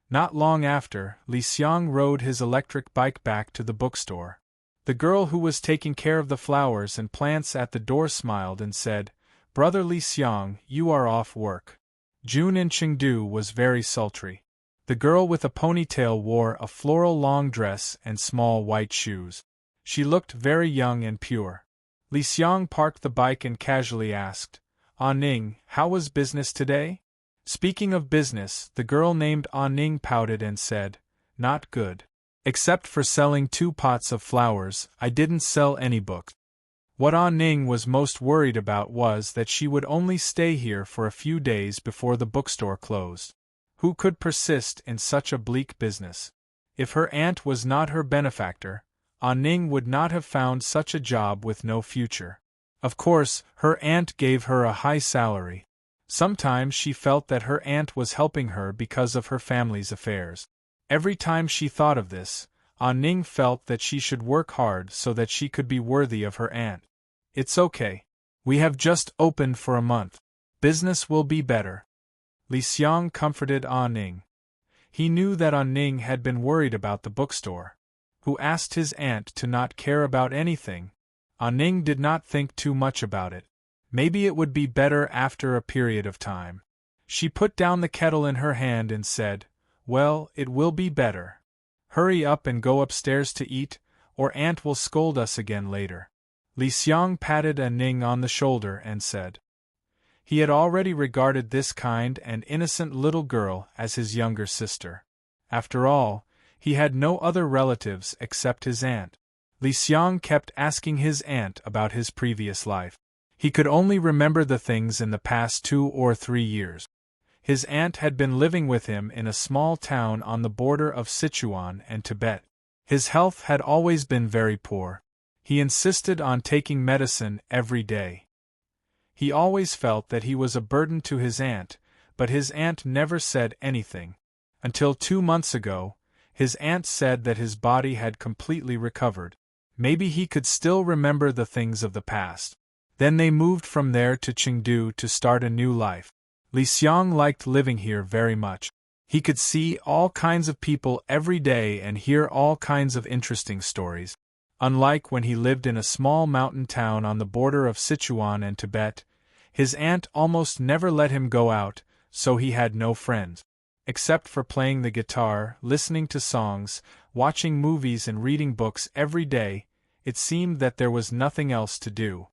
Speaker 1: Not long after, Li Xiang rode his electric bike back to the bookstore. The girl who was taking care of the flowers and plants at the door smiled and said, "Brother Li Xiang, you are off work." June in Chengdu was very sultry. The girl with a ponytail wore a floral long dress and small white shoes. She looked very young and pure. Li Xiang parked the bike and casually asked, "Ah Ning, how was business today?" Speaking of business, the girl named Ah Ning pouted and said, "Not good. Except for selling 2 pots of flowers, I didn't sell any books." What Ah Ning was most worried about was that she would only stay here for a few days before the bookstore closed. Who could persist in such a bleak business? If her aunt was not her benefactor, Ah Ning would not have found such a job with no future. Of course, her aunt gave her a high salary. Sometimes she felt that her aunt was helping her because of her family's affairs. Every time she thought of this, Ah Ning felt that she should work hard so that she could be worthy of her aunt. "It's okay. We have just opened for a month. Business will be better." Li Xiang comforted Ah Ning. He knew that Ah Ning had been worried about the bookstore. Who asked his aunt to not care about anything? Ah Ning did not think too much about it. Maybe it would be better after a period of time. She put down the kettle in her hand and said, "Well, it will be better. Hurry up and go upstairs to eat, or Aunt will scold us again later." Li Xiang patted Ah Ning on the shoulder and said. He had already regarded this kind and innocent little girl as his younger sister. After all, he had no other relatives except his aunt. Li Xiang kept asking his aunt about his previous life. He could only remember the things in the past 2 or 3 years. His aunt had been living with him in a small town on the border of Sichuan and Tibet. His health had always been very poor. He insisted on taking medicine every day. He always felt that he was a burden to his aunt, but his aunt never said anything. Until 2 months ago, his aunt said that his body had completely recovered. Maybe he could still remember the things of the past. Then they moved from there to Chengdu to start a new life. Li Xiang liked living here very much. He could see all kinds of people every day and hear all kinds of interesting stories. Unlike when he lived in a small mountain town on the border of Sichuan and Tibet, his aunt almost never let him go out, so he had no friends. Except for playing the guitar, listening to songs, watching movies and reading books every day, it seemed that there was nothing else to do.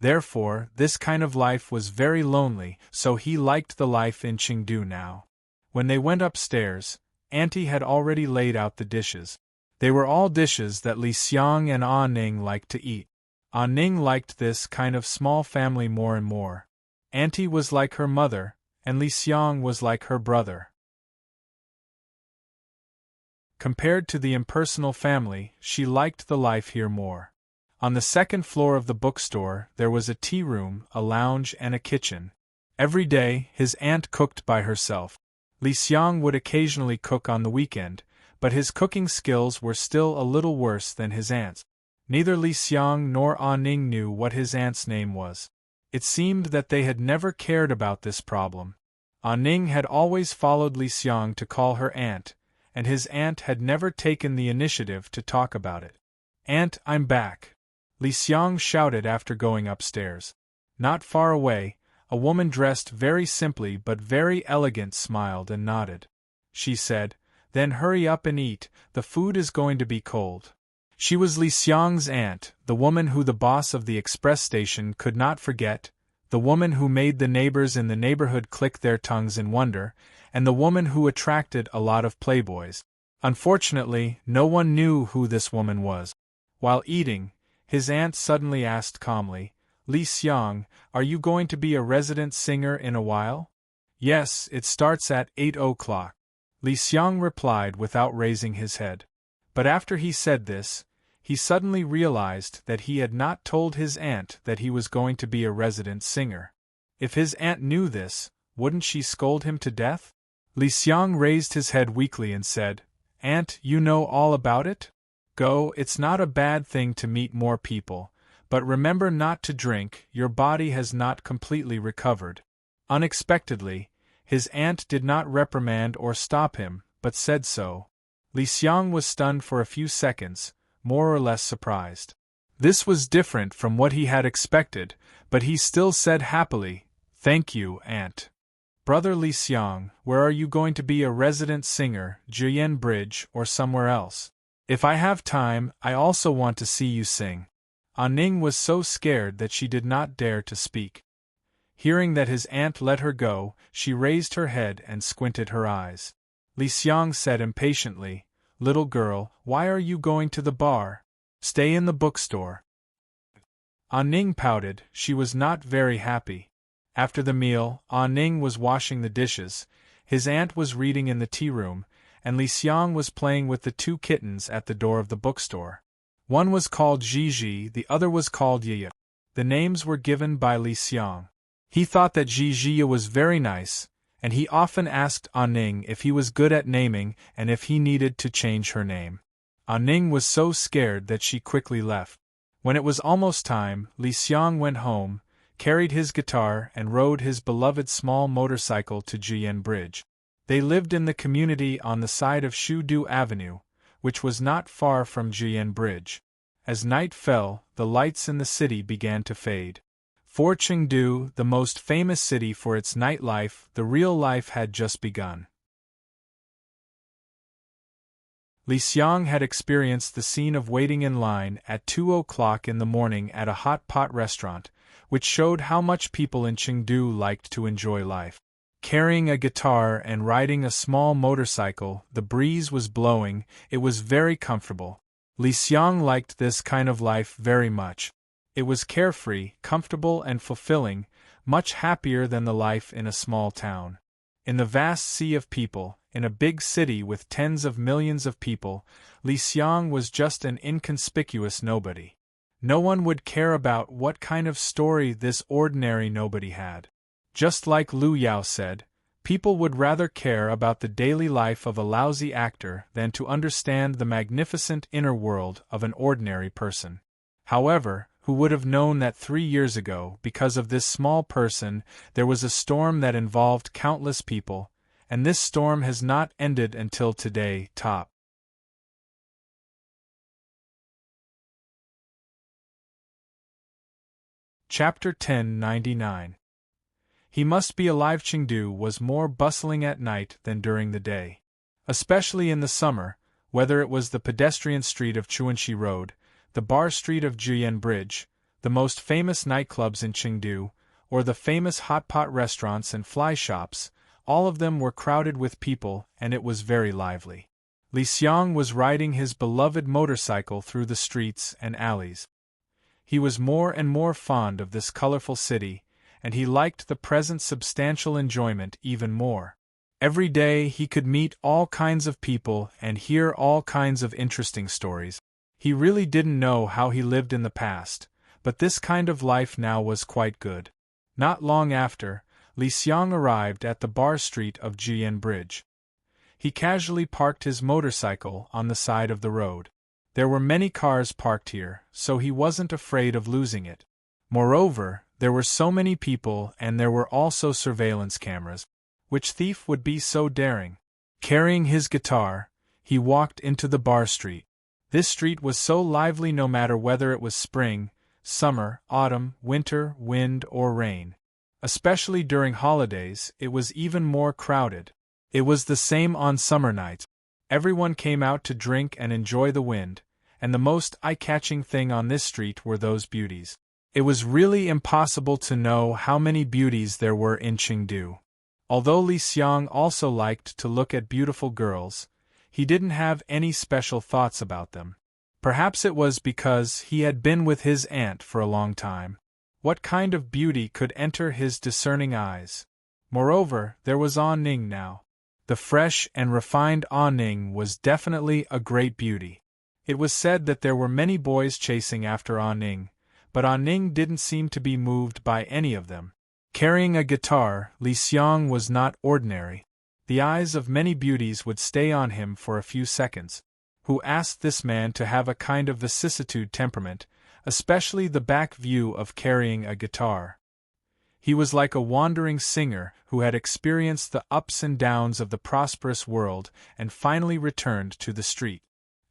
Speaker 1: Therefore, this kind of life was very lonely, so he liked the life in Chengdu now. When they went upstairs, Auntie had already laid out the dishes. They were all dishes that Li Xiang and Ah Ning liked to eat. Ah Ning liked this kind of small family more and more. Auntie was like her mother, and Li Xiang was like her brother. Compared to the impersonal family, she liked the life here more. On the second floor of the bookstore there was a tea room, a lounge, and a kitchen. Every day, his aunt cooked by herself. Li Xiang would occasionally cook on the weekend, but his cooking skills were still a little worse than his aunt's. Neither Li Xiang nor Ah Ning knew what his aunt's name was. It seemed that they had never cared about this problem. Ah Ning had always followed Li Xiang to call her aunt, and his aunt had never taken the initiative to talk about it. "Aunt, I'm back," Li Xiang shouted after going upstairs. Not far away, a woman dressed very simply but very elegant smiled and nodded. She said, "Then hurry up and eat, the food is going to be cold." She was Li Xiang's aunt, the woman who the boss of the express station could not forget, the woman who made the neighbors in the neighborhood click their tongues in wonder, and the woman who attracted a lot of playboys. Unfortunately, no one knew who this woman was. While eating, his aunt suddenly asked calmly, "Li Xiang, are you going to be a resident singer in a while?" "Yes, it starts at 8 o'clock," Li Xiang replied without raising his head. But after he said this, he suddenly realized that he had not told his aunt that he was going to be a resident singer. If his aunt knew this, wouldn't she scold him to death? Li Xiang raised his head weakly and said, "Aunt, you know all about it? Go, it's not a bad thing to meet more people, but remember not to drink, your body has not completely recovered." Unexpectedly, his aunt did not reprimand or stop him, but said so. Li Xiang was stunned for a few seconds, more or less surprised. This was different from what he had expected, but he still said happily, "Thank you, aunt." "Brother Li Xiang, where are you going to be a resident singer, Jiyan Bridge or somewhere else? If I have time, I also want to see you sing." Ah Ning was so scared that she did not dare to speak. Hearing that his aunt let her go, she raised her head and squinted her eyes. Li Xiang said impatiently, "Little girl, why are you going to the bar? Stay in the bookstore." Ah Ning pouted, she was not very happy. After the meal, Ah Ning was washing the dishes, his aunt was reading in the tea room, and Li Xiang was playing with the two kittens at the door of the bookstore. One was called Gigi, the other was called Yiya. The names were given by Li Xiang. He thought that Gigi was very nice, and he often asked Ah Ning if he was good at naming and if he needed to change her name. Ah Ning was so scared that she quickly left. When it was almost time, Li Xiang went home, carried his guitar and rode his beloved small motorcycle to Jiyan Bridge. They lived in the community on the side of Shudu Avenue, which was not far from Jiyan Bridge. As night fell, the lights in the city began to fade. For Chengdu, the most famous city for its nightlife, the real life had just begun. Li Xiang had experienced the scene of waiting in line at 2 o'clock in the morning at a hot pot restaurant, which showed how much people in Chengdu liked to enjoy life. Carrying a guitar and riding a small motorcycle, the breeze was blowing, it was very comfortable. Li Xiang liked this kind of life very much. It was carefree, comfortable and fulfilling, much happier than the life in a small town. In the vast sea of people, in a big city with tens of millions of people, Li Xiang was just an inconspicuous nobody. No one would care about what kind of story this ordinary nobody had. Just like Lu Yao said, people would rather care about the daily life of a lousy actor than to understand the magnificent inner world of an ordinary person. However, who would have known that 3 years ago, because of this small person, there was a storm that involved countless people, and this storm has not ended until today. Top. Chapter 1099. He must be alive. Chengdu was more bustling at night than during the day. Especially in the summer, whether it was the pedestrian street of Chuanxi Road, the bar street of Jiyan Bridge, the most famous nightclubs in Chengdu, or the famous hot pot restaurants and fly shops, all of them were crowded with people and it was very lively. Li Xiang was riding his beloved motorcycle through the streets and alleys. He was more and more fond of this colorful city, and he liked the present substantial enjoyment even more. Every day he could meet all kinds of people and hear all kinds of interesting stories. He really didn't know how he lived in the past, but this kind of life now was quite good. Not long after, Li Xiang arrived at the bar street of Jiyan Bridge. He casually parked his motorcycle on the side of the road. There were many cars parked here, so he wasn't afraid of losing it. Moreover, there were so many people and there were also surveillance cameras. Which thief would be so daring? Carrying his guitar, he walked into the bar street. This street was so lively no matter whether it was spring, summer, autumn, winter, wind, or rain. Especially during holidays, it was even more crowded. It was the same on summer nights. Everyone came out to drink and enjoy the wind, and the most eye-catching thing on this street were those beauties. It was really impossible to know how many beauties there were in Chengdu. Although Li Xiang also liked to look at beautiful girls, he didn't have any special thoughts about them. Perhaps it was because he had been with his aunt for a long time. What kind of beauty could enter his discerning eyes? Moreover, there was Ah Ning now. The fresh and refined Ah Ning was definitely a great beauty. It was said that there were many boys chasing after Ah Ning, but Ah Ning didn't seem to be moved by any of them. Carrying a guitar, Li Xiang was not ordinary. The eyes of many beauties would stay on him for a few seconds. Who asked this man to have a kind of vicissitude temperament, especially the back view of carrying a guitar? He was like a wandering singer who had experienced the ups and downs of the prosperous world and finally returned to the street.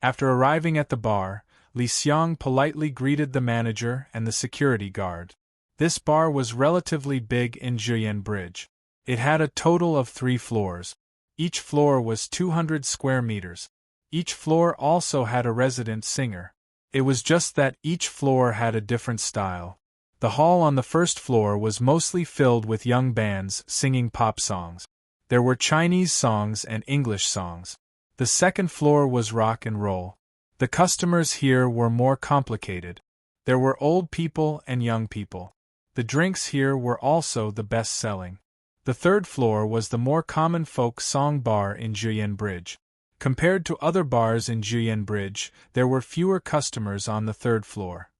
Speaker 1: After arriving at the bar, Li Xiang politely greeted the manager and the security guard. This bar was relatively big in Jiyan Bridge. It had a total of 3 floors. Each floor was 200 square meters. Each floor also had a resident singer. It was just that each floor had a different style. The hall on the first floor was mostly filled with young bands singing pop songs. There were Chinese songs and English songs. The second floor was rock and roll. The customers here were more complicated. There were old people and young people. The drinks here were also the best-selling. The third floor was the more common folk song bar in Jiyan Bridge. Compared to other bars in Jiyan Bridge, there were fewer customers on the third floor.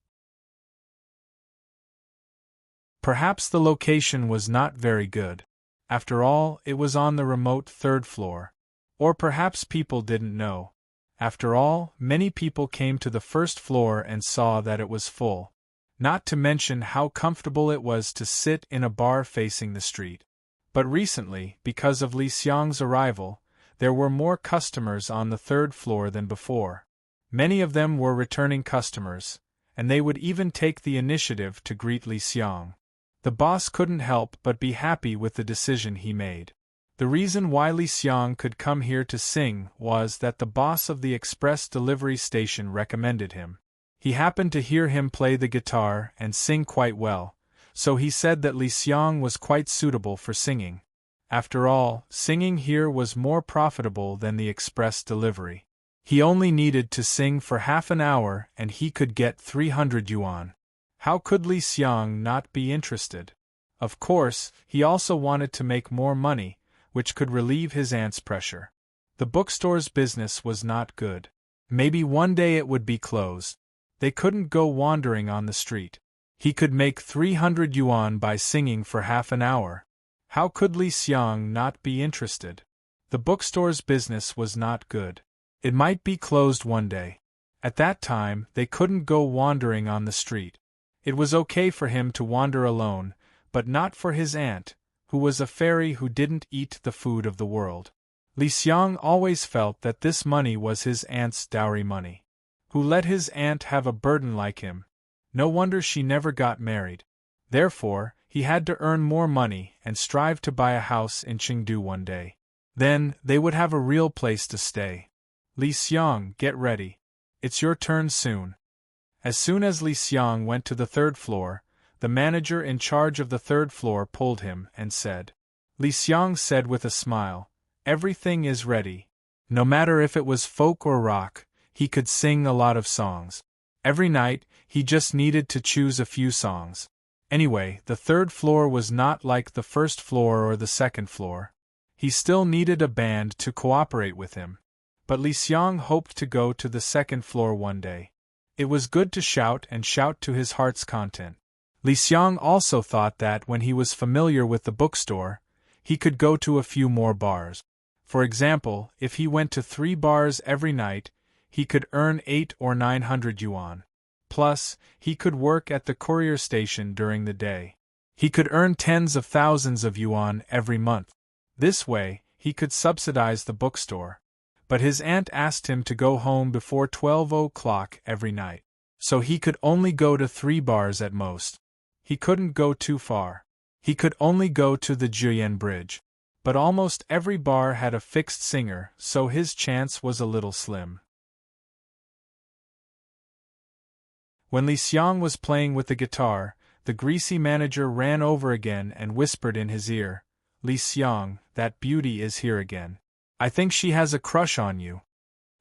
Speaker 1: Perhaps the location was not very good. After all, it was on the remote third floor. Or perhaps people didn't know. After all, many people came to the first floor and saw that it was full. Not to mention how comfortable it was to sit in a bar facing the street. But recently, because of Li Xiang's arrival, there were more customers on the third floor than before. Many of them were returning customers, and they would even take the initiative to greet Li Xiang. The boss couldn't help but be happy with the decision he made. The reason why Li Xiang could come here to sing was that the boss of the express delivery station recommended him. He happened to hear him play the guitar and sing quite well, so he said that Li Xiang was quite suitable for singing. After all, singing here was more profitable than the express delivery. He only needed to sing for half an hour and he could get 300 yuan. How could Li Xiang not be interested? Of course, he also wanted to make more money, which could relieve his aunt's pressure. The bookstore's business was not good. Maybe one day it would be closed. They couldn't go wandering on the street. He could make 300 yuan by singing for half an hour. How could Li Xiang not be interested? The bookstore's business was not good. It might be closed one day. At that time, they couldn't go wandering on the street. It was okay for him to wander alone, but not for his aunt, who was a fairy who didn't eat the food of the world. Li Xiang always felt that this money was his aunt's dowry money. Who let his aunt have a burden like him? No wonder she never got married. Therefore, he had to earn more money and strive to buy a house in Chengdu one day. Then, they would have a real place to stay. Li Xiang, get ready. It's your turn soon. As soon as Li Xiang went to the third floor, the manager in charge of the third floor pulled him and said. Li Xiang said with a smile, "Everything is ready." No matter if it was folk or rock, he could sing a lot of songs. Every night, he just needed to choose a few songs. Anyway, the third floor was not like the first floor or the second floor. He still needed a band to cooperate with him. But Li Xiang hoped to go to the second floor one day. It was good to shout and shout to his heart's content. Li Xiang also thought that when he was familiar with the bookstore, he could go to a few more bars. For example, if he went to 3 bars every night, he could earn 8 or 900 yuan. Plus, he could work at the courier station during the day. He could earn tens of thousands of yuan every month. This way, he could subsidize the bookstore. But his aunt asked him to go home before 12 o'clock every night. So he could only go to 3 bars at most. He couldn't go too far. He could only go to the Juyan Bridge. But almost every bar had a fixed singer, so his chance was a little slim. When Li Xiang was playing with the guitar, the greasy manager ran over again and whispered in his ear, "Li Xiang, that beauty is here again. I think she has a crush on you."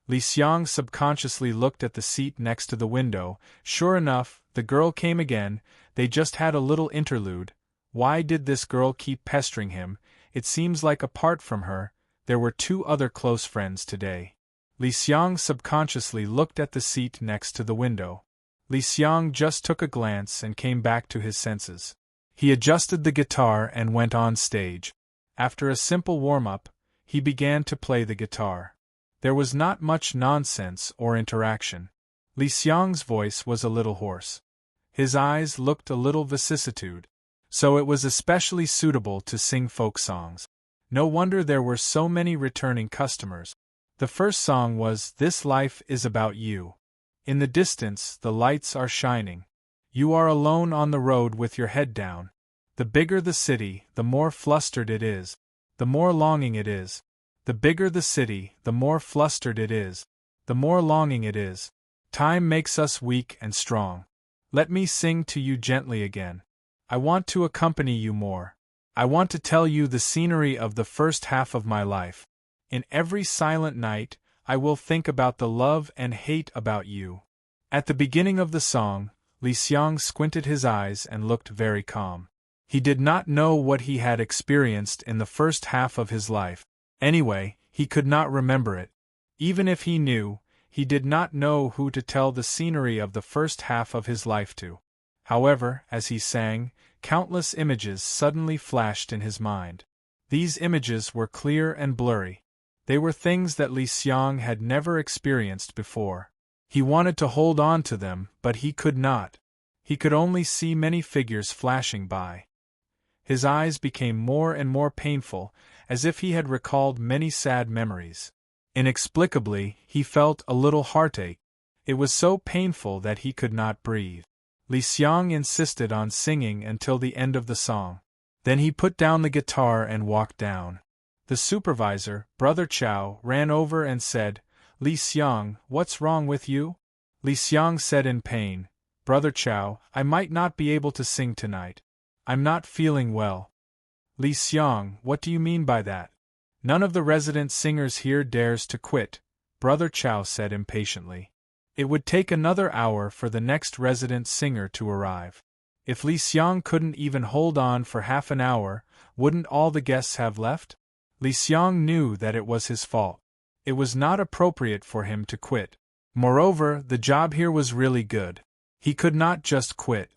Speaker 1: Li Xiang subconsciously looked at the seat next to the window. Sure enough, the girl came again. They just had a little interlude. Why did this girl keep pestering him? It seems like apart from her, there were 2 other close friends today. Li Xiang subconsciously looked at the seat next to the window. Li Xiang just took a glance and came back to his senses. He adjusted the guitar and went on stage. After a simple warm-up, he began to play the guitar. There was not much nonsense or interaction. Li Xiang's voice was a little hoarse. His eyes looked a little vicissitude. So it was especially suitable to sing folk songs. No wonder there were so many returning customers. The first song was "This Life is About You." In the distance, the lights are shining. You are alone on the road with your head down. The bigger the city, the more flustered it is. The more longing it is. The bigger the city, the more flustered it is. The more longing it is. Time makes us weak and strong. Let me sing to you gently again. I want to accompany you more. I want to tell you the scenery of the first half of my life. In every silent night, I will think about the love and hate about you. At the beginning of the song, Li Xiang squinted his eyes and looked very calm. He did not know what he had experienced in the first half of his life. Anyway, he could not remember it. Even if he knew, he did not know who to tell the scenery of the first half of his life to. However, as he sang, countless images suddenly flashed in his mind. These images were clear and blurry. They were things that Li Xiang had never experienced before. He wanted to hold on to them, but he could not. He could only see many figures flashing by. His eyes became more and more painful, as if he had recalled many sad memories. Inexplicably, he felt a little heartache. It was so painful that he could not breathe. Li Xiang insisted on singing until the end of the song. Then he put down the guitar and walked down. The supervisor, Brother Chow, ran over and said, "Li Xiang, what's wrong with you?" Li Xiang said in pain, "Brother Chow, I might not be able to sing tonight. I'm not feeling well." "Li Xiang, what do you mean by that? None of the resident singers here dares to quit," Brother Chow said impatiently. It would take another hour for the next resident singer to arrive. If Li Xiang couldn't even hold on for half an hour, wouldn't all the guests have left? Li Xiang knew that it was his fault. It was not appropriate for him to quit. Moreover, the job here was really good. He could not just quit.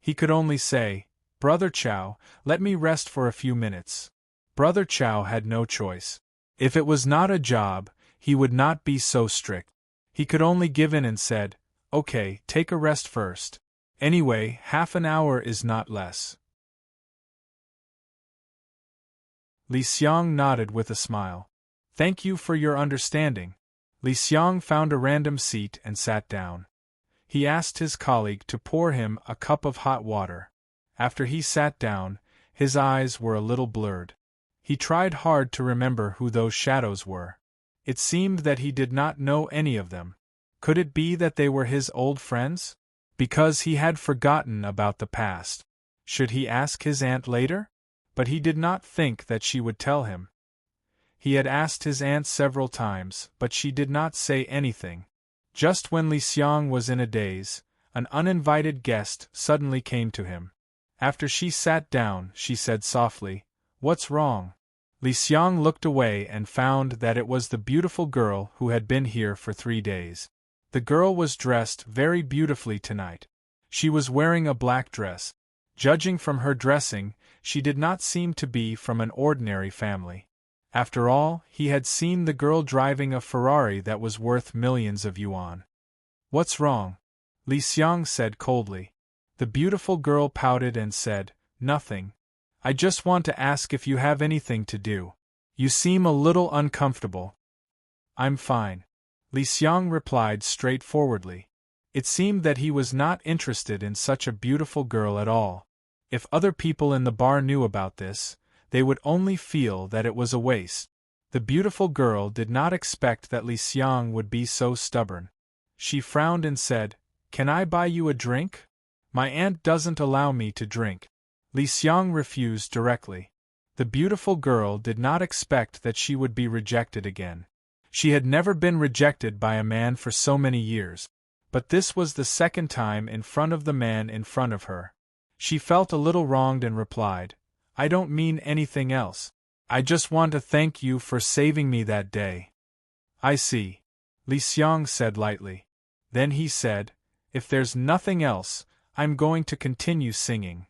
Speaker 1: He could only say, "Brother Chow, let me rest for a few minutes." Brother Chow had no choice. If it was not a job, he would not be so strict. He could only give in and said, "Okay, take a rest first. Anyway, half an hour is not less." Li Xiang nodded with a smile. "Thank you for your understanding." Li Xiang found a random seat and sat down. He asked his colleague to pour him a cup of hot water. After he sat down, his eyes were a little blurred. He tried hard to remember who those shadows were. It seemed that he did not know any of them. Could it be that they were his old friends? Because he had forgotten about the past. Should he ask his aunt later? But he did not think that she would tell him. He had asked his aunt several times, but she did not say anything. Just when Li Xiang was in a daze, an uninvited guest suddenly came to him. After she sat down, she said softly, "What's wrong?" Li Xiang looked away and found that it was the beautiful girl who had been here for 3 days. The girl was dressed very beautifully tonight. She was wearing a black dress. Judging from her dressing, she did not seem to be from an ordinary family. After all, he had seen the girl driving a Ferrari that was worth millions of yuan. "What's wrong?" Li Xiang said coldly. The beautiful girl pouted and said, "Nothing. I just want to ask if you have anything to do. You seem a little uncomfortable." "I'm fine," Li Xiang replied straightforwardly. It seemed that he was not interested in such a beautiful girl at all. If other people in the bar knew about this, they would only feel that it was a waste. The beautiful girl did not expect that Li Xiang would be so stubborn. She frowned and said, "Can I buy you a drink? My aunt doesn't allow me to drink." Li Xiang refused directly. The beautiful girl did not expect that she would be rejected again. She had never been rejected by a man for so many years. But this was the second time in front of the man in front of her. She felt a little wronged and replied, "I don't mean anything else. I just want to thank you for saving me that day." "I see," Li Xiang said lightly. Then he said, "If there's nothing else, I'm going to continue singing."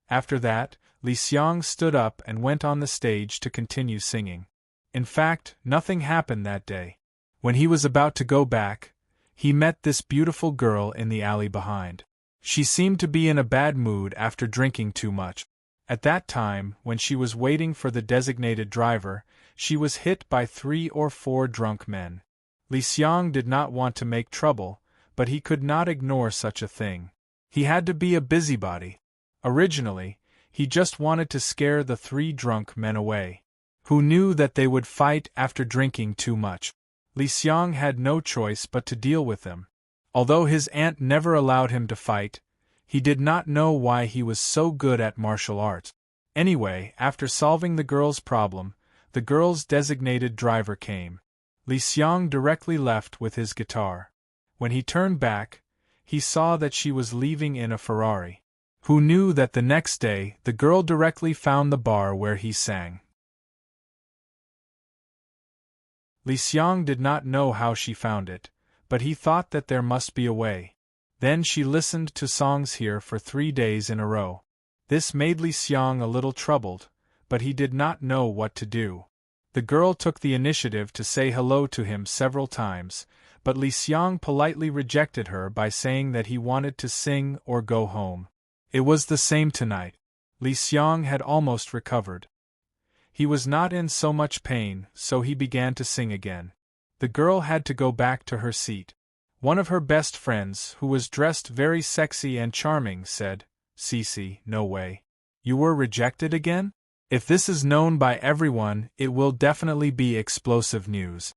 Speaker 1: After that, Li Xiang stood up and went on the stage to continue singing. In fact, nothing happened that day. When he was about to go back, he met this beautiful girl in the alley behind. She seemed to be in a bad mood after drinking too much. At that time, when she was waiting for the designated driver, she was hit by 3 or 4 drunk men. Li Xiang did not want to make trouble, but he could not ignore such a thing. He had to be a busybody. Originally, he just wanted to scare the 3 drunk men away. Who knew that they would fight after drinking too much? Li Xiang had no choice but to deal with them. Although his aunt never allowed him to fight, he did not know why he was so good at martial arts. Anyway, after solving the girl's problem, the girl's designated driver came. Li Xiang directly left with his guitar. When he turned back, he saw that she was leaving in a Ferrari. Who knew that the next day the girl directly found the bar where he sang? Li Xiang did not know how she found it, but he thought that there must be a way. Then she listened to songs here for 3 days in a row. This made Li Xiang a little troubled, but he did not know what to do. The girl took the initiative to say hello to him several times, but Li Xiang politely rejected her by saying that he wanted to sing or go home. It was the same tonight. Li Xiang had almost recovered. He was not in so much pain, so he began to sing again. The girl had to go back to her seat. One of her best friends, who was dressed very sexy and charming, said, "Cece, no way. You were rejected again? If this is known by everyone, it will definitely be explosive news."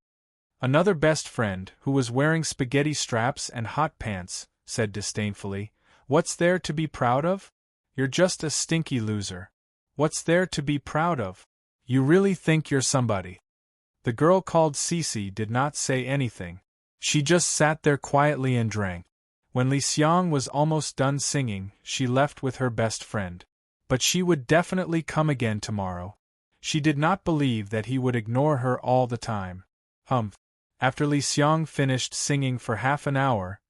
Speaker 1: Another best friend, who was wearing spaghetti straps and hot pants, said disdainfully, "What's there to be proud of? You're just a stinky loser. What's there to be proud of? You really think you're somebody?" The girl called Cece did not say anything. She just sat there quietly and drank. When Li Xiang was almost done singing, she left with her best friend. But she would definitely come again tomorrow. She did not believe that he would ignore her all the time. Humph. After Li Xiang finished singing for half an hour,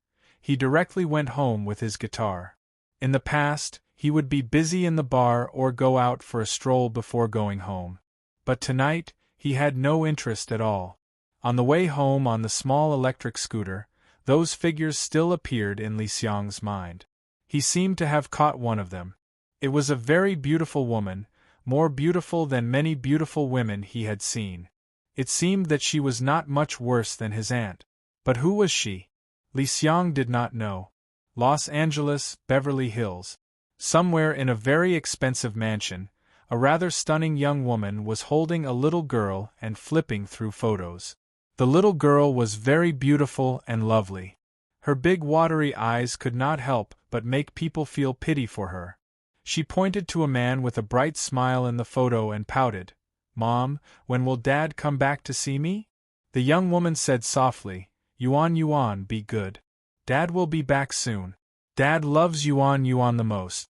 Speaker 1: he directly went home with his guitar. In the past, he would be busy in the bar or go out for a stroll before going home. But tonight, he had no interest at all. On the way home on the small electric scooter, those figures still appeared in Li Xiang's mind. He seemed to have caught one of them. It was a very beautiful woman, more beautiful than many beautiful women he had seen. It seemed that she was not much worse than his aunt. But who was she? Li Xiang did not know. Los Angeles, Beverly Hills. Somewhere in a very expensive mansion, a rather stunning young woman was holding a little girl and flipping through photos. The little girl was very beautiful and lovely. Her big watery eyes could not help but make people feel pity for her. She pointed to a man with a bright smile in the photo and pouted, "Mom, when will Dad come back to see me?" The young woman said softly, "Yuan Yuan, be good. Dad will be back soon. Dad loves Yuan Yuan the most."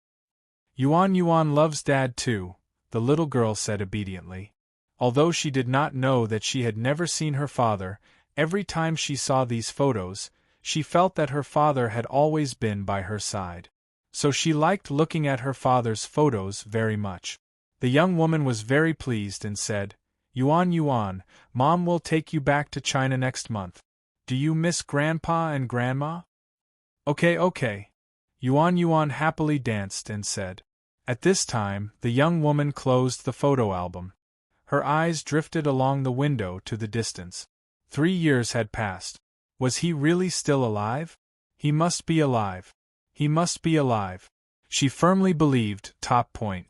Speaker 1: "Yuan Yuan loves Dad too," the little girl said obediently. Although she did not know that she had never seen her father, every time she saw these photos, She felt that her father had always been by her side. So she liked looking at her father's photos very much. The young woman was very pleased and said, Yuan, Mom will take you back to China next month. Do you miss Grandpa and Grandma? Okay. Yuan happily danced and said. At this time, the young woman closed the photo album. Her eyes drifted along the window to the distance. 3 years had passed. Was he really still alive? He must be alive. He must be alive. She firmly believed. Top point.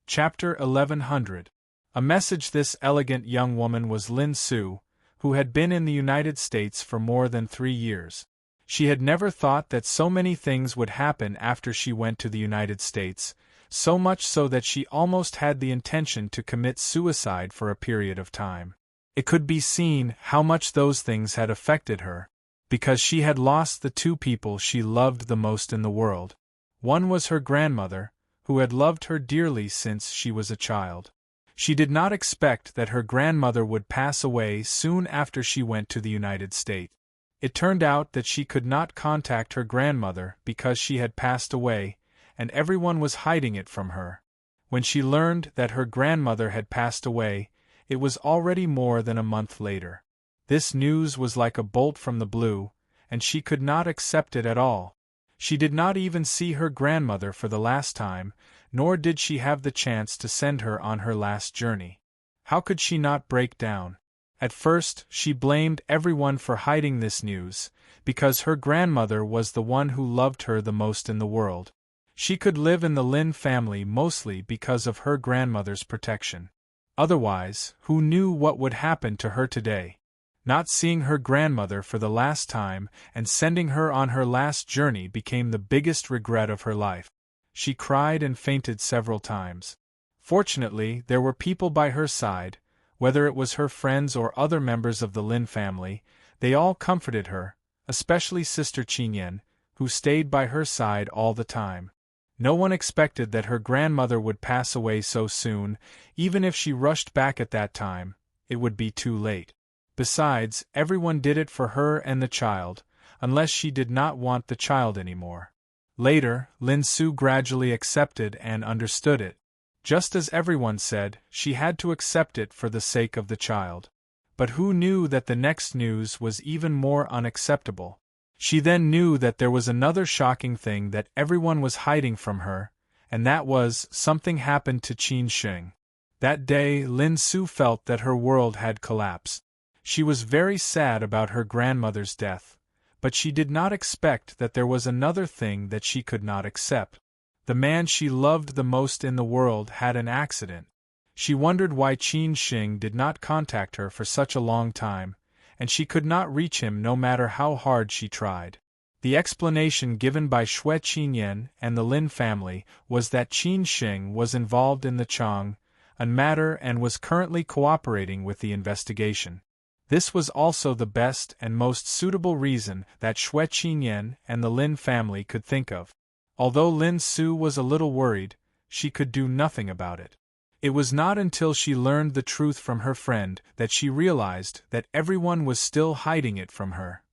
Speaker 1: Chapter 1100. A message. This elegant young woman was Lin Su, who had been in the United States for more than 3 years. She had never thought that so many things would happen after she went to the United States, so much so that she almost had the intention to commit suicide for a period of time. It could be seen how much those things had affected her, because she had lost the 2 people she loved the most in the world. One was her grandmother, who had loved her dearly since she was a child. She did not expect that her grandmother would pass away soon after she went to the United States. It turned out that she could not contact her grandmother because she had passed away, and everyone was hiding it from her. When she learned that her grandmother had passed away, it was already more than a month later. This news was like a bolt from the blue, and she could not accept it at all. She did not even see her grandmother for the last time, nor did she have the chance to send her on her last journey. How could she not break down? At first, she blamed everyone for hiding this news, because her grandmother was the one who loved her the most in the world. She could live in the Lin family mostly because of her grandmother's protection. Otherwise, who knew what would happen to her today? Not seeing her grandmother for the last time and sending her on her last journey became the biggest regret of her life. She cried and fainted several times. Fortunately, there were people by her side. Whether it was her friends or other members of the Lin family, they all comforted her, especially Sister Qinyan, who stayed by her side all the time. No one expected that her grandmother would pass away so soon. Even if she rushed back at that time, it would be too late. Besides, everyone did it for her and the child, unless she did not want the child anymore. Later, Lin Su gradually accepted and understood it. Just as everyone said, she had to accept it for the sake of the child. But who knew that the next news was even more unacceptable? She then knew that there was another shocking thing that everyone was hiding from her, and that was, something happened to Qin Sheng. That day, Lin Su felt that her world had collapsed. She was very sad about her grandmother's death, but she did not expect that there was another thing that she could not accept. The man she loved the most in the world had an accident. She wondered why Qin Sheng did not contact her for such a long time, and she could not reach him no matter how hard she tried. The explanation given by Xue Qinyan and the Lin family was that Qin Sheng was involved in the Chang'an matter and was currently cooperating with the investigation. This was also the best and most suitable reason that Xue Qinyan and the Lin family could think of. Although Lin Su was a little worried, she could do nothing about it. It was not until she learned the truth from her friend that she realized that everyone was still hiding it from her.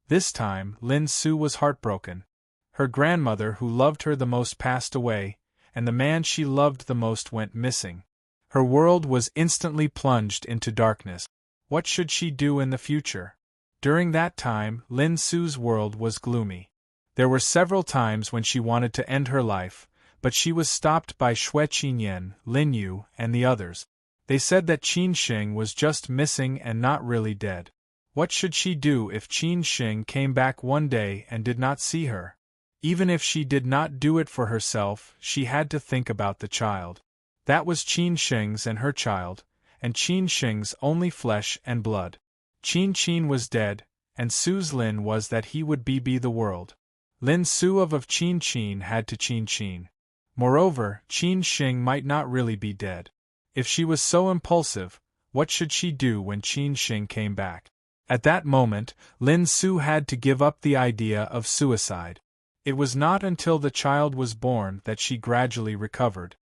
Speaker 1: This time, Lin Su was heartbroken. Her grandmother who loved her the most passed away, and the man she loved the most went missing. Her world was instantly plunged into darkness. What should she do in the future? During that time, Lin Su's world was gloomy. There were several times when she wanted to end her life, but she was stopped by Xue Qinyan, Lin Yu, and the others. They said that Qin Sheng was just missing and not really dead. What should she do if Qin Sheng came back one day and did not see her? Even if she did not do it for herself, she had to think about the child. That was Qin Sheng's and her child, and Qin Sheng's only flesh and blood. Qin was dead, and Su's Lin was that he would be the world. Lin Su of Qin had to Qin. Moreover, Qin Sheng might not really be dead. If she was so impulsive, what should she do when Qin Sheng came back? At that moment, Lin Su had to give up the idea of suicide. It was not until the child was born that she gradually recovered.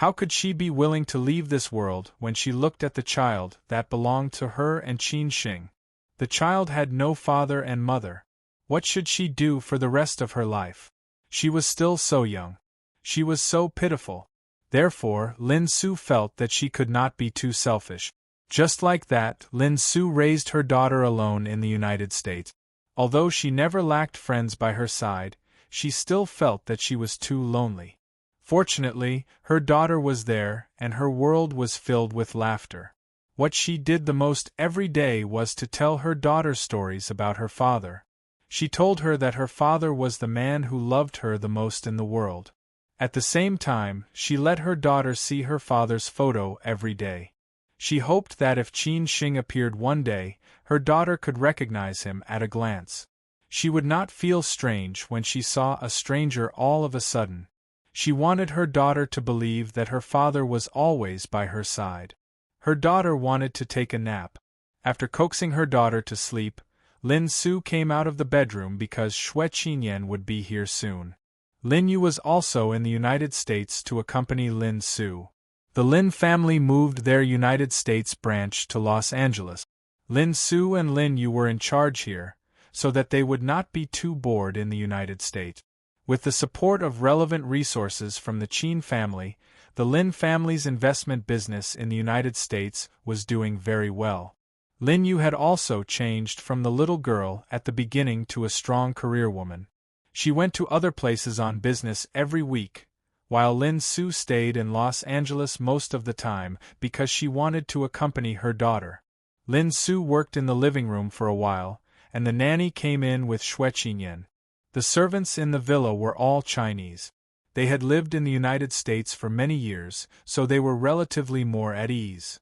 Speaker 1: How could she be willing to leave this world when she looked at the child that belonged to her and Qin Xing? The child had no father and mother. What should she do for the rest of her life? She was still so young. She was so pitiful. Therefore, Lin Su felt that she could not be too selfish. Just like that, Lin Su raised her daughter alone in the United States. Although she never lacked friends by her side, she still felt that she was too lonely. Fortunately, her daughter was there, and her world was filled with laughter. What she did the most every day was to tell her daughter stories about her father. She told her that her father was the man who loved her the most in the world. At the same time, she let her daughter see her father's photo every day. She hoped that if Qin Xing appeared one day, her daughter could recognize him at a glance. She would not feel strange when she saw a stranger all of a sudden. She wanted her daughter to believe that her father was always by her side. Her daughter wanted to take a nap. After coaxing her daughter to sleep, Lin Su came out of the bedroom because Xue Qinyan would be here soon. Lin Yu was also in the United States to accompany Lin Su. The Lin family moved their United States branch to Los Angeles. Lin Su and Lin Yu were in charge here, so that they would not be too bored in the United States. With the support of relevant resources from the Qin family, the Lin family's investment business in the United States was doing very well. Lin Yu had also changed from the little girl at the beginning to a strong career woman. She went to other places on business every week, while Lin Su stayed in Los Angeles most of the time because she wanted to accompany her daughter. Lin Su worked in the living room for a while, and the nanny came in with Xue Qinyan. The servants in the villa were all Chinese. They had lived in the United States for many years, so they were relatively more at ease.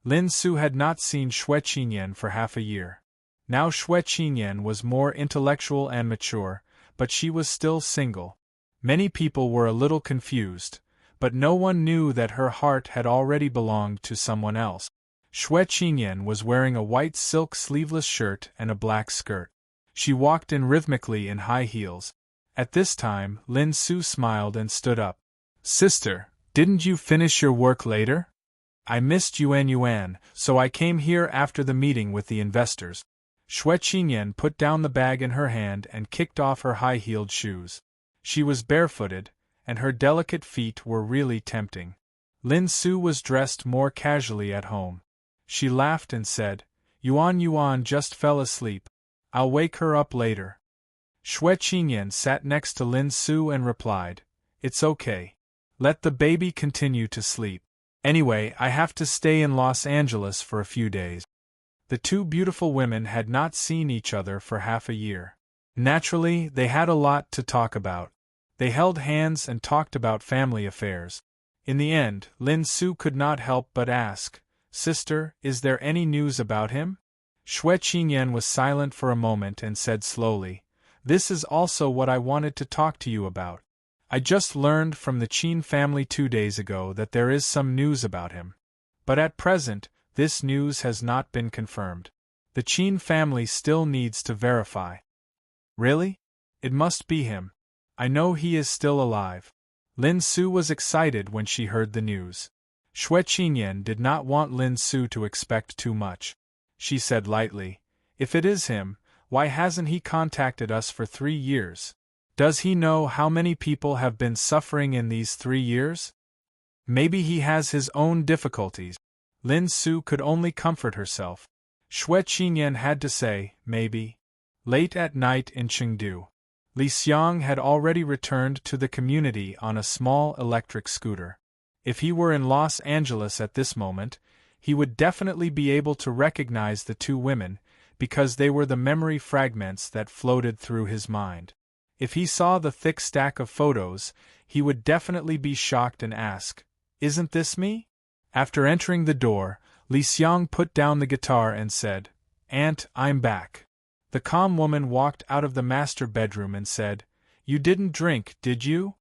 Speaker 1: Lin Su had not seen Xue Qinyan for half a year. Now Xue Qinyan was more intellectual and mature, but she was still single. Many people were a little confused, but no one knew that her heart had already belonged to someone else. Xue Qinyan was wearing a white silk sleeveless shirt and a black skirt. She walked in rhythmically in high heels. At this time, Lin Su smiled and stood up. "Sister, didn't you finish your work later? I missed Yuan, so I came here after the meeting with the investors." Xue Qinyan put down the bag in her hand and kicked off her high-heeled shoes. She was barefooted, and her delicate feet were really tempting. Lin Su was dressed more casually at home. She laughed and said, Yuan just fell asleep. I'll wake her up later." Xue Qinyan sat next to Lin Su and replied, "It's okay. Let the baby continue to sleep. Anyway, I have to stay in Los Angeles for a few days." The two beautiful women had not seen each other for half a year. Naturally, they had a lot to talk about. They held hands and talked about family affairs. In the end, Lin Su could not help but ask, "Sister, is there any news about him?" Xue Qinyan was silent for a moment and said slowly, "This is also what I wanted to talk to you about. I just learned from the Qin family 2 days ago that there is some news about him. But at present, this news has not been confirmed. The Qin family still needs to verify." "Really? It must be him. I know he is still alive." Lin Su was excited when she heard the news. Xue Qinyan did not want Lin Su to expect too much. She said lightly, "If it is him, why hasn't he contacted us for 3 years? Does he know how many people have been suffering in these 3 years? Maybe he has his own difficulties." Lin Su could only comfort herself. Xue Qinyan had to say, maybe. Late at night in Chengdu, Li Xiang had already returned to the community on a small electric scooter. If he were in Los Angeles at this moment, he would definitely be able to recognize the two women, because they were the memory fragments that floated through his mind. If he saw the thick stack of photos, he would definitely be shocked and ask, "Isn't this me?" After entering the door, Li Xiang put down the guitar and said, "Aunt, I'm back." The calm woman walked out of the master bedroom and said, "You didn't drink, did you?"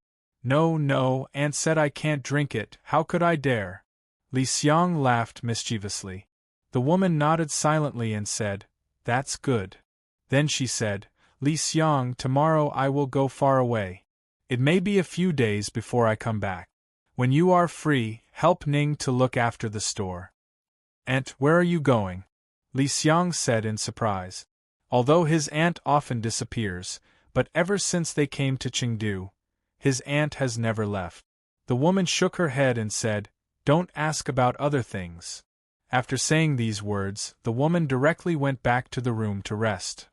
Speaker 1: No, Aunt said I can't drink it, how could I dare?" Li Xiang laughed mischievously. The woman nodded silently and said, "That's good." Then she said, "Li Xiang, tomorrow I will go far away. It may be a few days before I come back. When you are free, help Ning to look after the store. Aunt, where are you going? Li Xiang said in surprise. Although his aunt often disappears, but ever since they came to Chengdu, his aunt has never left. The woman shook her head and said, "Don't ask about other things." After saying these words, the woman directly went back to the room to rest.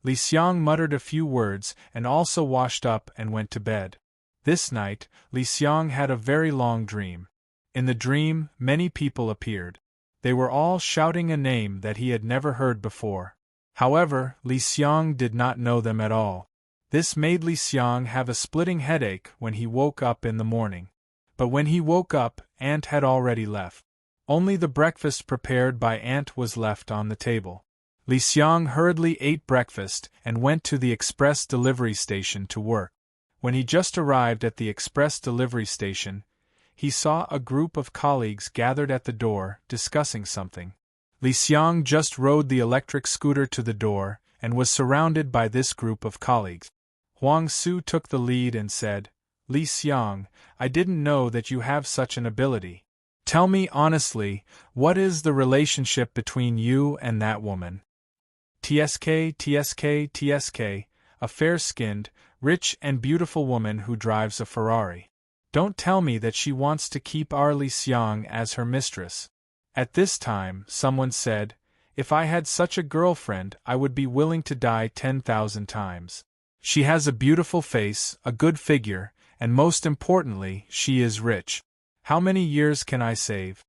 Speaker 1: Li Xiang muttered a few words and also washed up and went to bed. This night, Li Xiang had a very long dream. In the dream, many people appeared. They were all shouting a name that he had never heard before. However, Li Xiang did not know them at all. This made Li Xiang have a splitting headache when he woke up in the morning. But when he woke up, Aunt had already left. Only the breakfast prepared by Aunt was left on the table. Li Xiang hurriedly ate breakfast and went to the express delivery station to work. When he just arrived at the express delivery station, he saw a group of colleagues gathered at the door, discussing something. Li Xiang just rode the electric scooter to the door, and was surrounded by this group of colleagues. Huang Su took the lead and said, "Li Xiang, I didn't know that you have such an ability. Tell me honestly, what is the relationship between you and that woman?" TSK, a fair-skinned, rich and beautiful woman who drives a Ferrari. Don't tell me that she wants to keep our Li Xiang as her mistress. At this time, someone said, "If I had such a girlfriend, I would be willing to die 10,000 times. She has a beautiful face, a good figure, and most importantly, she is rich. How many years can I save?"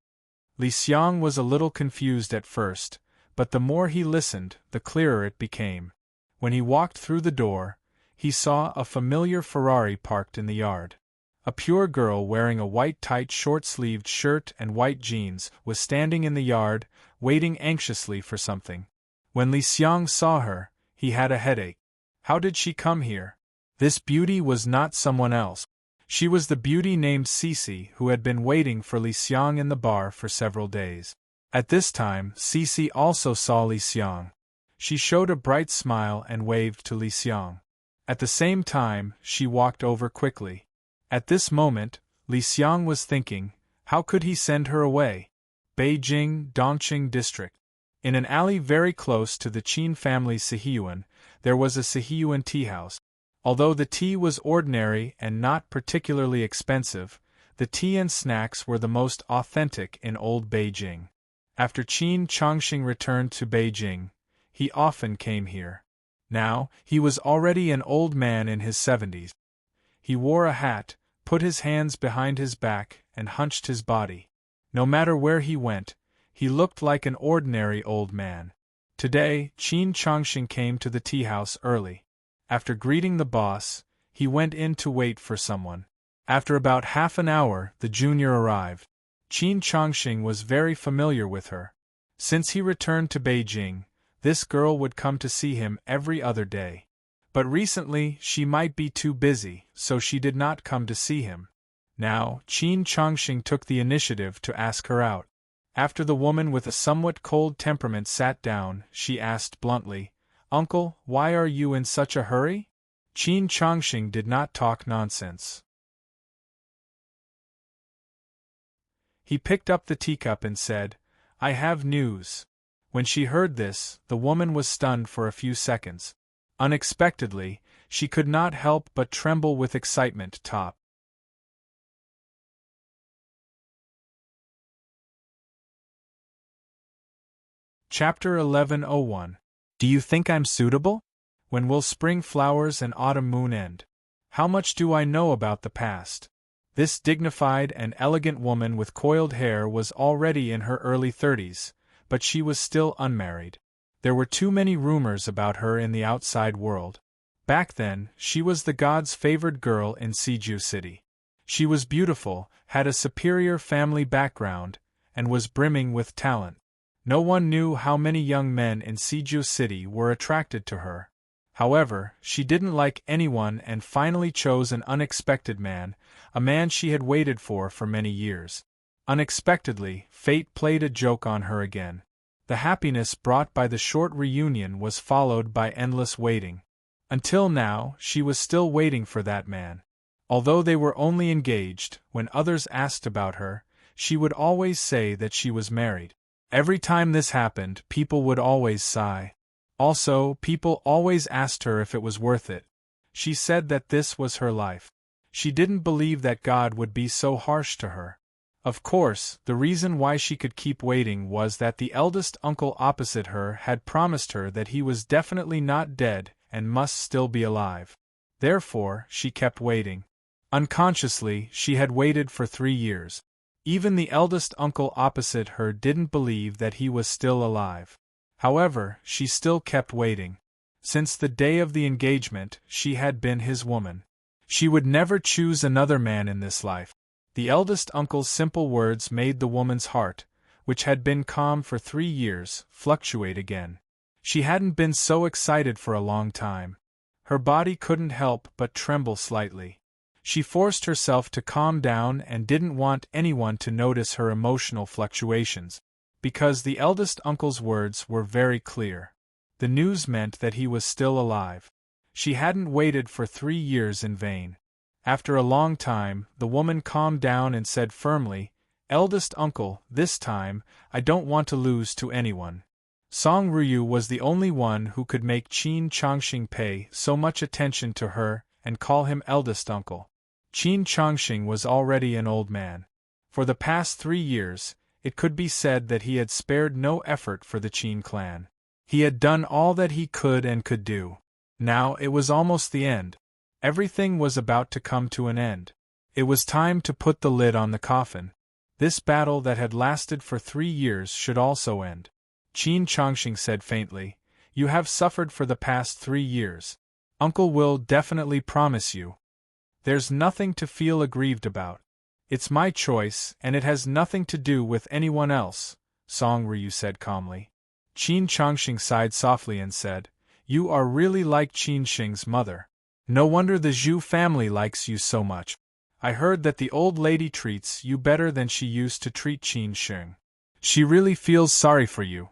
Speaker 1: Li Xiang was a little confused at first, but the more he listened, the clearer it became. When he walked through the door, he saw a familiar Ferrari parked in the yard. A pure girl wearing a white tight short-sleeved shirt and white jeans was standing in the yard, waiting anxiously for something. When Li Xiang saw her, he had a headache. How did she come here? This beauty was not someone else. She was the beauty named Cici who had been waiting for Li Xiang in the bar for several days. At this time, Cici also saw Li Xiang. She showed a bright smile and waved to Li Xiang. At the same time, she walked over quickly. At this moment, Li Xiang was thinking, how could he send her away? Beijing, Dongqing district. In an alley very close to the Qin family's Sihiyuan, there was a Sihiyuan tea house. Although the tea was ordinary and not particularly expensive, the tea and snacks were the most authentic in old Beijing. After Qin Chongqing returned to Beijing, he often came here. Now, he was already an old man in his 70s. He wore a hat, put his hands behind his back, and hunched his body. No matter where he went, he looked like an ordinary old man. Today, Qin Chongqing came to the tea house early. After greeting the boss, he went in to wait for someone. After about half an hour, the junior arrived. Qin Chongqing was very familiar with her. Since he returned to Beijing, this girl would come to see him every other day. But recently, she might be too busy, so she did not come to see him. Now, Qin Chongqing took the initiative to ask her out. After the woman with a somewhat cold temperament sat down, she asked bluntly, "Uncle, why are you in such a hurry?" Qin Chongqing did not talk nonsense. He picked up the teacup and said, "I have news." When she heard this, the woman was stunned for a few seconds. Unexpectedly, she could not help but tremble with excitement. Chapter 11:01. Do you think I'm suitable? When will spring flowers and autumn moon end? How much do I know about the past? This dignified and elegant woman with coiled hair was already in her early 30s, but she was still unmarried. There were too many rumors about her in the outside world. Back then, she was the god's favored girl in Siju City. She was beautiful, had a superior family background, and was brimming with talent. No one knew how many young men in Siju City were attracted to her. However, she didn't like anyone and finally chose an unexpected man, a man she had waited for many years. Unexpectedly, fate played a joke on her again. The happiness brought by the short reunion was followed by endless waiting. Until now, she was still waiting for that man. Although they were only engaged, when others asked about her, she would always say that she was married. Every time this happened, people would always sigh. Also, people always asked her if it was worth it. She said that this was her life. She didn't believe that God would be so harsh to her. Of course, the reason why she could keep waiting was that the eldest uncle opposite her had promised her that he was definitely not dead and must still be alive. Therefore, she kept waiting. Unconsciously, she had waited for 3 years. Even the eldest uncle opposite her didn't believe that he was still alive. However, she still kept waiting. Since the day of the engagement, she had been his woman. She would never choose another man in this life. The eldest uncle's simple words made the woman's heart, which had been calm for 3 years, fluctuate again. She hadn't been so excited for a long time. Her body couldn't help but tremble slightly. She forced herself to calm down and didn't want anyone to notice her emotional fluctuations, because the eldest uncle's words were very clear. The news meant that he was still alive. She hadn't waited for 3 years in vain. After a long time, the woman calmed down and said firmly, "Eldest uncle, this time, I don't want to lose to anyone." Song Ryu was the only one who could make Qin Chongqing pay so much attention to her and call him eldest uncle. Qin Chongqing was already an old man. For the past 3 years, it could be said that he had spared no effort for the Qin clan. He had done all that he could and could do. Now it was almost the end. Everything was about to come to an end. It was time to put the lid on the coffin. This battle that had lasted for 3 years should also end. Qin Chongqing said faintly, "You have suffered for the past 3 years. Uncle will definitely promise you. There's nothing to feel aggrieved about. It's my choice, and it has nothing to do with anyone else," Song Ryu said calmly. Qin Chongqing sighed softly and said, "You are really like Qin Xing's mother. No wonder the Zhu family likes you so much. I heard that the old lady treats you better than she used to treat Qin Xing. She really feels sorry for you."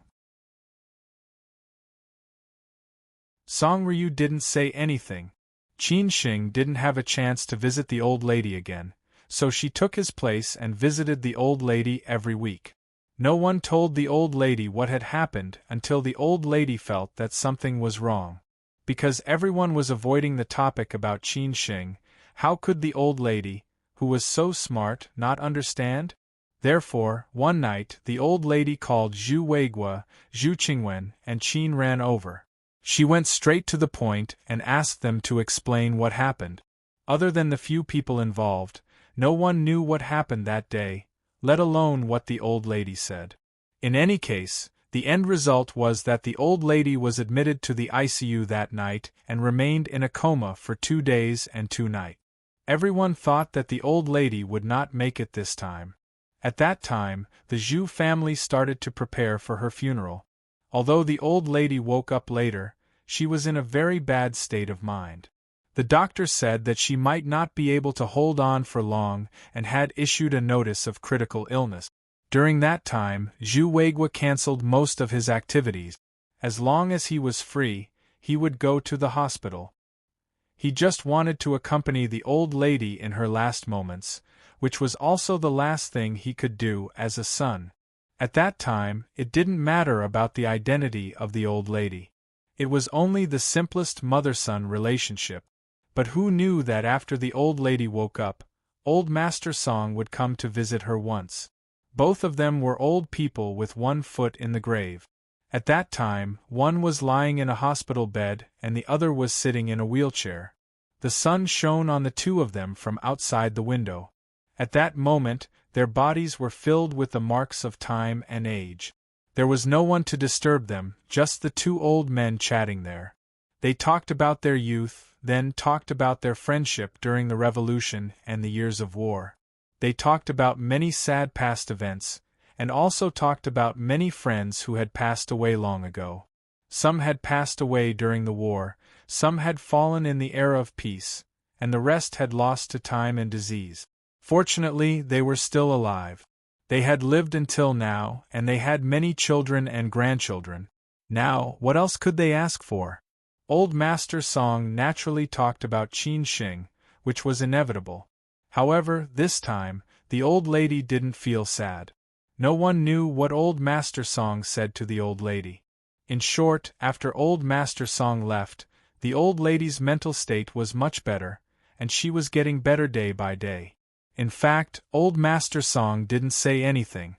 Speaker 1: Song Ryu didn't say anything. Qin Xing didn't have a chance to visit the old lady again, so she took his place and visited the old lady every week. No one told the old lady what had happened until the old lady felt that something was wrong. Because everyone was avoiding the topic about Qin Xing, how could the old lady, who was so smart, not understand? Therefore, one night the old lady called Zhu Weigua, Zhu Qingwen, and Qin ran over. She went straight to the point and asked them to explain what happened. Other than the few people involved, no one knew what happened that day, let alone what the old lady said. In any case, the end result was that the old lady was admitted to the ICU that night and remained in a coma for 2 days and 2 nights. Everyone thought that the old lady would not make it this time. At that time, the Zhu family started to prepare for her funeral. Although the old lady woke up later, she was in a very bad state of mind. The doctor said that she might not be able to hold on for long and had issued a notice of critical illness. During that time, Zhu Weigua cancelled most of his activities. As long as he was free, he would go to the hospital. He just wanted to accompany the old lady in her last moments, which was also the last thing he could do as a son. At that time, it didn't matter about the identity of the old lady. It was only the simplest mother-son relationship. But who knew that after the old lady woke up, old Master Song would come to visit her once. Both of them were old people with one foot in the grave. At that time, one was lying in a hospital bed and the other was sitting in a wheelchair. The sun shone on the two of them from outside the window. At that moment, their bodies were filled with the marks of time and age. There was no one to disturb them, just the two old men chatting there. They talked about their youth, then talked about their friendship during the revolution and the years of war. They talked about many sad past events, and also talked about many friends who had passed away long ago. Some had passed away during the war, some had fallen in the era of peace, and the rest had lost to time and disease. Fortunately, they were still alive. They had lived until now, and they had many children and grandchildren. Now, what else could they ask for? Old Master Song naturally talked about Qin Shing, which was inevitable. However, this time, the old lady didn't feel sad. No one knew what Old Master Song said to the old lady. In short, after Old Master Song left, the old lady's mental state was much better, and she was getting better day by day. In fact, Old Master Song didn't say anything.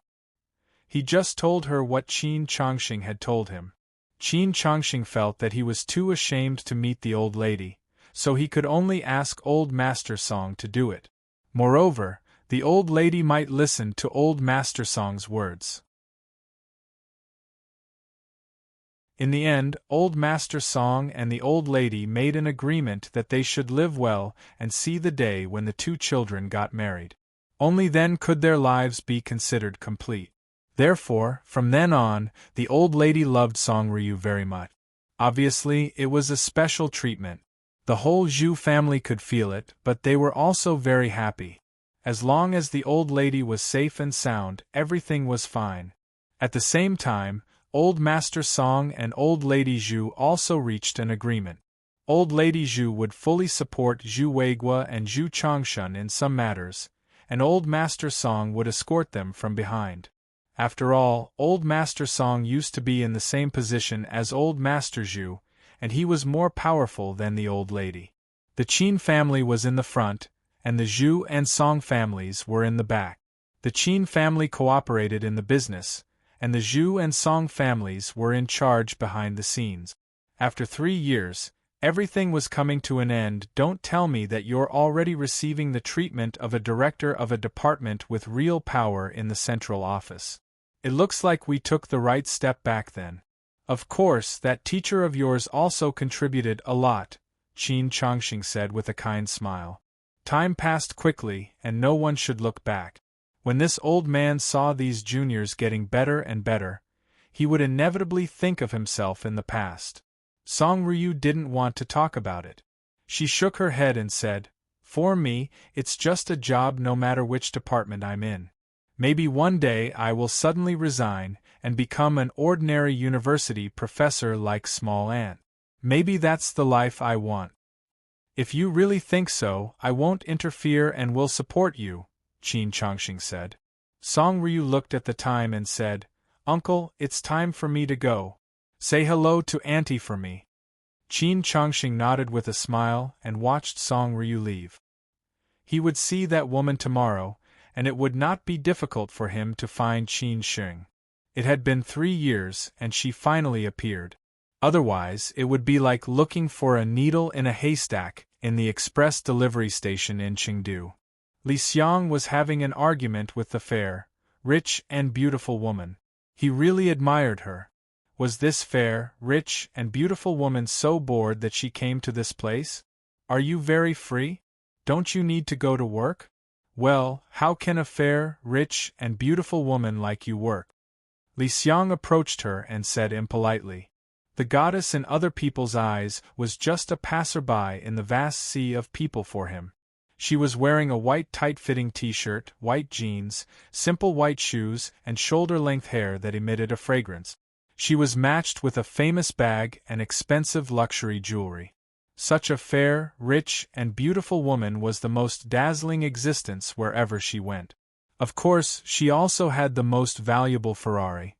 Speaker 1: He just told her what Qin Chongxing had told him. Qin Chongxing felt that he was too ashamed to meet the old lady, so he could only ask Old Master Song to do it. Moreover, the old lady might listen to Old Master Song's words. In the end, Old Master Song and the old lady made an agreement that they should live well and see the day when the two children got married. Only then could their lives be considered complete. Therefore, from then on, the old lady loved Song Ryu very much. Obviously, it was a special treatment. The whole Zhu family could feel it, but they were also very happy. As long as the old lady was safe and sound, everything was fine. At the same time, Old Master Song and Old Lady Zhu also reached an agreement. Old Lady Zhu would fully support Zhu Weigua and Zhu Chongshun in some matters, and Old Master Song would escort them from behind. After all, Old Master Song used to be in the same position as Old Master Zhu, and he was more powerful than the old lady. The Qin family was in the front, and the Zhu and Song families were in the back. The Qin family cooperated in the business, and the Zhu and Song families were in charge behind the scenes. After 3 years, everything was coming to an end. Don't tell me that you're already receiving the treatment of a director of a department with real power in the central office. It looks like we took the right step back then. Of course, that teacher of yours also contributed a lot, Qin Chongxing said with a kind smile. Time passed quickly, and no one should look back. When this old man saw these juniors getting better and better, he would inevitably think of himself in the past. Song Ryu didn't want to talk about it. She shook her head and said, "For me, it's just a job no matter which department I'm in. Maybe one day I will suddenly resign and become an ordinary university professor like Small Ant. Maybe that's the life I want. If you really think so, I won't interfere and will support you," Qin Chongxing said. Song Ryu looked at the time and said, "Uncle, it's time for me to go. Say hello to Auntie for me." Qin Chongxing nodded with a smile and watched Song Ryu leave. He would see that woman tomorrow, and it would not be difficult for him to find Qin Shing. It had been 3 years, and she finally appeared. Otherwise, it would be like looking for a needle in a haystack in the express delivery station in Chengdu. Li Xiang was having an argument with the fair, rich and beautiful woman. He really admired her. Was this fair, rich and beautiful woman so bored that she came to this place? "Are you very free? Don't you need to go to work?" "Well, how can a fair, rich and beautiful woman like you work?" Li Xiang approached her and said impolitely. The goddess in other people's eyes was just a passerby in the vast sea of people for him. She was wearing a white tight-fitting t-shirt, white jeans, simple white shoes, and shoulder-length hair that emitted a fragrance. She was matched with a famous bag and expensive luxury jewelry. Such a fair, rich, and beautiful woman was the most dazzling existence wherever she went. Of course, she also had the most valuable Ferrari.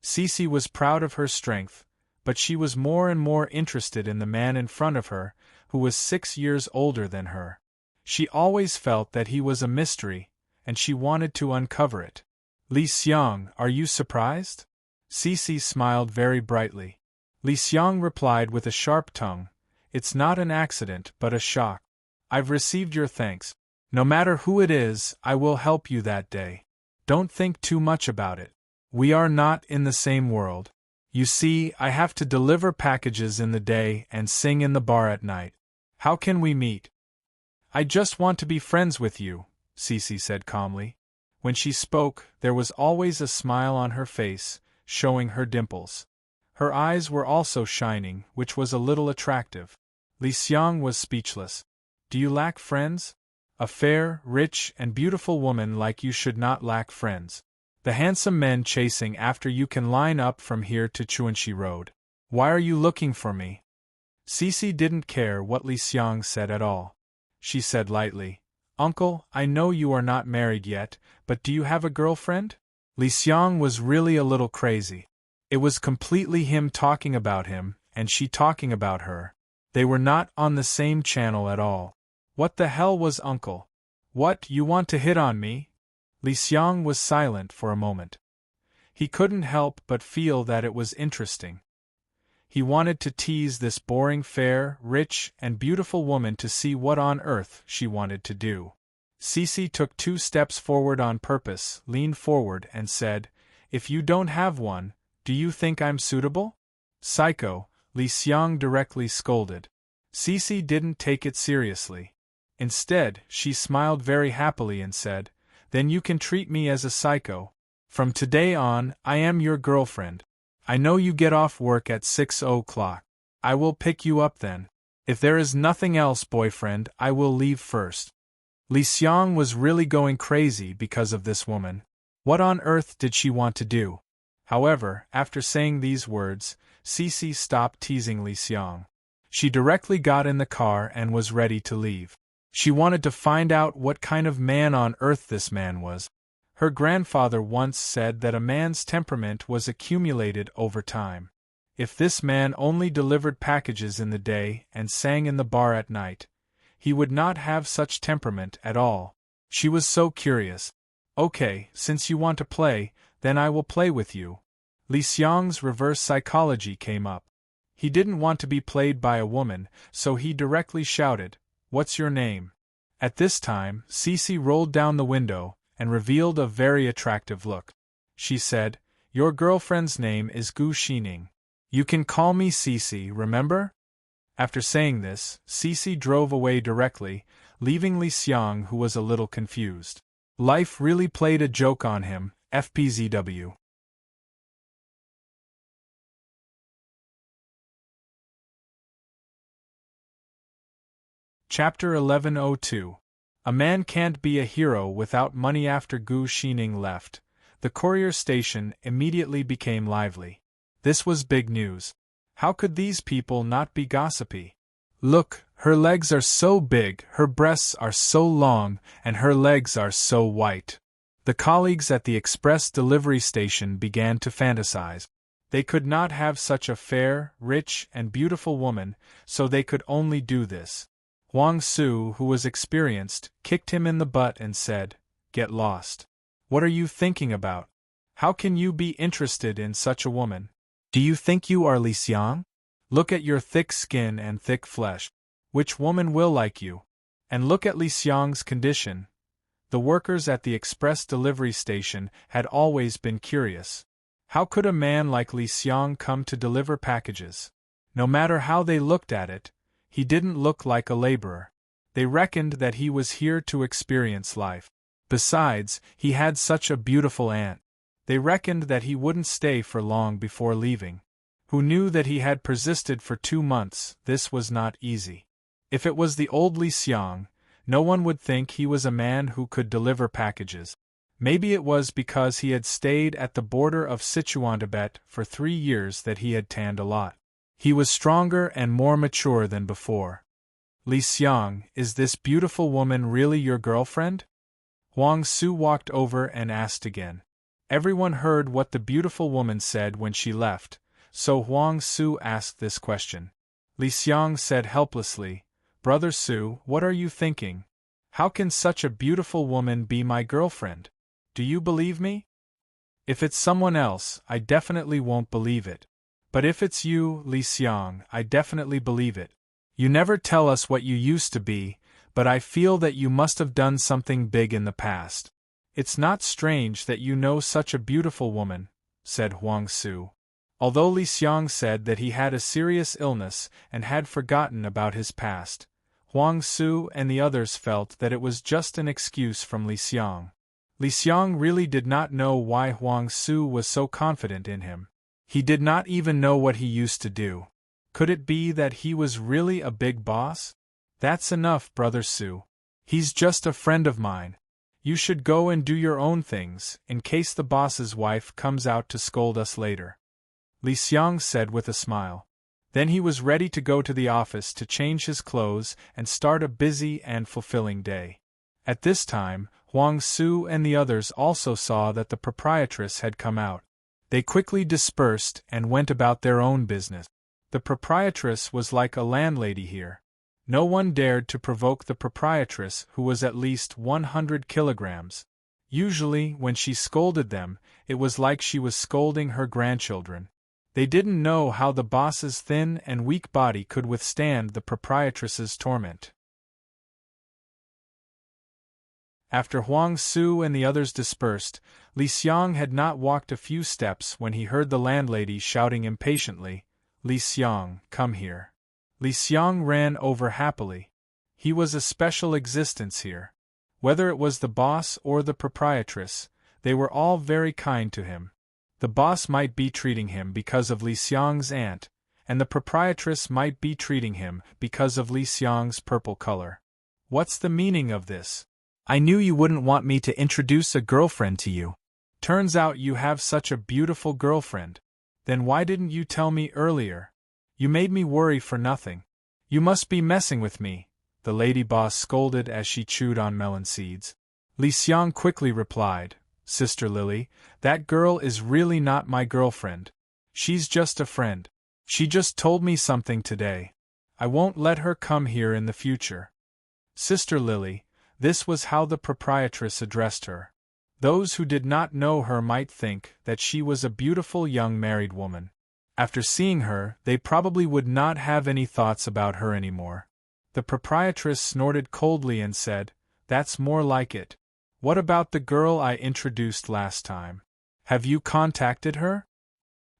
Speaker 1: Cece was proud of her strength, but she was more and more interested in the man in front of her, who was 6 years older than her. She always felt that he was a mystery, and she wanted to uncover it. "Li Xiang, are you surprised?" Cece smiled very brightly. Li Xiang replied with a sharp tongue, "It's not an accident but a shock. I've received your thanks. No matter who it is, I will help you that day. Don't think too much about it. We are not in the same world. You see, I have to deliver packages in the day and sing in the bar at night. How can we meet?" "I just want to be friends with you," Cece said calmly. When she spoke, there was always a smile on her face, showing her dimples. Her eyes were also shining, which was a little attractive. Li Xiang was speechless. "Do you lack friends? A fair, rich, and beautiful woman like you should not lack friends." The handsome men chasing after you can line up from here to Chuanxi Road. Why are you looking for me? Cece didn't care what Li Xiang said at all. She said lightly, Uncle, I know you are not married yet, but do you have a girlfriend? Li Xiang was really a little crazy. It was completely him talking about him, and she talking about her. They were not on the same channel at all. What the hell was Uncle? What, you want to hit on me? Li Xiang was silent for a moment. He couldn't help but feel that it was interesting. He wanted to tease this boring, fair, rich, and beautiful woman to see what on earth she wanted to do. Cece took 2 steps forward on purpose, leaned forward, and said, If you don't have one, do you think I'm suitable? Psycho, Li Xiang directly scolded. Cece didn't take it seriously. Instead, she smiled very happily and said, Then you can treat me as a psycho. From today on, I am your girlfriend. I know you get off work at 6 o'clock. I will pick you up then. If there is nothing else, boyfriend, I will leave first. Li Xiang was really going crazy because of this woman. What on earth did she want to do? However, after saying these words, Cece stopped teasing Li Xiang. She directly got in the car and was ready to leave. She wanted to find out what kind of man on earth this man was. Her grandfather once said that a man's temperament was accumulated over time. If this man only delivered packages in the day and sang in the bar at night, he would not have such temperament at all. She was so curious. Okay, since you want to play, then I will play with you. Li Xiang's reverse psychology came up. He didn't want to be played by a woman, so he directly shouted, What's your name? At this time, Cece rolled down the window and revealed a very attractive look. She said, Your girlfriend's name is Gu Xining. You can call me Cece, remember? After saying this, Cece drove away directly, leaving Li Xiang, who was a little confused. Life really played a joke on him, FPZW. Chapter 1102. A man can't be a hero without money. After Gu Xining left, the courier station immediately became lively. This was big news. How could these people not be gossipy? Look, her legs are so big, her breasts are so long, and her legs are so white. The colleagues at the express delivery station began to fantasize. They could not have such a fair, rich, and beautiful woman, so they could only do this. Huang Su, who was experienced, kicked him in the butt and said, Get lost. What are you thinking about? How can you be interested in such a woman? Do you think you are Li Xiang? Look at your thick skin and thick flesh. Which woman will like you? And look at Li Xiang's condition. The workers at the express delivery station had always been curious. How could a man like Li Xiang come to deliver packages? No matter how they looked at it, he didn't look like a laborer. They reckoned that he was here to experience life. Besides, he had such a beautiful aunt. They reckoned that he wouldn't stay for long before leaving. Who knew that he had persisted for 2 months? This was not easy. If it was the old Li Xiang, no one would think he was a man who could deliver packages. Maybe it was because he had stayed at the border of Sichuan, Tibet for 3 years that he had tanned a lot. He was stronger and more mature than before. Li Xiang, is this beautiful woman really your girlfriend? Huang Su walked over and asked again. Everyone heard what the beautiful woman said when she left, so Huang Su asked this question. Li Xiang said helplessly, Brother Su, what are you thinking? How can such a beautiful woman be my girlfriend? Do you believe me? If it's someone else, I definitely won't believe it. But if it's you, Li Xiang, I definitely believe it. You never tell us what you used to be, but I feel that you must have done something big in the past. It's not strange that you know such a beautiful woman, said Huang Su. Although Li Xiang said that he had a serious illness and had forgotten about his past, Huang Su and the others felt that it was just an excuse from Li Xiang. Li Xiang really did not know why Huang Su was so confident in him. He did not even know what he used to do. Could it be that he was really a big boss? That's enough, Brother Su. He's just a friend of mine. You should go and do your own things, in case the boss's wife comes out to scold us later," Li Xiang said with a smile. Then he was ready to go to the office to change his clothes and start a busy and fulfilling day. At this time, Huang Su and the others also saw that the proprietress had come out. They quickly dispersed and went about their own business. The proprietress was like a landlady here. No one dared to provoke the proprietress, who was at least 100 kilograms. Usually, when she scolded them, it was like she was scolding her grandchildren. They didn't know how the boss's thin and weak body could withstand the proprietress's torment. After Huang Su and the others dispersed, Li Xiang had not walked a few steps when he heard the landlady shouting impatiently, "Li Xiang, come here." Li Xiang ran over happily. He was a special existence here. Whether it was the boss or the proprietress, they were all very kind to him. The boss might be treating him because of Li Xiang's aunt, and the proprietress might be treating him because of Li Xiang's purple color. What's the meaning of this? I knew you wouldn't want me to introduce a girlfriend to you. Turns out you have such a beautiful girlfriend. Then why didn't you tell me earlier? You made me worry for nothing. You must be messing with me, the lady boss scolded as she chewed on melon seeds. Li Xiang quickly replied, "Sister Lily, that girl is really not my girlfriend. She's just a friend. She just told me something today. I won't let her come here in the future." Sister Lily, this was how the proprietress addressed her. Those who did not know her might think that she was a beautiful young married woman. After seeing her, they probably would not have any thoughts about her anymore. The proprietress snorted coldly and said, "That's more like it. What about the girl I introduced last time? Have you contacted her?"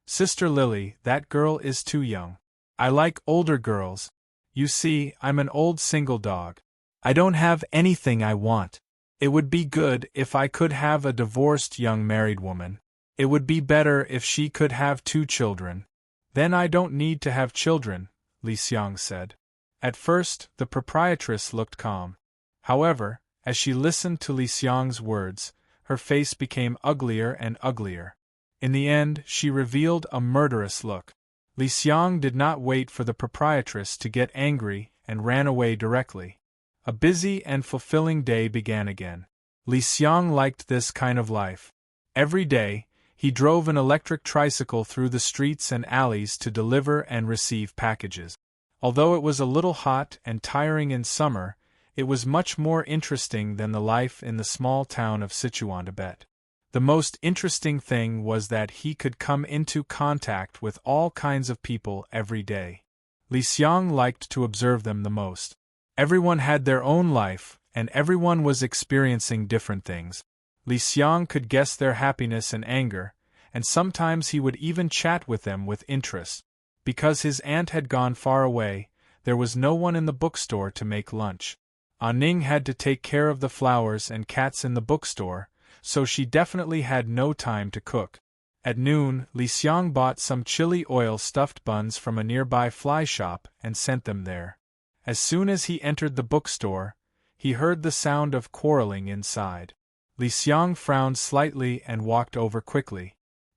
Speaker 1: "Sister Lily, that girl is too young. I like older girls. You see, I'm an old single dog. I don't have anything I want. It would be good if I could have a divorced young married woman. It would be better if she could have 2 children. Then I don't need to have children," Li Xiang said. At first, the proprietress looked calm. However, as she listened to Li Xiang's words, her face became uglier and uglier. In the end, she revealed a murderous look. Li Xiang did not wait for the proprietress to get angry and ran away directly. A busy and fulfilling day began again. Li Xiang liked this kind of life. Every day, he drove an electric tricycle through the streets and alleys to deliver and receive packages. Although it was a little hot and tiring in summer, it was much more interesting than the life in the small town of Sichuan, Tibet. The most interesting thing was that he could come into contact with all kinds of people every day. Li Xiang liked to observe them the most. Everyone had their own life, and everyone was experiencing different things. Li Xiang could guess their happiness and anger, and sometimes he would even chat with them with interest. Because his aunt had gone far away, there was no one in the bookstore to make lunch. Ning had to take care of the flowers and cats in the bookstore, so she definitely had no time to cook. At noon, Li Xiang bought some chili oil stuffed buns from a nearby fly shop and sent them there. As soon as he entered the bookstore, he heard the sound of quarreling inside. Li Xiang frowned slightly and walked over quickly.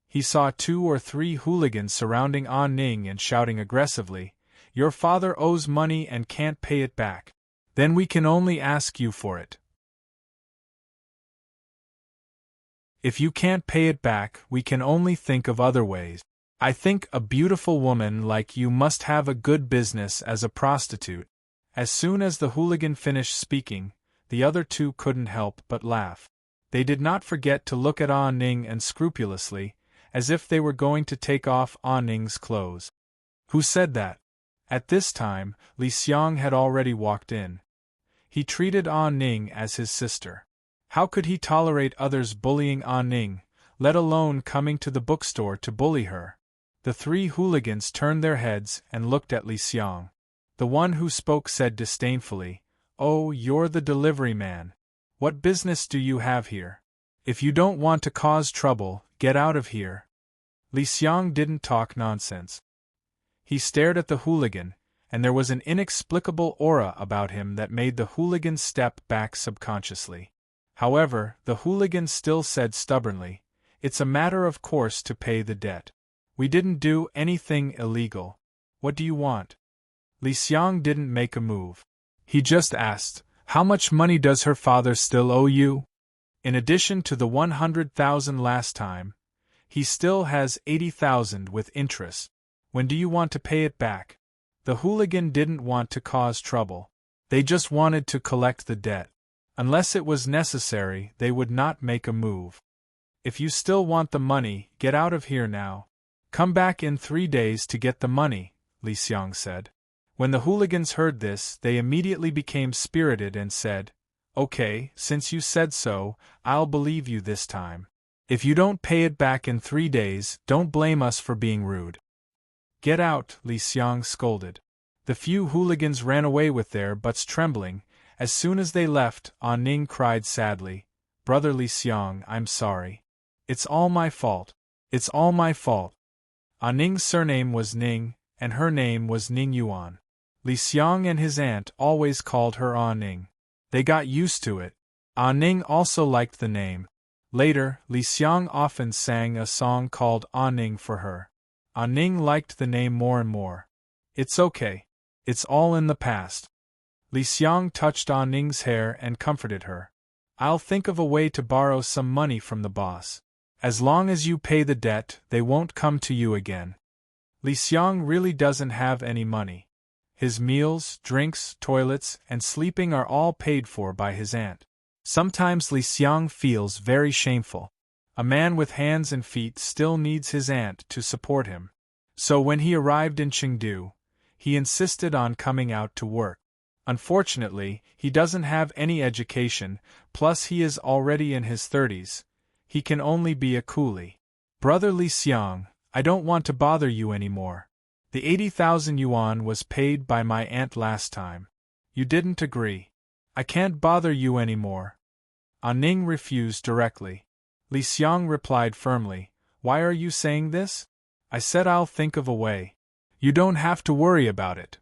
Speaker 1: He saw 2 or 3 hooligans surrounding Ning and shouting aggressively, "Your father owes money and can't pay it back. Then we can only ask you for it. If you can't pay it back, we can only think of other ways. I think a beautiful woman like you must have a good business as a prostitute." As soon as the hooligan finished speaking, the other 2 couldn't help but laugh. They did not forget to look at Ning and scrupulously, as if they were going to take off Ning's clothes. "Who said that?" At this time, Li Xiang had already walked in. He treated Ning as his sister. How could he tolerate others bullying Ning, let alone coming to the bookstore to bully her? The 3 hooligans turned their heads and looked at Li Xiang. The one who spoke said disdainfully, "Oh, you're the delivery man. What business do you have here? If you don't want to cause trouble, get out of here." Li Xiang didn't talk nonsense. He stared at the hooligan, and there was an inexplicable aura about him that made the hooligan step back subconsciously. However, the hooligan still said stubbornly, "It's a matter of course to pay the debt. We didn't do anything illegal. What do you want?" Li Xiang didn't make a move. He just asked, "How much money does her father still owe you?" In addition to the 100,000 last time, he still has 80,000 with interest. When do you want to pay it back? The hooligan didn't want to cause trouble. They just wanted to collect the debt. Unless it was necessary, they would not make a move. "If you still want the money, get out of here now. Come back in 3 days to get the money," Li Xiang said. When the hooligans heard this, they immediately became spirited and said, "Okay, since you said so, I'll believe you this time. If you don't pay it back in 3 days, don't blame us for being rude." "Get out," Li Xiang scolded. The few hooligans ran away with their butts trembling. As soon as they left, Ning cried sadly, "Brother Li Xiang, I'm sorry. It's all my fault. It's all my fault." Ning's surname was Ning, and her name was Ning Yuan. Li Xiang and his aunt always called her Ning. They got used to it. Ning also liked the name. Later, Li Xiang often sang a song called Ning for her. Ning liked the name more and more. "It's okay. It's all in the past." Li Xiang touched Ning's hair and comforted her. "I'll think of a way to borrow some money from the boss. As long as you pay the debt, they won't come to you again." Li Xiang really doesn't have any money. His meals, drinks, toilets, and sleeping are all paid for by his aunt. Sometimes Li Xiang feels very shameful. A man with hands and feet still needs his aunt to support him. So when he arrived in Chengdu, he insisted on coming out to work. Unfortunately, he doesn't have any education, plus he is already in his 30s. He can only be a coolie. "Brother Li Xiang, I don't want to bother you anymore. The 80,000 yuan was paid by my aunt last time. You didn't agree. I can't bother you anymore." Ning refused directly. Li Xiang replied firmly, "Why are you saying this? I said I'll think of a way. You don't have to worry about it.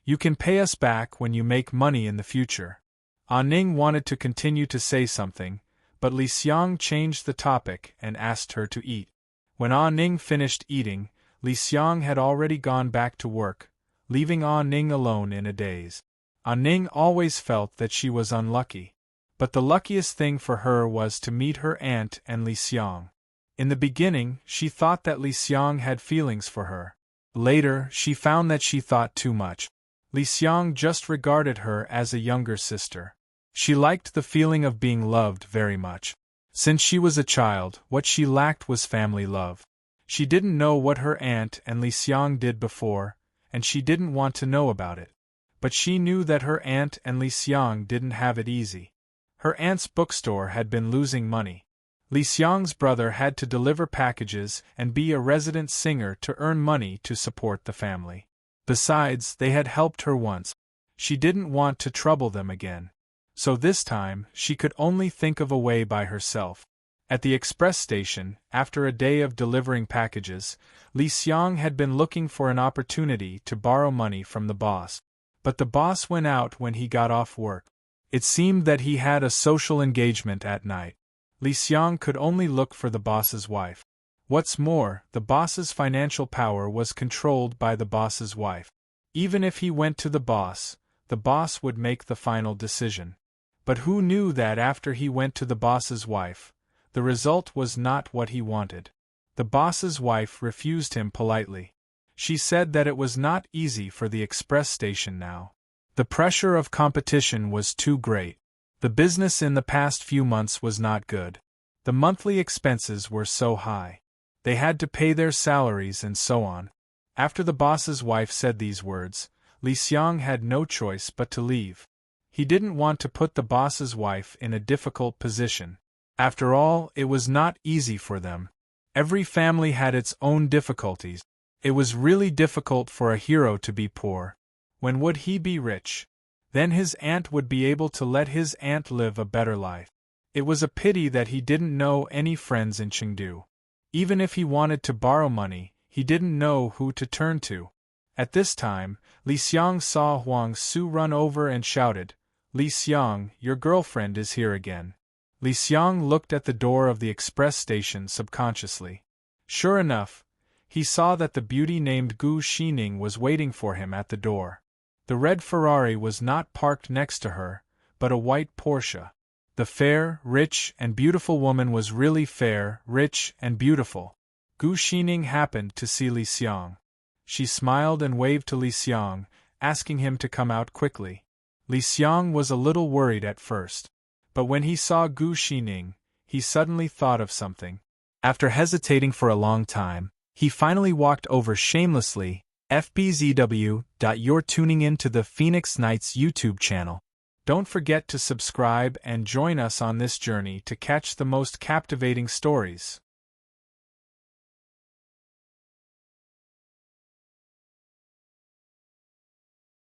Speaker 1: You can pay us back when you make money in the future." Ning wanted to continue to say something, but Li Xiang changed the topic and asked her to eat. When Ning finished eating, Li Xiang had already gone back to work, leaving Ning alone in a daze. Ning always felt that she was unlucky. But the luckiest thing for her was to meet her aunt and Li Xiang. In the beginning, she thought that Li Xiang had feelings for her. Later, she found that she thought too much. Li Xiang just regarded her as a younger sister. She liked the feeling of being loved very much. Since she was a child, what she lacked was family love. She didn't know what her aunt and Li Xiang did before, and she didn't want to know about it. But she knew that her aunt and Li Xiang didn't have it easy. Her aunt's bookstore had been losing money. Li Xiang's brother had to deliver packages and be a resident singer to earn money to support the family. Besides, they had helped her once. She didn't want to trouble them again. So this time, she could only think of a way by herself. At the express station, after a day of delivering packages, Li Xiang had been looking for an opportunity to borrow money from the boss. But the boss went out when he got off work. It seemed that he had a social engagement at night. Li Xiang could only look for the boss's wife. What's more, the boss's financial power was controlled by the boss's wife. Even if he went to the boss would make the final decision. But who knew that after he went to the boss's wife, the result was not what he wanted? The boss's wife refused him politely. She said that it was not easy for the express station now. The pressure of competition was too great. The business in the past few months was not good. The monthly expenses were so high. They had to pay their salaries and so on. After the boss's wife said these words, Li Xiang had no choice but to leave. He didn't want to put the boss's wife in a difficult position. After all, it was not easy for them. Every family had its own difficulties. It was really difficult for a hero to be poor. When would he be rich? Then his aunt would be able to let his aunt live a better life. It was a pity that he didn't know any friends in Chengdu. Even if he wanted to borrow money, he didn't know who to turn to. At this time, Li Xiang saw Huang Su run over and shouted, Li Xiang, your girlfriend is here again. Li Xiang looked at the door of the express station subconsciously. Sure enough, he saw that the beauty named Gu Xining was waiting for him at the door. The red Ferrari was not parked next to her, but a white Porsche. The fair, rich, and beautiful woman was really fair, rich, and beautiful. Gu Xining happened to see Li Xiang. She smiled and waved to Li Xiang, asking him to come out quickly. Li Xiang was a little worried at first. But when he saw Gu Xining, he suddenly thought of something. After hesitating for a long time, he finally walked over shamelessly. FBZW. You're tuning in to the Phoenix Nights YouTube channel. Don't forget to subscribe and join us on this journey to catch the most captivating stories.